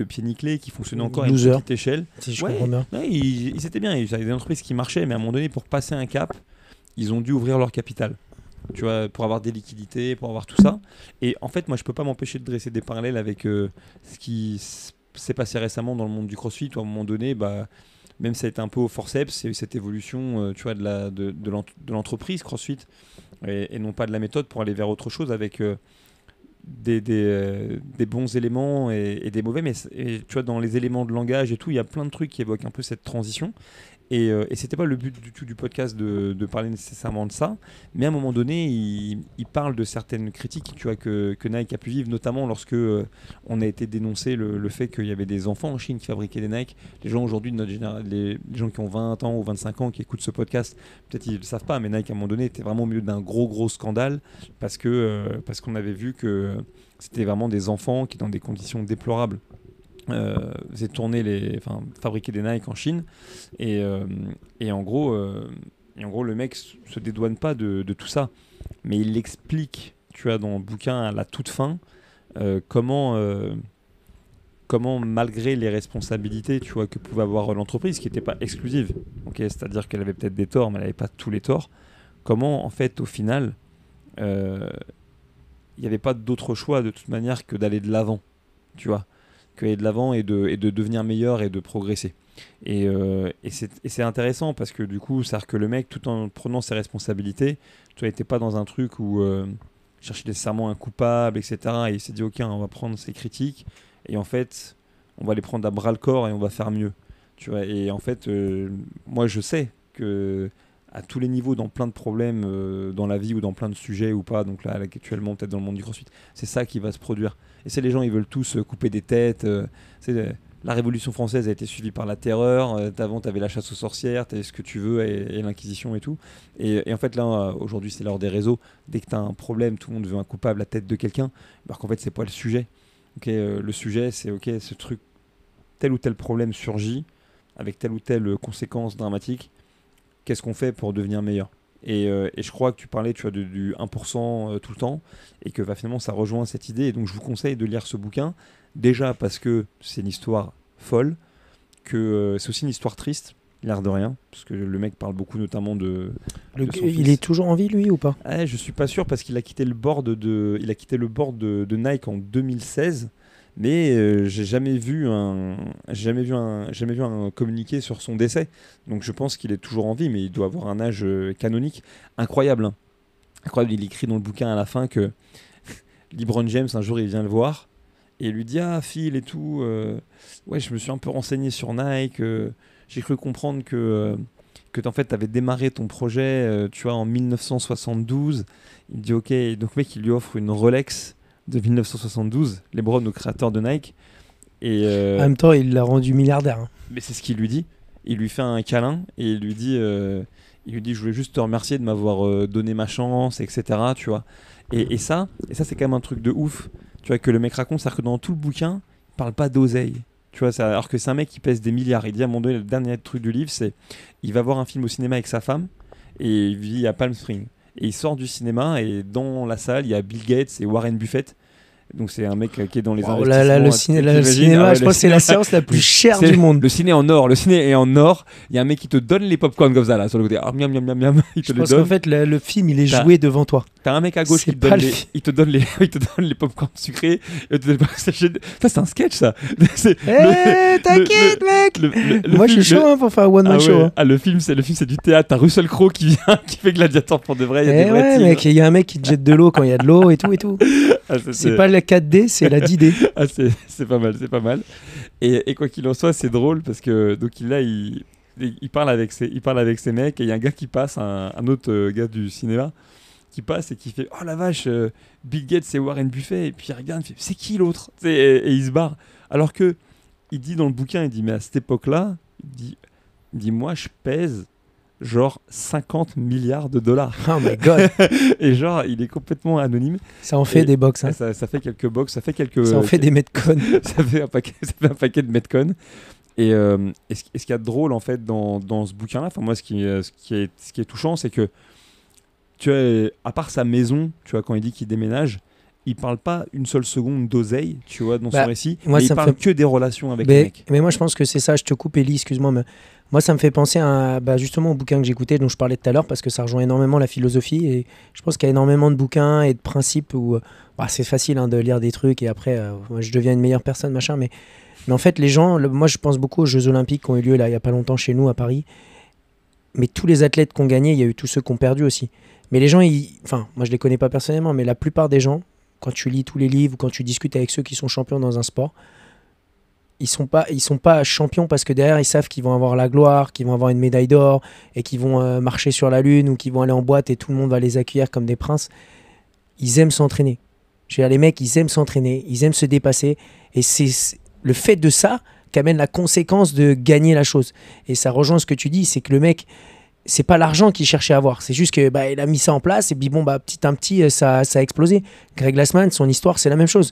pieds nickelés qui fonctionnaient encore à une petite échelle. Si je comprends bien. Ils étaient bien, ils avaient des entreprises qui marchaient, mais à un moment donné, pour passer un cap, ils ont dû ouvrir leur capital. Tu vois, pour avoir des liquidités, pour avoir tout ça. Et en fait, moi, je peux pas m'empêcher de dresser des parallèles avec ce qui s'est passé récemment dans le monde du CrossFit, où à un moment donné, même ça a été un peu au forceps, il y a eu cette évolution tu vois, de l'entreprise CrossFit, et non pas de la méthode, pour aller vers autre chose avec des bons éléments et des mauvais, mais tu vois, dans les éléments de langage et tout, il y a plein de trucs qui évoquent un peu cette transition. Et c'était pas le but du tout du podcast de parler nécessairement de ça, mais à un moment donné, il parle de certaines critiques, tu vois, que Nike a pu vivre, notamment lorsque on a été dénoncé le fait qu'il y avait des enfants en Chine qui fabriquaient des Nike. Les gens aujourd'hui de notre génération, les gens qui ont 20 ans ou 25 ans qui écoutent ce podcast, peut-être ils le savent pas, mais Nike à un moment donné était vraiment au milieu d'un gros scandale parce qu'on avait vu que c'était vraiment des enfants qui, dans des conditions déplorables, faisaient fabriquer des Nike en Chine, et en gros Et en gros, le mec se dédouane pas de tout ça. Mais il explique, tu vois, dans le bouquin à la toute fin, comment malgré les responsabilités, tu vois, que pouvait avoir l'entreprise, qui n'était pas exclusive, okay, c'est-à-dire qu'elle avait peut-être des torts, mais elle n'avait pas tous les torts, comment, en fait, au final, il n'y avait pas d'autre choix, de toute manière, que d'aller de l'avant, tu vois, d'aller de l'avant et de devenir meilleur et de progresser. Et c'est intéressant, parce que, du coup, c'est-à-dire que le mec, tout en prenant ses responsabilités, tu vois, n'était pas dans un truc où chercher nécessairement un coupable, etc. Et il s'est dit, ok, on va prendre ses critiques, et en fait, on va les prendre à bras le corps et on va faire mieux. Tu vois, et en fait, moi, je sais que à tous les niveaux, dans plein de problèmes dans la vie ou dans plein de sujets ou pas, donc là, actuellement, peut-être dans le monde du CrossFit, c'est ça qui va se produire. Et c'est les gens, ils veulent tous couper des têtes. La Révolution française a été suivie par la terreur. Avant, tu avais la chasse aux sorcières, tu avais ce que tu veux et l'Inquisition et tout. Et en fait, là, aujourd'hui, c'est l'heure des réseaux. Dès que tu as un problème, tout le monde veut un coupable à la tête de quelqu'un, alors qu'en fait, c'est pas le sujet. Le sujet, c'est ce truc, tel ou tel problème surgit avec telle ou telle conséquence dramatique. Qu'est-ce qu'on fait pour devenir meilleur ? Et je crois que tu parlais, tu vois, du 1% tout le temps, et que finalement ça rejoint cette idée. Et donc je vous conseille de lire ce bouquin, déjà parce que c'est une histoire folle, que c'est aussi une histoire triste, l'air de rien, parce que le mec parle beaucoup notamment de son il fils. est toujours en vie, lui, ou pas ? Je suis pas sûr, parce qu'il a quitté le board de Nike en 2016. Mais j'ai jamais vu un communiqué sur son décès. Donc je pense qu'il est toujours en vie, mais il doit avoir un âge canonique. Incroyable, hein. Incroyable. Il écrit dans le bouquin à la fin que LeBron James, un jour, il vient le voir et il lui dit « Ah, Phil et tout, ouais, je me suis un peu renseigné sur Nike. J'ai cru comprendre que en fait, tu avais démarré ton projet tu vois, en 1972. » Il me dit « Ok. » Donc le mec, il lui offre une Rolex de 1972, LeBron, le créateur de Nike. Et en même temps, il l'a rendu milliardaire. Hein. Mais c'est ce qu'il lui dit. Il lui fait un câlin et il lui dit je voulais juste te remercier de m'avoir donné ma chance, etc. Tu vois. Et ça c'est quand même un truc de ouf. Tu vois, que le mec raconte, c'est-à-dire que dans tout le bouquin, il parle pas d'oseille. Tu vois, alors que c'est un mec qui pèse des milliards. Il dit à un moment donné, le dernier truc du livre, c'est il va voir un film au cinéma avec sa femme et il vit à Palm Springs. Et il sort du cinéma et dans la salle, il y a Bill Gates et Warren Buffett. Donc c'est un mec qui est dans les investissements. Le cinéma, je pense que c'est la séance la plus chère du monde. Le ciné en or, le ciné est en or. Il y a un mec qui te donne les popcorn comme ça là sur le côté. Ah, miam miam miam miam. Il te je pense qu'en fait le film il est joué devant toi. T'as un mec à gauche qui te donne les popcorn sucrés. Ça c'est un sketch ça. T'inquiète mec. Moi je suis chaud pour faire un one man show. Ah le film c'est du théâtre. T'as Russell Crowe qui vient, qui fait Gladiator pour de vrai. Il y a des vrais tigres. Mec, il y a un mec qui te jette de l'eau quand il y a de l'eau et tout. Ah, c'est pas la 4D, c'est la 10D. Ah, c'est pas mal. Et quoi qu'il en soit, c'est drôle parce que donc il parle avec ses mecs et il y a un gars qui passe, un autre gars du cinéma qui passe et qui fait oh la vache, Bill Gates c'est Warren Buffett, et puis il regarde, il fait c'est qui l'autre, et il se barre. Alors que il dit dans le bouquin, il dit mais à cette époque-là, il dit moi je pèse genre 50 milliards de dollars. Oh my god. Et genre, il est complètement anonyme. Ça en fait des box. Hein. Ça fait quelques box, ça en fait des Metcon. ça fait un paquet de Metcon. Et ce qu'il y a de drôle en fait dans ce bouquin-là, enfin moi ce qui est touchant, c'est que tu vois, à part sa maison, tu vois, quand il dit qu'il déménage, il parle pas une seule seconde d'oseille, tu vois, dans son récit. Mais il parle que des relations avec les mecs. Mais moi je pense que c'est ça. Je te coupe, Elie, excuse-moi, mais moi, ça me fait penser justement au bouquin que j'écoutais, dont je parlais tout à l'heure, parce que ça rejoint énormément la philosophie. Et je pense qu'il y a énormément de bouquins et de principes où c'est facile de lire des trucs et après, je deviens une meilleure personne, machin. Mais en fait, les gens, moi, je pense beaucoup aux Jeux Olympiques qui ont eu lieu là, il n'y a pas longtemps chez nous à Paris. Mais tous les athlètes qui ont gagné, il y a eu tous ceux qui ont perdu aussi. Mais les gens, moi, je les connais pas personnellement, mais la plupart des gens, quand tu lis tous les livres ou quand tu discutes avec ceux qui sont champions dans un sport, ils sont pas champions parce que derrière ils savent qu'ils vont avoir la gloire, qu'ils vont avoir une médaille d'or et qu'ils vont marcher sur la lune ou qu'ils vont aller en boîte et tout le monde va les accueillir comme des princes. Ils aiment s'entraîner. Je veux dire, les mecs, ils aiment s'entraîner, ils aiment se dépasser et c'est le fait de ça qu'amène la conséquence de gagner la chose. Et ça rejoint ce que tu dis, c'est que le mec, c'est pas l'argent qu'il cherchait à avoir, c'est juste que il a mis ça en place et puis petit à petit ça a explosé. Greg Glassman, son histoire, c'est la même chose.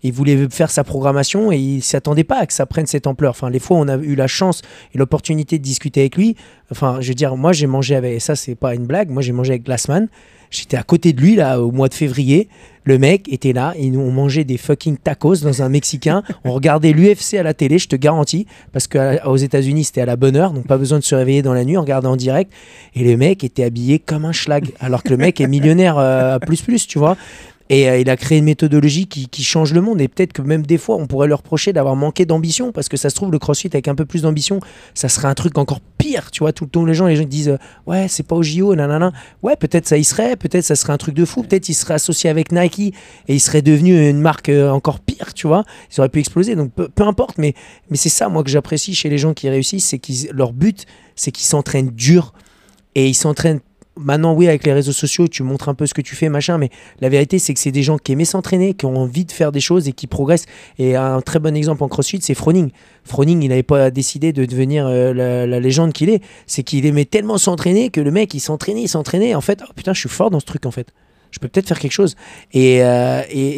Il voulait faire sa programmation et il s'attendait pas à que ça prenne cette ampleur. Enfin, les fois où on a eu la chance et l'opportunité de discuter avec lui, enfin, je veux dire, moi j'ai mangé avec, et ça c'est pas une blague, moi j'ai mangé avec Glassman. J'étais à côté de lui là au mois de février. Le mec était là et nous on mangeait des fucking tacos dans un Mexicain. On regardait l'UFC à la télé, je te garantis, parce qu'aux États-Unis c'était à la bonne heure, donc pas besoin de se réveiller dans la nuit, on regardait en direct. Et le mec était habillé comme un schlag, alors que le mec est millionnaire plus, tu vois. Et il a créé une méthodologie qui change le monde. Et peut-être que même des fois, on pourrait leur reprocher d'avoir manqué d'ambition. Parce que ça se trouve, le CrossFit avec un peu plus d'ambition, ça serait un truc encore pire. Tu vois, tout le temps, les gens disent ouais, c'est pas au JO, nanana. Ouais, peut-être ça y serait. Peut-être ça serait un truc de fou. Peut-être il serait associé avec Nike et il serait devenu une marque encore pire. Tu vois, ils auraient pu exploser. Donc peu importe. Mais c'est ça, moi, que j'apprécie chez les gens qui réussissent. C'est que leur but, c'est qu'ils s'entraînent dur. Et ils s'entraînent. Maintenant, oui, avec les réseaux sociaux, tu montres un peu ce que tu fais, machin, mais la vérité, c'est que c'est des gens qui aimaient s'entraîner, qui ont envie de faire des choses et qui progressent. Et un très bon exemple en CrossFit, c'est Froning. Froning, il n'avait pas décidé de devenir la légende qu'il est. C'est qu'il aimait tellement s'entraîner que le mec, il s'entraînait. En fait, oh putain, je suis fort dans ce truc, en fait. Je peux peut-être faire quelque chose. Et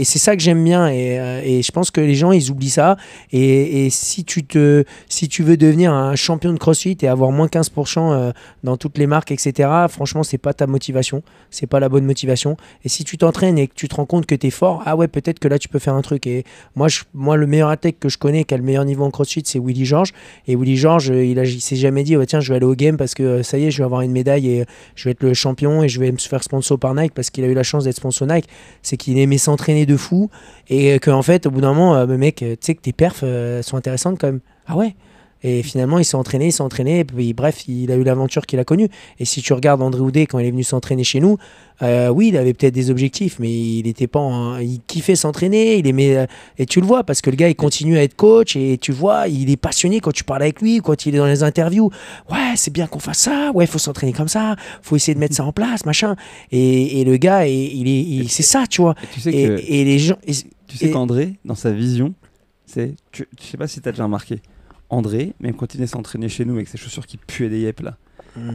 c'est ça que j'aime bien. Et je pense que les gens, ils oublient ça. Et si tu veux devenir un champion de CrossFit et avoir moins 15% dans toutes les marques, etc., franchement, c'est pas ta motivation. C'est pas la bonne motivation. Et si tu t'entraînes et que tu te rends compte que tu es fort, ah ouais, peut-être que là, tu peux faire un truc. Et moi le meilleur athlète que je connais, qui a le meilleur niveau en CrossFit, c'est Willy George. Et Willy George, il s'est jamais dit, oh, tiens, je vais aller au game parce que ça y est, je vais avoir une médaille et je vais être le champion et je vais me faire sponsor par Nike parce qu'il a eu la chance d'être sponsor Nike. C'est qu'il aimait s'entraîner de fou et qu'en fait, au bout d'un moment, mec, tu sais que tes perfs sont intéressantes quand même. Ah ouais. Et finalement, il s'est entraîné, et puis bref, il a eu l'aventure qu'il a connue. Et si tu regardes André Houdet quand il est venu s'entraîner chez nous, oui, il avait peut-être des objectifs, mais il était pas, il kiffait s'entraîner, il aimait, et tu le vois parce que le gars, il continue à être coach et tu vois, il est passionné quand tu parles avec lui, quand il est dans les interviews. Ouais, c'est bien qu'on fasse ça. Ouais, faut s'entraîner comme ça. Faut essayer de mettre ça en place, machin. Et le gars, c'est ça, tu vois. Et tu sais et les gens. Tu sais qu'André, dans sa vision, je sais pas si tu as déjà remarqué. André, même quand il venait s'entraîner chez nous avec ses chaussures qui puaient des yep là,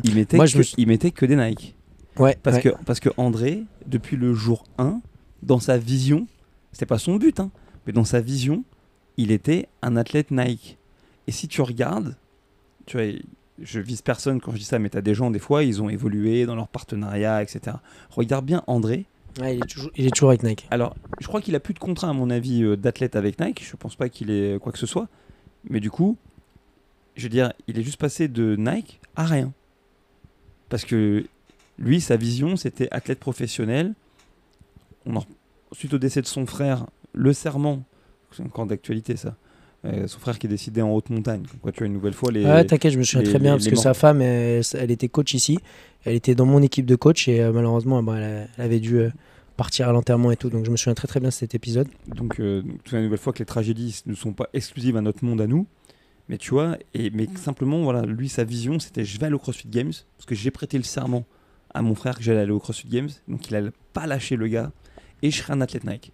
il mettait que des Nike. Ouais, parce que André, depuis le jour 1, dans sa vision, c'était pas son but, hein, mais dans sa vision, il était un athlète Nike. Et si tu regardes, tu vois, je vise personne quand je dis ça, mais tu as des gens, des fois, ils ont évolué dans leur partenariat, etc. Regarde bien André. Ouais, il est toujours avec Nike. Alors, je crois qu'il a plus de contrat, à mon avis, d'athlète avec Nike. Je pense pas qu'il ait quoi que ce soit. Mais du coup, je veux dire, il est juste passé de Nike à rien. Parce que lui, sa vision, c'était athlète professionnel. Suite au décès de son frère, le serment, c'est encore d'actualité ça. Son frère qui est décédé en haute montagne. Quoi, tu vois, une nouvelle fois, ouais, t'inquiète, je me souviens très bien parce que sa femme, elle était coach ici. Elle était dans mon équipe de coach et malheureusement, elle avait dû partir à l'enterrement et tout. Donc je me souviens très très bien de cet épisode. Donc tu vois une nouvelle fois que les tragédies ne sont pas exclusives à notre monde à nous. Mais tu vois, mais simplement, voilà, lui, sa vision, c'était je vais aller au CrossFit Games parce que j'ai prêté le serment à mon frère que j'allais aller au CrossFit Games. Donc il n'allait pas lâcher le gars et je serai un athlète Nike.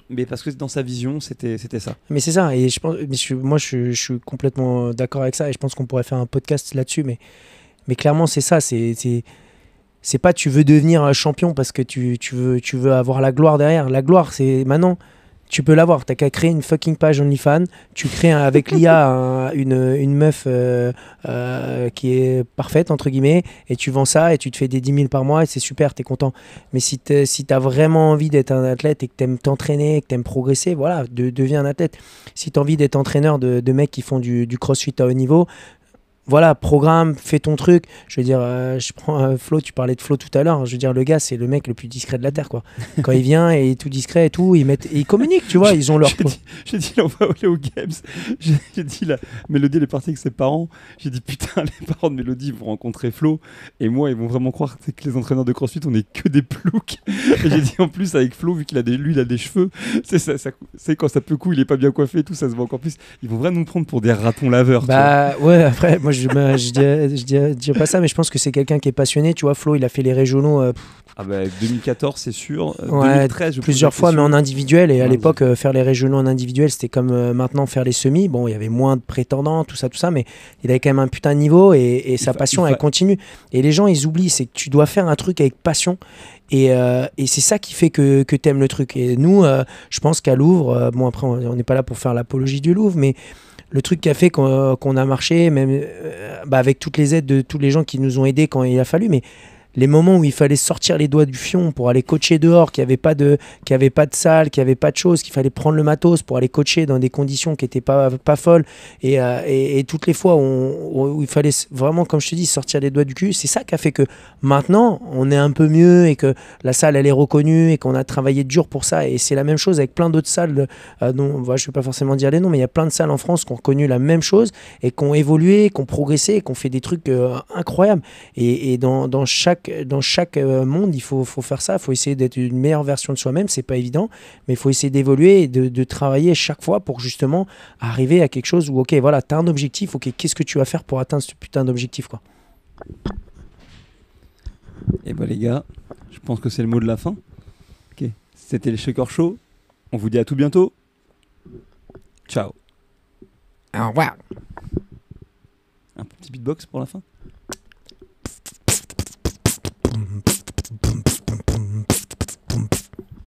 Mais parce que dans sa vision, c'était ça. Mais c'est ça. Et moi, je suis complètement d'accord avec ça et je pense qu'on pourrait faire un podcast là-dessus. Mais clairement, c'est ça. C'est pas tu veux devenir un champion parce que tu veux avoir la gloire derrière. La gloire, c'est maintenant. Tu peux l'avoir, t'as qu'à créer une fucking page OnlyFans, tu crées avec l'IA une meuf qui est parfaite, entre guillemets, et tu vends ça et tu te fais des 10 000 par mois et c'est super, t'es content. Mais si t'as vraiment envie d'être un athlète et que t'aimes t'entraîner, et que t'aimes progresser, voilà, deviens un athlète. Si t'as envie d'être entraîneur de mecs qui font du crossfit à haut niveau, voilà, programme, fais ton truc. Je veux dire, je prends Flo, tu parlais de Flo tout à l'heure. Je veux dire, le gars, c'est le mec le plus discret de la Terre, quoi. Quand il vient et il est tout discret et tout, ils communiquent, tu vois, ils ont leur... J'ai dit, on va aller aux Games. J'ai dit, la Mélodie, elle est partie avec ses parents. J'ai dit, putain, les parents de Mélodie vont rencontrer Flo. Et moi, ils vont vraiment croire que les entraîneurs de CrossFit, on est que des ploucs. Et j'ai dit, en plus, avec Flo, vu qu'il a il a des cheveux, c'est quand ça peut coup, il est pas bien coiffé et tout, ça se voit encore plus. Ils vont vraiment nous prendre pour des ratons laveurs. Bah ouais, après, moi, je dirais pas ça, mais je pense que c'est quelqu'un qui est passionné. Tu vois, Flo, il a fait les régionaux. 2014, c'est sûr. Ouais, 2013, je plusieurs pose fois, la mais en question. individuel. Et à En l'époque, faire les régionaux en individuel, c'était comme maintenant faire les semis. Bon, il y avait moins de prétendants, tout ça, mais il avait quand même un putain de niveau et sa passion, elle continue. Et les gens, ils oublient, c'est que tu dois faire un truc avec passion. Et c'est ça qui fait que tu aimes le truc. Et nous, je pense qu'à Louvre, bon, après, on n'est pas là pour faire l'apologie du Louvre, mais le truc qui a fait qu'on a marché, même avec toutes les aides de tous les gens qui nous ont aidés quand il a fallu, mais les moments où il fallait sortir les doigts du fion pour aller coacher dehors, qu'il n'y avait pas de salle, qu'il n'y avait pas de choses, qu'il fallait prendre le matos pour aller coacher dans des conditions qui n'étaient pas folles, et toutes les fois où il fallait vraiment, comme je te dis, sortir les doigts du cul, c'est ça qui a fait que maintenant on est un peu mieux et que la salle elle est reconnue et qu'on a travaillé dur pour ça. Et c'est la même chose avec plein d'autres salles dont je ne vais pas forcément dire les noms, mais il y a plein de salles en France qui ont connu la même chose et qui ont évolué, qui ont progressé, qui ont fait des trucs incroyables. Et dans chaque monde, il faut faire ça, il faut essayer d'être une meilleure version de soi-même, c'est pas évident, mais il faut essayer d'évoluer et de travailler chaque fois pour justement arriver à quelque chose où, ok, voilà, t'as un objectif, ok, qu'est-ce que tu vas faire pour atteindre ce putain d'objectif, quoi. Et bah les gars, je pense que c'est le mot de la fin. Ok, c'était le Shaker Show, on vous dit à tout bientôt. Ciao. Au revoir. Un petit beatbox pour la fin.